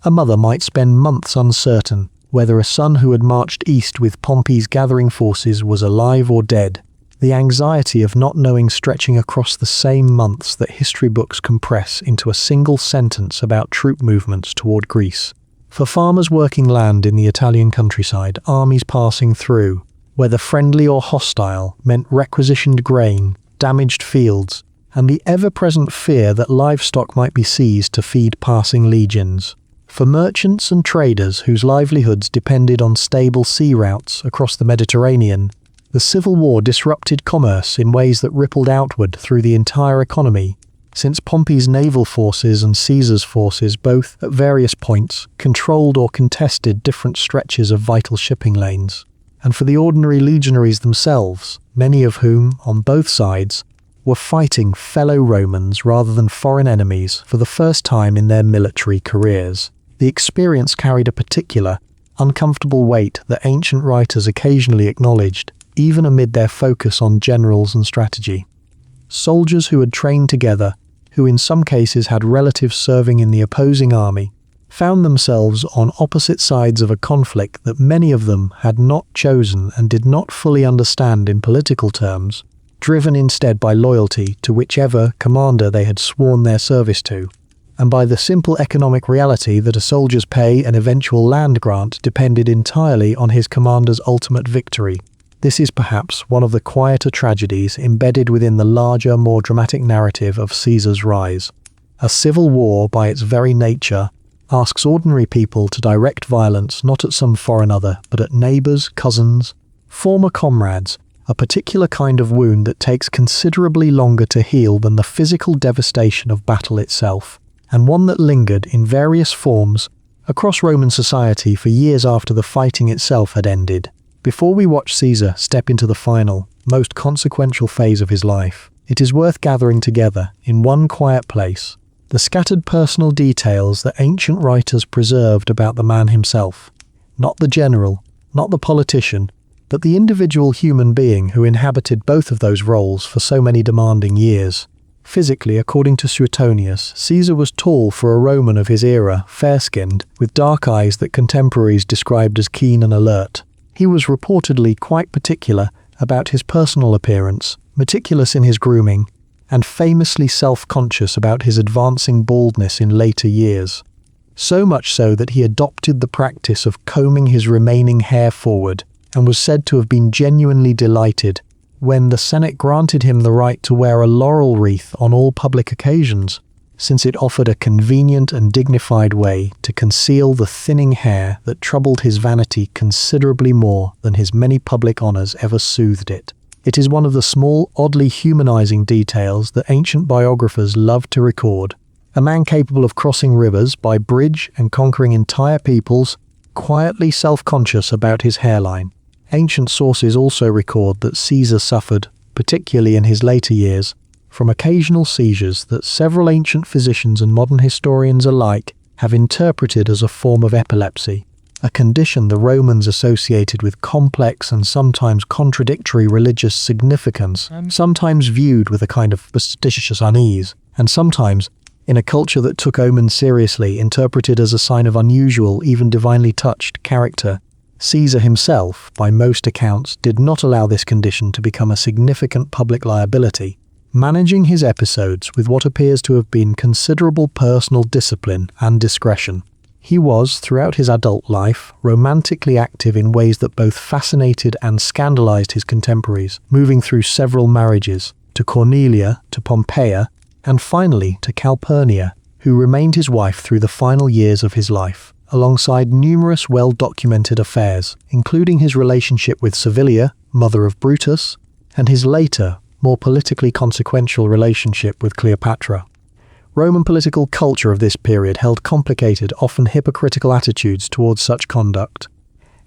A mother might spend months uncertain whether a son who had marched east with Pompey's gathering forces was alive or dead, the anxiety of not knowing stretching across the same months that history books compress into a single sentence about troop movements toward Greece. For farmers working land in the Italian countryside, armies passing through, whether friendly or hostile, meant requisitioned grain, damaged fields, and the ever-present fear that livestock might be seized to feed passing legions. For merchants and traders whose livelihoods depended on stable sea routes across the Mediterranean, the Civil War disrupted commerce in ways that rippled outward through the entire economy, since Pompey's naval forces and Caesar's forces both, at various points, controlled or contested different stretches of vital shipping lanes. And for the ordinary legionaries themselves, many of whom, on both sides, were fighting fellow Romans rather than foreign enemies for the first time in their military careers, the experience carried a particular, uncomfortable weight that ancient writers occasionally acknowledged, even amid their focus on generals and strategy. Soldiers who had trained together, who in some cases had relatives serving in the opposing army, found themselves on opposite sides of a conflict that many of them had not chosen and did not fully understand in political terms, driven instead by loyalty to whichever commander they had sworn their service to, and by the simple economic reality that a soldier's pay and eventual land grant depended entirely on his commander's ultimate victory. This is perhaps one of the quieter tragedies embedded within the larger, more dramatic narrative of Caesar's rise. A civil war, by its very nature, asks ordinary people to direct violence not at some foreign other, but at neighbours, cousins, former comrades, a particular kind of wound that takes considerably longer to heal than the physical devastation of battle itself, and one that lingered in various forms across Roman society for years after the fighting itself had ended. Before we watch Caesar step into the final, most consequential phase of his life, it is worth gathering together, in one quiet place, the scattered personal details that ancient writers preserved about the man himself. Not the general, not the politician, but the individual human being who inhabited both of those roles for so many demanding years. Physically, according to Suetonius, Caesar was tall for a Roman of his era, fair-skinned, with dark eyes that contemporaries described as keen and alert. He was reportedly quite particular about his personal appearance, meticulous in his grooming, and famously self-conscious about his advancing baldness in later years. So much so that he adopted the practice of combing his remaining hair forward, and was said to have been genuinely delighted when the Senate granted him the right to wear a laurel wreath on all public occasions, since it offered a convenient and dignified way to conceal the thinning hair that troubled his vanity considerably more than his many public honours ever soothed it. It is one of the small, oddly humanizing details that ancient biographers loved to record. A man capable of crossing rivers by bridge and conquering entire peoples, quietly self-conscious about his hairline. Ancient sources also record that Caesar suffered particularly in his later years, from occasional seizures that several ancient physicians and modern historians alike have interpreted as a form of epilepsy, a condition the Romans associated with complex and sometimes contradictory religious significance, sometimes viewed with a kind of superstitious unease, and sometimes, in a culture that took omens seriously, interpreted as a sign of unusual, even divinely touched character. Caesar himself, by most accounts, did not allow this condition to become a significant public liability, managing his episodes with what appears to have been considerable personal discipline and discretion. He was, throughout his adult life, romantically active in ways that both fascinated and scandalized his contemporaries, moving through several marriages, to Cornelia, to Pompeia, and finally to Calpurnia, who remained his wife through the final years of his life, alongside numerous well-documented affairs, including his relationship with Servilia, mother of Brutus, and his later, more politically consequential relationship with Cleopatra. Roman political culture of this period held complicated, often hypocritical attitudes towards such conduct.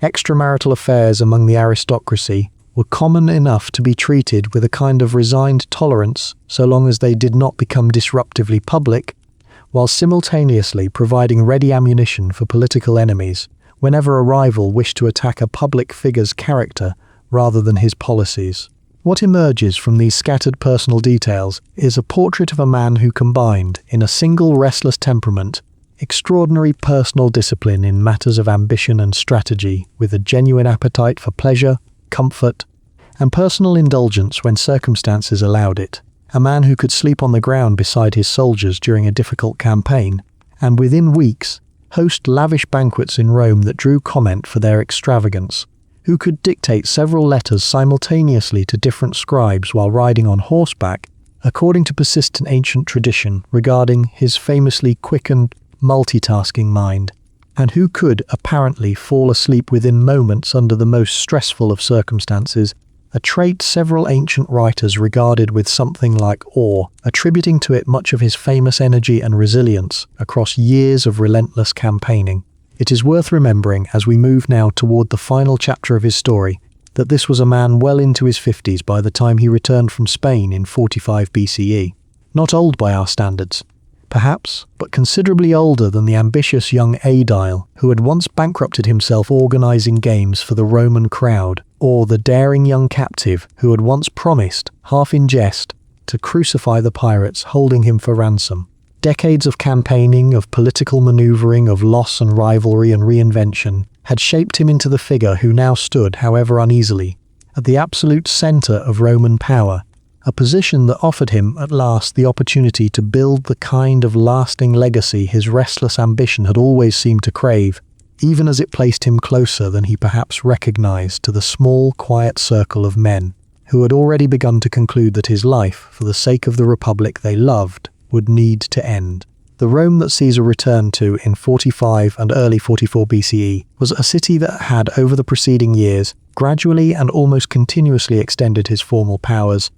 Extramarital affairs among the aristocracy were common enough to be treated with a kind of resigned tolerance so long as they did not become disruptively public, while simultaneously providing ready ammunition for political enemies whenever a rival wished to attack a public figure's character rather than his policies. What emerges from these scattered personal details is a portrait of a man who combined, in a single restless temperament, extraordinary personal discipline in matters of ambition and strategy with a genuine appetite for pleasure, comfort, and personal indulgence when circumstances allowed it. A man who could sleep on the ground beside his soldiers during a difficult campaign, and within weeks host lavish banquets in Rome that drew comment for their extravagance, who could dictate several letters simultaneously to different scribes while riding on horseback, according to persistent ancient tradition regarding his famously quickened, multitasking mind, and who could apparently fall asleep within moments under the most stressful of circumstances, a trait several ancient writers regarded with something like awe, attributing to it much of his famous energy and resilience across years of relentless campaigning. It is worth remembering, as we move now toward the final chapter of his story, that this was a man well into his 50s by the time he returned from Spain in 45 BCE. Not old by our standards, perhaps, but considerably older than the ambitious young Ides, who had once bankrupted himself organizing games for the Roman crowd, or the daring young captive who had once promised, half in jest, to crucify the pirates holding him for ransom. Decades of campaigning, of political maneuvering, of loss and rivalry and reinvention had shaped him into the figure who now stood, however uneasily, at the absolute center of Roman power, a position that offered him at last the opportunity to build the kind of lasting legacy his restless ambition had always seemed to crave, even as it placed him closer than he perhaps recognized to the small, quiet circle of men who had already begun to conclude that his life, for the sake of the republic they loved, would need to end. The Rome that Caesar returned to in 45 and early 44 BCE was a city that had, over the preceding years, gradually and almost continuously extended his formal powers,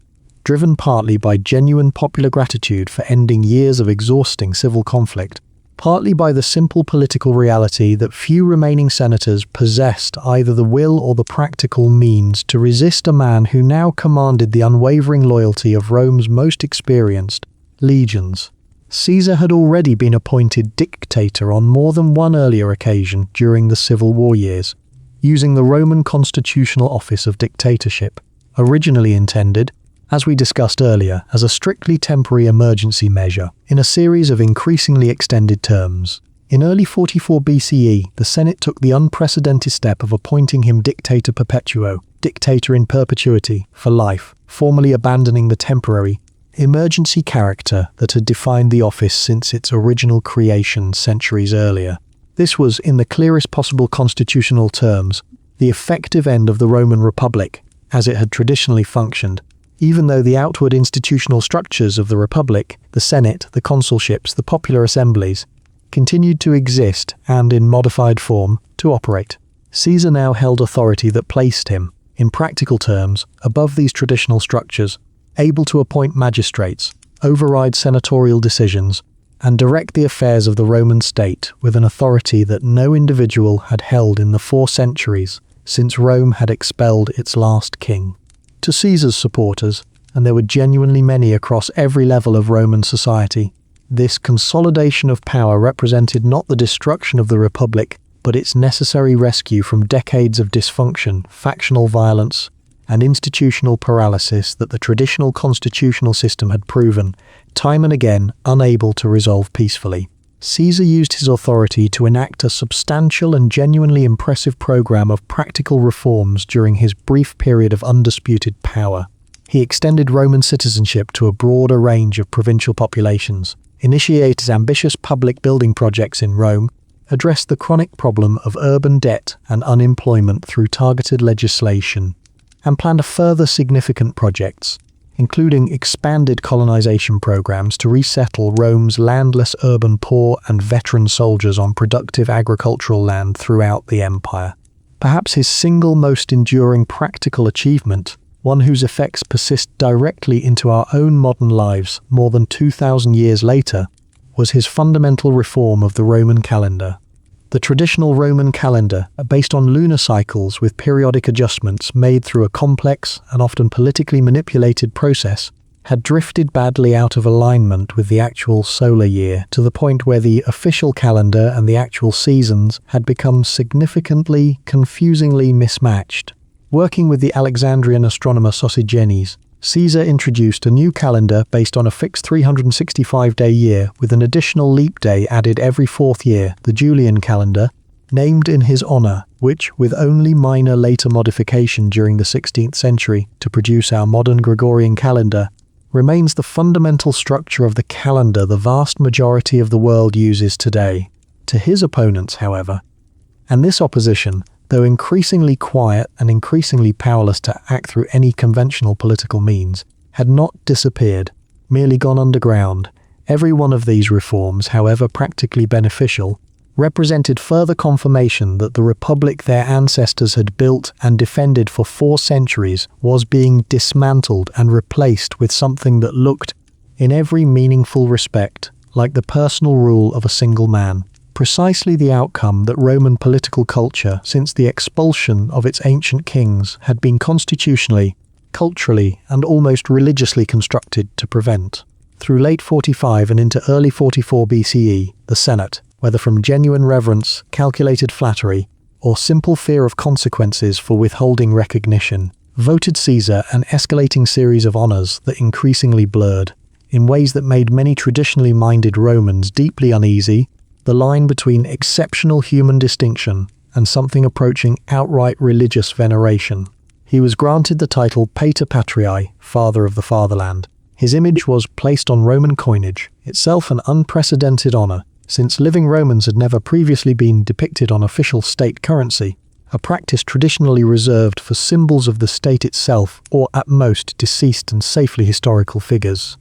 driven partly by genuine popular gratitude for ending years of exhausting civil conflict, partly by the simple political reality that few remaining senators possessed either the will or the practical means to resist a man who now commanded the unwavering loyalty of Rome's most experienced legions. Caesar had already been appointed dictator on more than one earlier occasion during the Civil War years, using the Roman constitutional office of dictatorship, originally intended, as we discussed earlier, as a strictly temporary emergency measure in a series of increasingly extended terms. In early 44 BCE, the Senate took the unprecedented step of appointing him dictator perpetuo, dictator in perpetuity, for life, formally abandoning the temporary, emergency character that had defined the office since its original creation centuries earlier. This was, in the clearest possible constitutional terms, the effective end of the Roman Republic, as it had traditionally functioned, even though the outward institutional structures of the Republic, the Senate, the consulships, the popular assemblies, continued to exist and, in modified form, to operate. Caesar now held authority that placed him, in practical terms, above these traditional structures, able to appoint magistrates, override senatorial decisions, and direct the affairs of the Roman state with an authority that no individual had held in the 4 centuries since Rome had expelled its last king. To Caesar's supporters, and there were genuinely many across every level of Roman society, this consolidation of power represented not the destruction of the Republic, but its necessary rescue from decades of dysfunction, factional violence, and institutional paralysis that the traditional constitutional system had proven, time and again, unable to resolve peacefully. Caesar used his authority to enact a substantial and genuinely impressive program of practical reforms during his brief period of undisputed power. He extended Roman citizenship to a broader range of provincial populations, initiated ambitious public building projects in Rome, addressed the chronic problem of urban debt and unemployment through targeted legislation, and planned further significant projects, including expanded colonization programs to resettle Rome's landless urban poor and veteran soldiers on productive agricultural land throughout the empire. Perhaps his single most enduring practical achievement, one whose effects persist directly into our own modern lives more than 2,000 years later, was his fundamental reform of the Roman calendar. The traditional Roman calendar, based on lunar cycles with periodic adjustments made through a complex and often politically manipulated process, had drifted badly out of alignment with the actual solar year to the point where the official calendar and the actual seasons had become significantly, confusingly mismatched. Working with the Alexandrian astronomer Sosigenes, Caesar introduced a new calendar based on a fixed 365-day year with an additional leap day added every fourth year, the Julian calendar, named in his honor, which, with only minor later modification during the 16th century to produce our modern Gregorian calendar, remains the fundamental structure of the calendar the vast majority of the world uses today. To his opponents, however, and this opposition, though increasingly quiet and increasingly powerless to act through any conventional political means, had not disappeared, merely gone underground. Every one of these reforms, however practically beneficial, represented further confirmation that the republic their ancestors had built and defended for 4 centuries was being dismantled and replaced with something that looked, in every meaningful respect, like the personal rule of a single man. Precisely the outcome that Roman political culture, since the expulsion of its ancient kings, had been constitutionally, culturally, and almost religiously constructed to prevent. Through late 45 and into early 44 BCE, the Senate, whether from genuine reverence, calculated flattery, or simple fear of consequences for withholding recognition, voted Caesar an escalating series of honors that increasingly blurred, in ways that made many traditionally minded Romans deeply uneasy, the line between exceptional human distinction and something approaching outright religious veneration. He was granted the title Pater Patriae, Father of the Fatherland. His image was placed on Roman coinage, itself an unprecedented honor, since living Romans had never previously been depicted on official state currency, a practice traditionally reserved for symbols of the state itself or at most deceased and safely historical figures.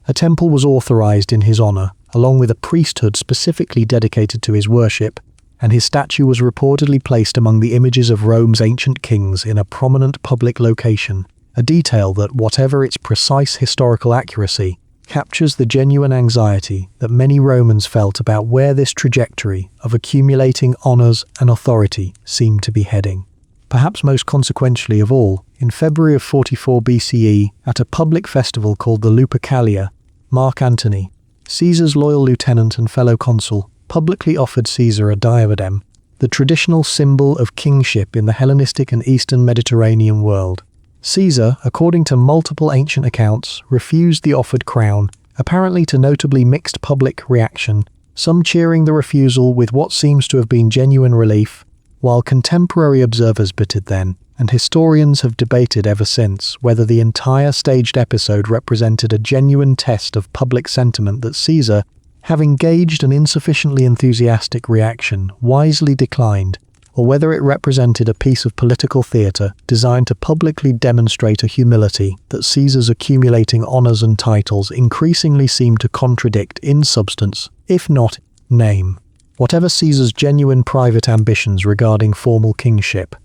A temple was authorized in his honor, along with a priesthood specifically dedicated to his worship, and his statue was reportedly placed among the images of Rome's ancient kings in a prominent public location, a detail that, whatever its precise historical accuracy, captures the genuine anxiety that many Romans felt about where this trajectory of accumulating honors and authority seemed to be heading. Perhaps most consequentially of all, in February of 44 BCE, at a public festival called the Lupercalia, Mark Antony, Caesar's loyal lieutenant and fellow consul, publicly offered Caesar a diadem, the traditional symbol of kingship in the Hellenistic and Eastern Mediterranean world. Caesar, according to multiple ancient accounts, refused the offered crown, apparently to notably mixed public reaction, some cheering the refusal with what seems to have been genuine relief, while contemporary observers bitted then, and historians have debated ever since, whether the entire staged episode represented a genuine test of public sentiment that Caesar, having gauged an insufficiently enthusiastic reaction, wisely declined, or whether it represented a piece of political theatre designed to publicly demonstrate a humility that Caesar's accumulating honours and titles increasingly seemed to contradict in substance, if not name. Whatever Caesar's genuine private ambitions regarding formal kingship,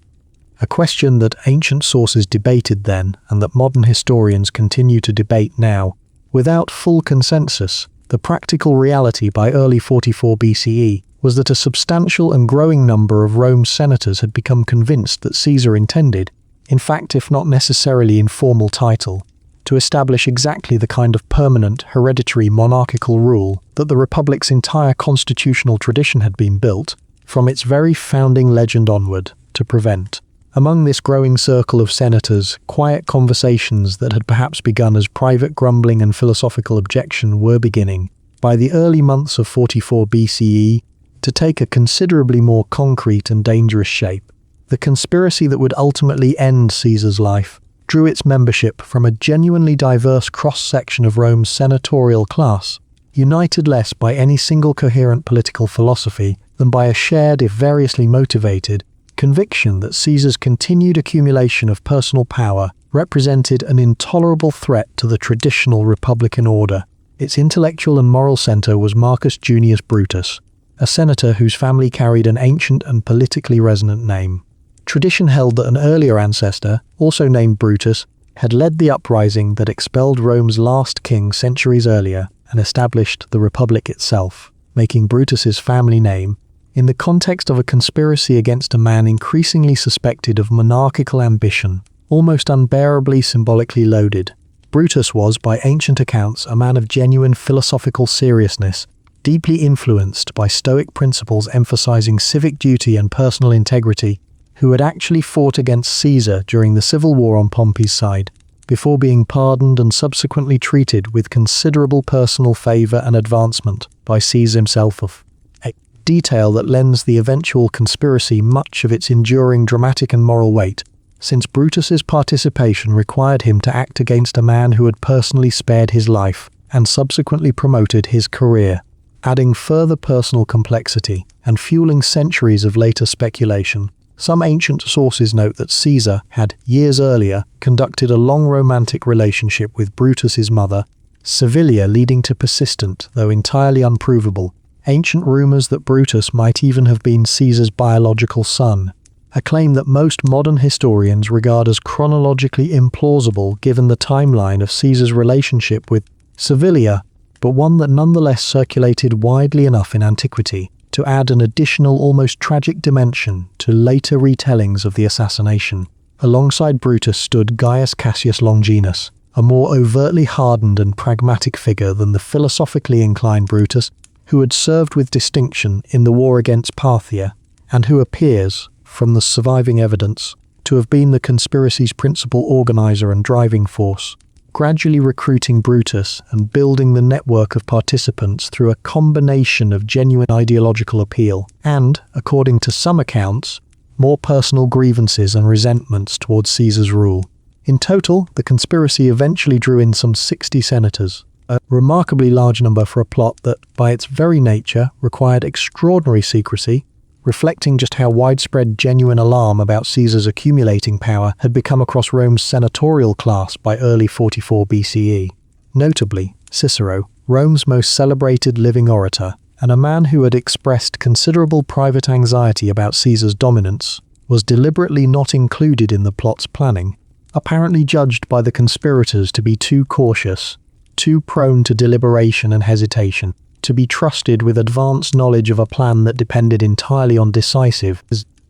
a question that ancient sources debated then and that modern historians continue to debate now, without full consensus, the practical reality by early 44 BCE was that a substantial and growing number of Rome's senators had become convinced that Caesar intended, in fact if not necessarily in formal title, to establish exactly the kind of permanent, hereditary monarchical rule that the Republic's entire constitutional tradition had been built, from its very founding legend onward, to prevent. Among this growing circle of senators, quiet conversations that had perhaps begun as private grumbling and philosophical objection were beginning, by the early months of 44 BCE, to take a considerably more concrete and dangerous shape. The conspiracy that would ultimately end Caesar's life drew its membership from a genuinely diverse cross-section of Rome's senatorial class, united less by any single coherent political philosophy than by a shared, if variously motivated, conviction that Caesar's continued accumulation of personal power represented an intolerable threat to the traditional republican order. Its intellectual and moral centre was Marcus Junius Brutus, a senator whose family carried an ancient and politically resonant name. Tradition held that an earlier ancestor, also named Brutus, had led the uprising that expelled Rome's last king centuries earlier and established the Republic itself, making Brutus's family name, in the context of a conspiracy against a man increasingly suspected of monarchical ambition, almost unbearably symbolically loaded. Brutus was, by ancient accounts, a man of genuine philosophical seriousness, deeply influenced by Stoic principles emphasizing civic duty and personal integrity, who had actually fought against Caesar during the civil war on Pompey's side, before being pardoned and subsequently treated with considerable personal favor and advancement by Caesar himself, of a detail that lends the eventual conspiracy much of its enduring dramatic and moral weight, since Brutus's participation required him to act against a man who had personally spared his life and subsequently promoted his career, adding further personal complexity and fueling centuries of later speculation. Some ancient sources note that Caesar had, years earlier, conducted a long romantic relationship with Brutus's mother, Servilia, leading to persistent, though entirely unprovable, ancient rumors that Brutus might even have been Caesar's biological son, a claim that most modern historians regard as chronologically implausible given the timeline of Caesar's relationship with Servilia, but one that nonetheless circulated widely enough in antiquity to add an additional, almost tragic dimension to later retellings of the assassination. Alongside Brutus stood Gaius Cassius Longinus, a more overtly hardened and pragmatic figure than the philosophically inclined Brutus, who had served with distinction in the war against Parthia, and who appears, from the surviving evidence, to have been the conspiracy's principal organizer and driving force, gradually recruiting Brutus and building the network of participants through a combination of genuine ideological appeal and, according to some accounts, more personal grievances and resentments towards Caesar's rule. In total, the conspiracy eventually drew in some 60 senators, a remarkably large number for a plot that, by its very nature, required extraordinary secrecy, reflecting just how widespread genuine alarm about Caesar's accumulating power had become across Rome's senatorial class by early 44 BCE. Notably, Cicero, Rome's most celebrated living orator, and a man who had expressed considerable private anxiety about Caesar's dominance, was deliberately not included in the plot's planning, apparently judged by the conspirators to be too cautious, too prone to deliberation and hesitation, to be trusted with advanced knowledge of a plan that depended entirely on decisive,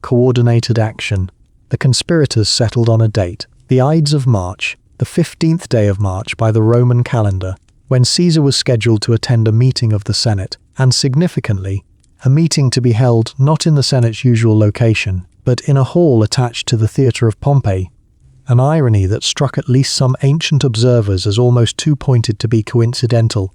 coordinated action. The conspirators settled on a date, the Ides of March, the 15th day of March by the Roman calendar, when Caesar was scheduled to attend a meeting of the Senate, and significantly, a meeting to be held not in the Senate's usual location, but in a hall attached to the theatre of Pompey, an irony that struck at least some ancient observers as almost too pointed to be coincidental.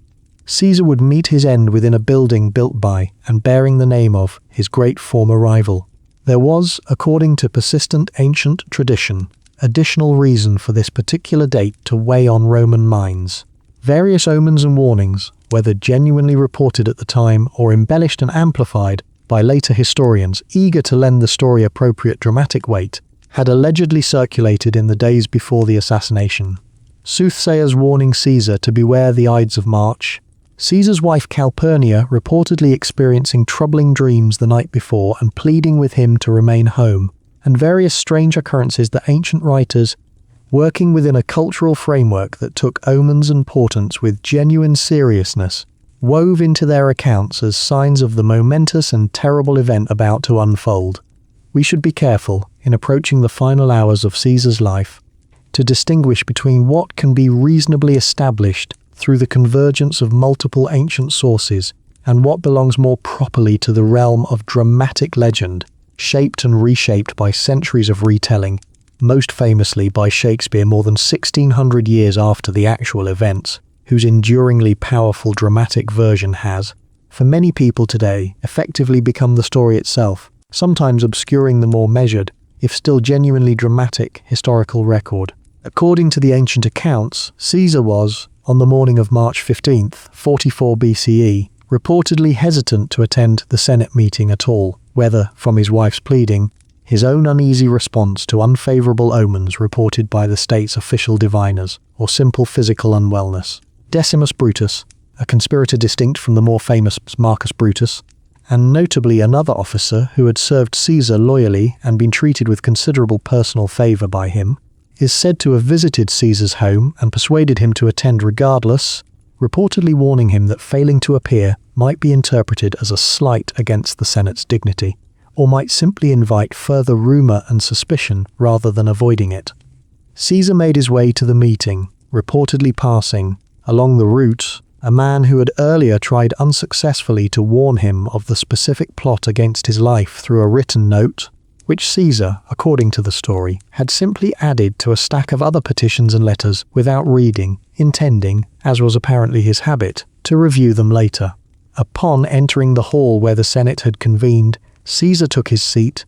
Caesar would meet his end within a building built by, and bearing the name of, his great former rival. There was, according to persistent ancient tradition, additional reason for this particular date to weigh on Roman minds. Various omens and warnings, whether genuinely reported at the time or embellished and amplified by later historians eager to lend the story appropriate dramatic weight, had allegedly circulated in the days before the assassination. Soothsayers warning Caesar to beware the Ides of March, Caesar's wife Calpurnia reportedly experiencing troubling dreams the night before and pleading with him to remain home, and various strange occurrences that ancient writers, working within a cultural framework that took omens and portents with genuine seriousness, wove into their accounts as signs of the momentous and terrible event about to unfold. We should be careful, in approaching the final hours of Caesar's life, to distinguish between what can be reasonably established through the convergence of multiple ancient sources and what belongs more properly to the realm of dramatic legend, shaped and reshaped by centuries of retelling, most famously by Shakespeare more than 1600 years after the actual events, whose enduringly powerful dramatic version has, for many people today, effectively become the story itself, sometimes obscuring the more measured, if still genuinely dramatic, historical record. According to the ancient accounts, Caesar was, on the morning of March 15th, 44 BCE, reportedly hesitant to attend the Senate meeting at all, whether, from his wife's pleading, his own uneasy response to unfavourable omens reported by the state's official diviners, or simple physical unwellness. Decimus Brutus, a conspirator distinct from the more famous Marcus Brutus, and notably another officer who had served Caesar loyally and been treated with considerable personal favour by him, is said to have visited Caesar's home and persuaded him to attend regardless, reportedly warning him that failing to appear might be interpreted as a slight against the Senate's dignity, or might simply invite further rumour and suspicion rather than avoiding it. Caesar made his way to the meeting, reportedly passing, along the route, a man who had earlier tried unsuccessfully to warn him of the specific plot against his life through a written note, which Caesar, according to the story, had simply added to a stack of other petitions and letters without reading, intending, as was apparently his habit, to review them later. Upon entering the hall where the Senate had convened, Caesar took his seat,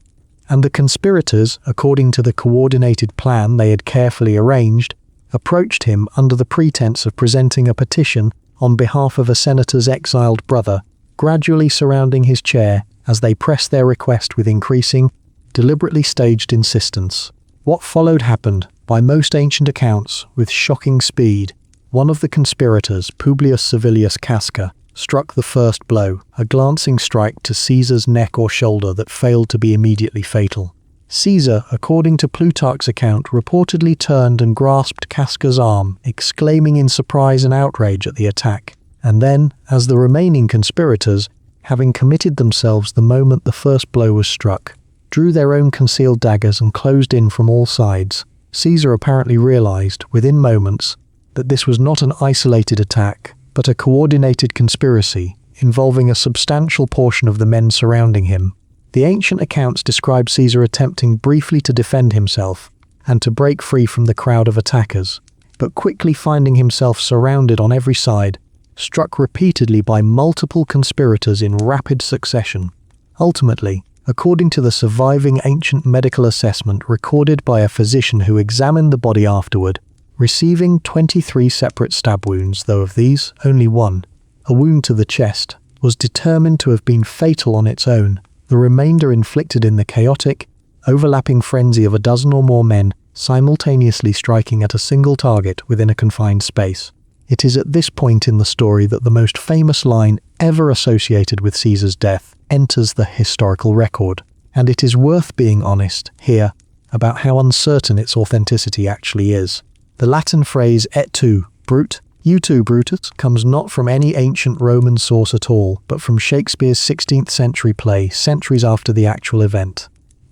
and the conspirators, according to the coordinated plan they had carefully arranged, approached him under the pretense of presenting a petition on behalf of a senator's exiled brother, gradually surrounding his chair as they pressed their request with increasing, deliberately staged insistence. What followed happened, by most ancient accounts, with shocking speed. One of the conspirators, Publius Servilius Casca, struck the first blow, a glancing strike to Caesar's neck or shoulder that failed to be immediately fatal. Caesar, according to Plutarch's account, reportedly turned and grasped Casca's arm, exclaiming in surprise and outrage at the attack, and then, as the remaining conspirators, having committed themselves the moment the first blow was struck, drew their own concealed daggers and closed in from all sides, Caesar apparently realized, within moments, that this was not an isolated attack, but a coordinated conspiracy involving a substantial portion of the men surrounding him. The ancient accounts describe Caesar attempting briefly to defend himself and to break free from the crowd of attackers, but quickly finding himself surrounded on every side, struck repeatedly by multiple conspirators in rapid succession. Ultimately, according to the surviving ancient medical assessment recorded by a physician who examined the body afterward, receiving 23 separate stab wounds, though of these, only one, a wound to the chest, was determined to have been fatal on its own, the remainder inflicted in the chaotic, overlapping frenzy of a dozen or more men simultaneously striking at a single target within a confined space. It is at this point in the story that the most famous line ever associated with Caesar's death enters the historical record, and it is worth being honest here about how uncertain its authenticity actually is. The Latin phrase et tu, Brute, you too, Brutus, comes not from any ancient Roman source at all, but from Shakespeare's 16th century play centuries after the actual event.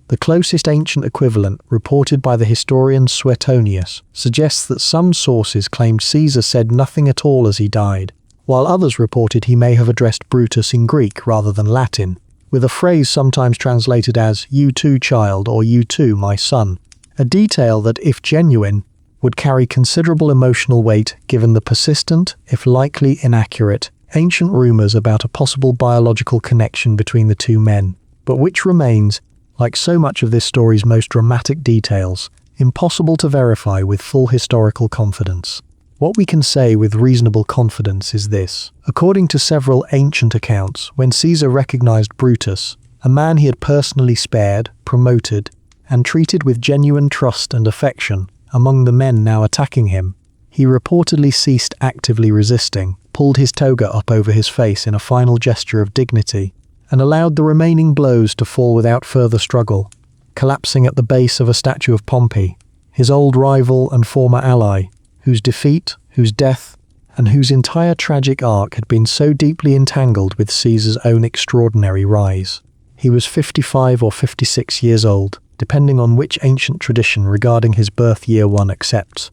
The closest ancient equivalent, reported by the historian Suetonius, suggests that some sources claimed Caesar said nothing at all as he died, while others reported he may have addressed Brutus in Greek rather than Latin, with a phrase sometimes translated as "you too, child," or "you too, my son," a detail that, if genuine, would carry considerable emotional weight given the persistent, if likely inaccurate, ancient rumours about a possible biological connection between the two men, but which remains, like so much of this story's most dramatic details, impossible to verify with full historical confidence. What we can say with reasonable confidence is this. According to several ancient accounts, when Caesar recognized Brutus, a man he had personally spared, promoted, and treated with genuine trust and affection, among the men now attacking him, he reportedly ceased actively resisting, pulled his toga up over his face in a final gesture of dignity, and allowed the remaining blows to fall without further struggle, collapsing at the base of a statue of Pompey, his old rival and former ally, whose defeat, whose death, and whose entire tragic arc had been so deeply entangled with Caesar's own extraordinary rise. He was 55 or 56 years old, depending on which ancient tradition regarding his birth year one accepts.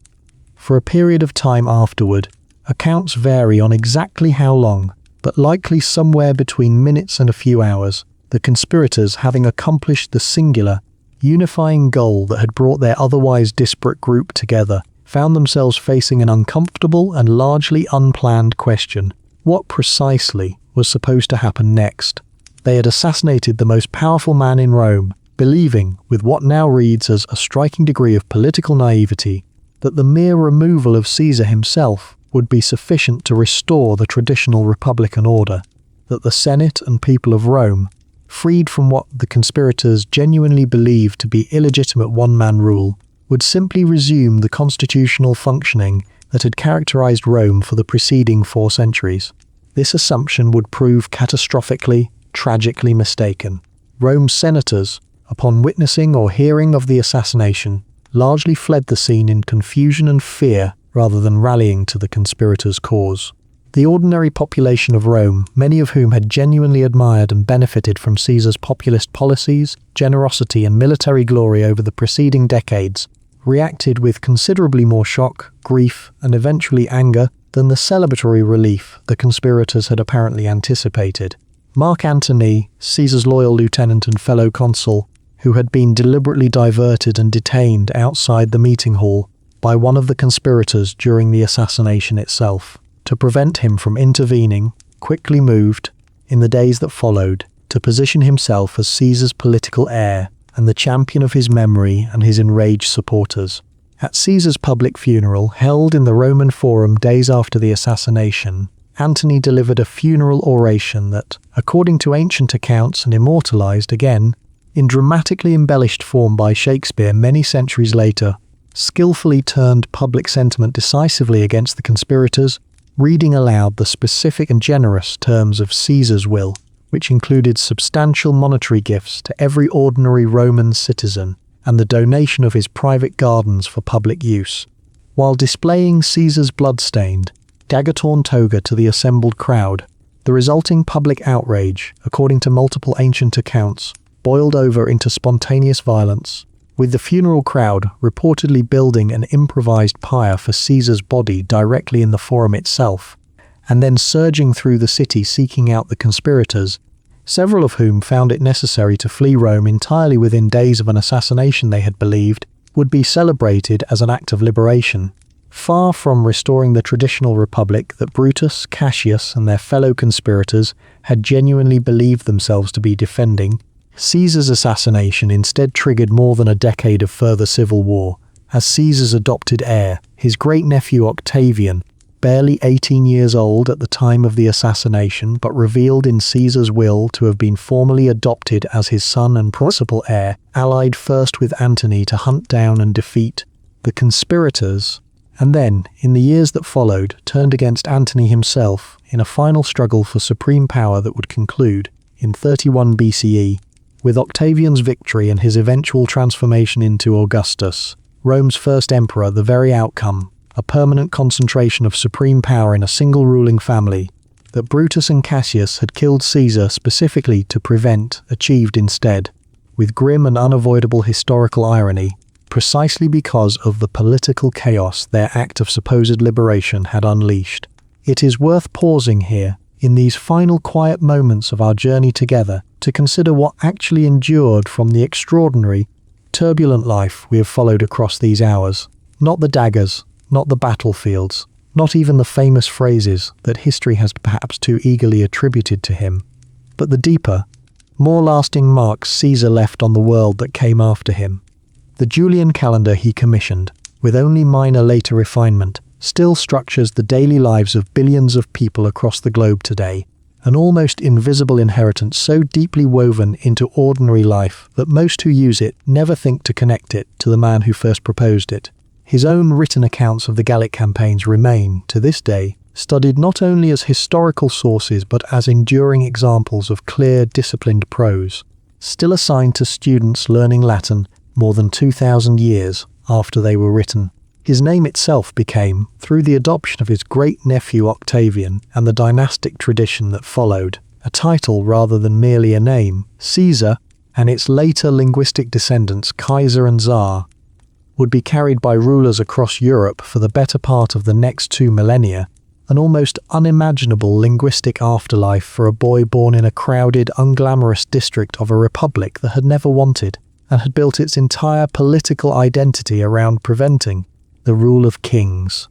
For a period of time afterward, accounts vary on exactly how long, but likely somewhere between minutes and a few hours, the conspirators, having accomplished the singular, unifying goal that had brought their otherwise disparate group together, found themselves facing an uncomfortable and largely unplanned question: what precisely was supposed to happen next? They had assassinated the most powerful man in Rome, believing, with what now reads as a striking degree of political naivety, that the mere removal of Caesar himself would be sufficient to restore the traditional republican order, that the Senate and people of Rome, freed from what the conspirators genuinely believed to be illegitimate one-man rule, would simply resume the constitutional functioning that had characterized Rome for the preceding 4 centuries. This assumption would prove catastrophically, tragically mistaken. Rome's senators, upon witnessing or hearing of the assassination, largely fled the scene in confusion and fear rather than rallying to the conspirators' cause. The ordinary population of Rome, many of whom had genuinely admired and benefited from Caesar's populist policies, generosity and military glory over the preceding decades, reacted with considerably more shock, grief, and eventually anger than the celebratory relief the conspirators had apparently anticipated. Mark Antony, Caesar's loyal lieutenant and fellow consul, who had been deliberately diverted and detained outside the meeting hall by one of the conspirators during the assassination itself, to prevent him from intervening, quickly moved, in the days that followed, to position himself as Caesar's political heir and the champion of his memory and his enraged supporters. At Caesar's public funeral, held in the Roman Forum days after the assassination, Antony delivered a funeral oration that, according to ancient accounts and immortalized again, in dramatically embellished form by Shakespeare many centuries later, skillfully turned public sentiment decisively against the conspirators, reading aloud the specific and generous terms of Caesar's will, which included substantial monetary gifts to every ordinary Roman citizen and the donation of his private gardens for public use, while displaying Caesar's blood-stained, dagger-torn toga to the assembled crowd. The resulting public outrage, according to multiple ancient accounts, boiled over into spontaneous violence, with the funeral crowd reportedly building an improvised pyre for Caesar's body directly in the forum itself, and then surging through the city seeking out the conspirators, several of whom found it necessary to flee Rome entirely within days of an assassination they had believed would be celebrated as an act of liberation. Far from restoring the traditional republic that Brutus, Cassius, and their fellow conspirators had genuinely believed themselves to be defending, Caesar's assassination instead triggered more than a decade of further civil war, as Caesar's adopted heir, his great-nephew Octavian, barely 18 years old at the time of the assassination but revealed in Caesar's will to have been formally adopted as his son and principal heir, allied first with Antony to hunt down and defeat the conspirators, and then, in the years that followed, turned against Antony himself in a final struggle for supreme power that would conclude, in 31 BCE, with Octavian's victory and his eventual transformation into Augustus, Rome's first emperor. The very outcome, a permanent concentration of supreme power in a single ruling family, that Brutus and Cassius had killed Caesar specifically to prevent, achieved instead, with grim and unavoidable historical irony, precisely because of the political chaos their act of supposed liberation had unleashed. It is worth pausing here, in these final quiet moments of our journey together, to consider what actually endured from the extraordinary, turbulent life we have followed across these hours. Not the daggers, not the battlefields, not even the famous phrases that history has perhaps too eagerly attributed to him, but the deeper, more lasting marks Caesar left on the world that came after him. The Julian calendar he commissioned, with only minor later refinement, still structures the daily lives of billions of people across the globe today, an almost invisible inheritance so deeply woven into ordinary life that most who use it never think to connect it to the man who first proposed it. His own written accounts of the Gallic campaigns remain, to this day, studied not only as historical sources but as enduring examples of clear, disciplined prose, still assigned to students learning Latin more than 2,000 years after they were written. His name itself became, through the adoption of his great-nephew Octavian and the dynastic tradition that followed, a title rather than merely a name. Caesar, and its later linguistic descendants Kaiser and Tsar, would be carried by rulers across Europe for the better part of the next 2 millennia, an almost unimaginable linguistic afterlife for a boy born in a crowded, unglamorous district of a republic that had never wanted and had built its entire political identity around preventing the rule of kings.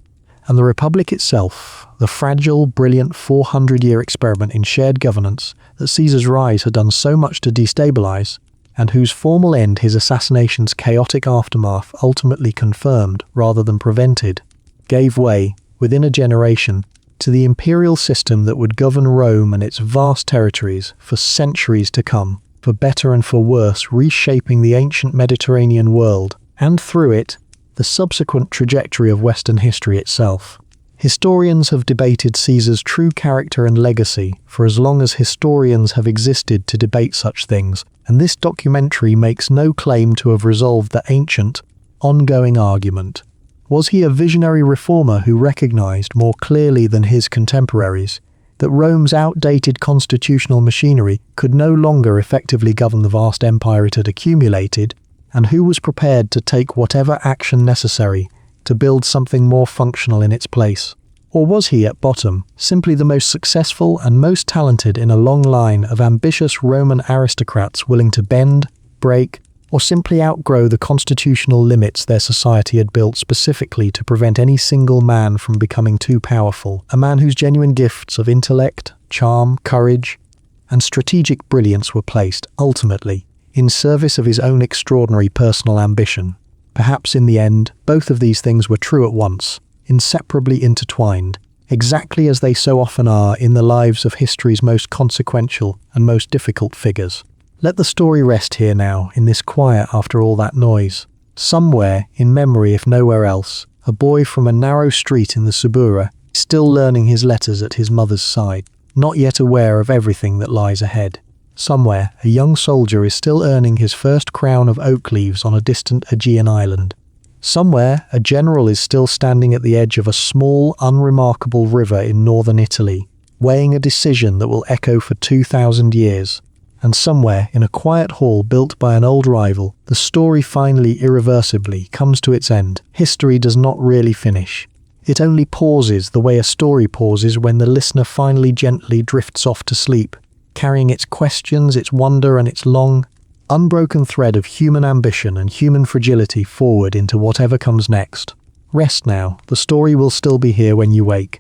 And the republic itself, the fragile, brilliant 400-year experiment in shared governance that Caesar's rise had done so much to destabilize, and whose formal end his assassination's chaotic aftermath ultimately confirmed rather than prevented, gave way, within a generation, to the imperial system that would govern Rome and its vast territories for centuries to come, for better and for worse, reshaping the ancient Mediterranean world, and through it, the subsequent trajectory of Western history itself. Historians have debated Caesar's true character and legacy for as long as historians have existed to debate such things, and this documentary makes no claim to have resolved the ancient, ongoing argument. Was he a visionary reformer who recognized more clearly than his contemporaries that Rome's outdated constitutional machinery could no longer effectively govern the vast empire it had accumulated, and who was prepared to take whatever action necessary to build something more functional in its place? Or was he, at bottom, simply the most successful and most talented in a long line of ambitious Roman aristocrats willing to bend, break, or simply outgrow the constitutional limits their society had built specifically to prevent any single man from becoming too powerful, a man whose genuine gifts of intellect, charm, courage, and strategic brilliance were placed, ultimately, in service of his own extraordinary personal ambition? Perhaps in the end, both of these things were true at once, inseparably intertwined, exactly as they so often are in the lives of history's most consequential and most difficult figures. Let the story rest here now, in this quiet after all that noise. Somewhere, in memory if nowhere else, a boy from a narrow street in the Subura, still learning his letters at his mother's side, not yet aware of everything that lies ahead. Somewhere, a young soldier is still earning his first crown of oak leaves on a distant Aegean island. Somewhere, a general is still standing at the edge of a small, unremarkable river in northern Italy, weighing a decision that will echo for 2,000 years. And somewhere, in a quiet hall built by an old rival, the story finally, irreversibly, comes to its end. History does not really finish. It only pauses the way a story pauses when the listener finally gently drifts off to sleep, carrying its questions, its wonder, and its long, unbroken thread of human ambition and human fragility forward into whatever comes next. Rest now, the story will still be here when you wake.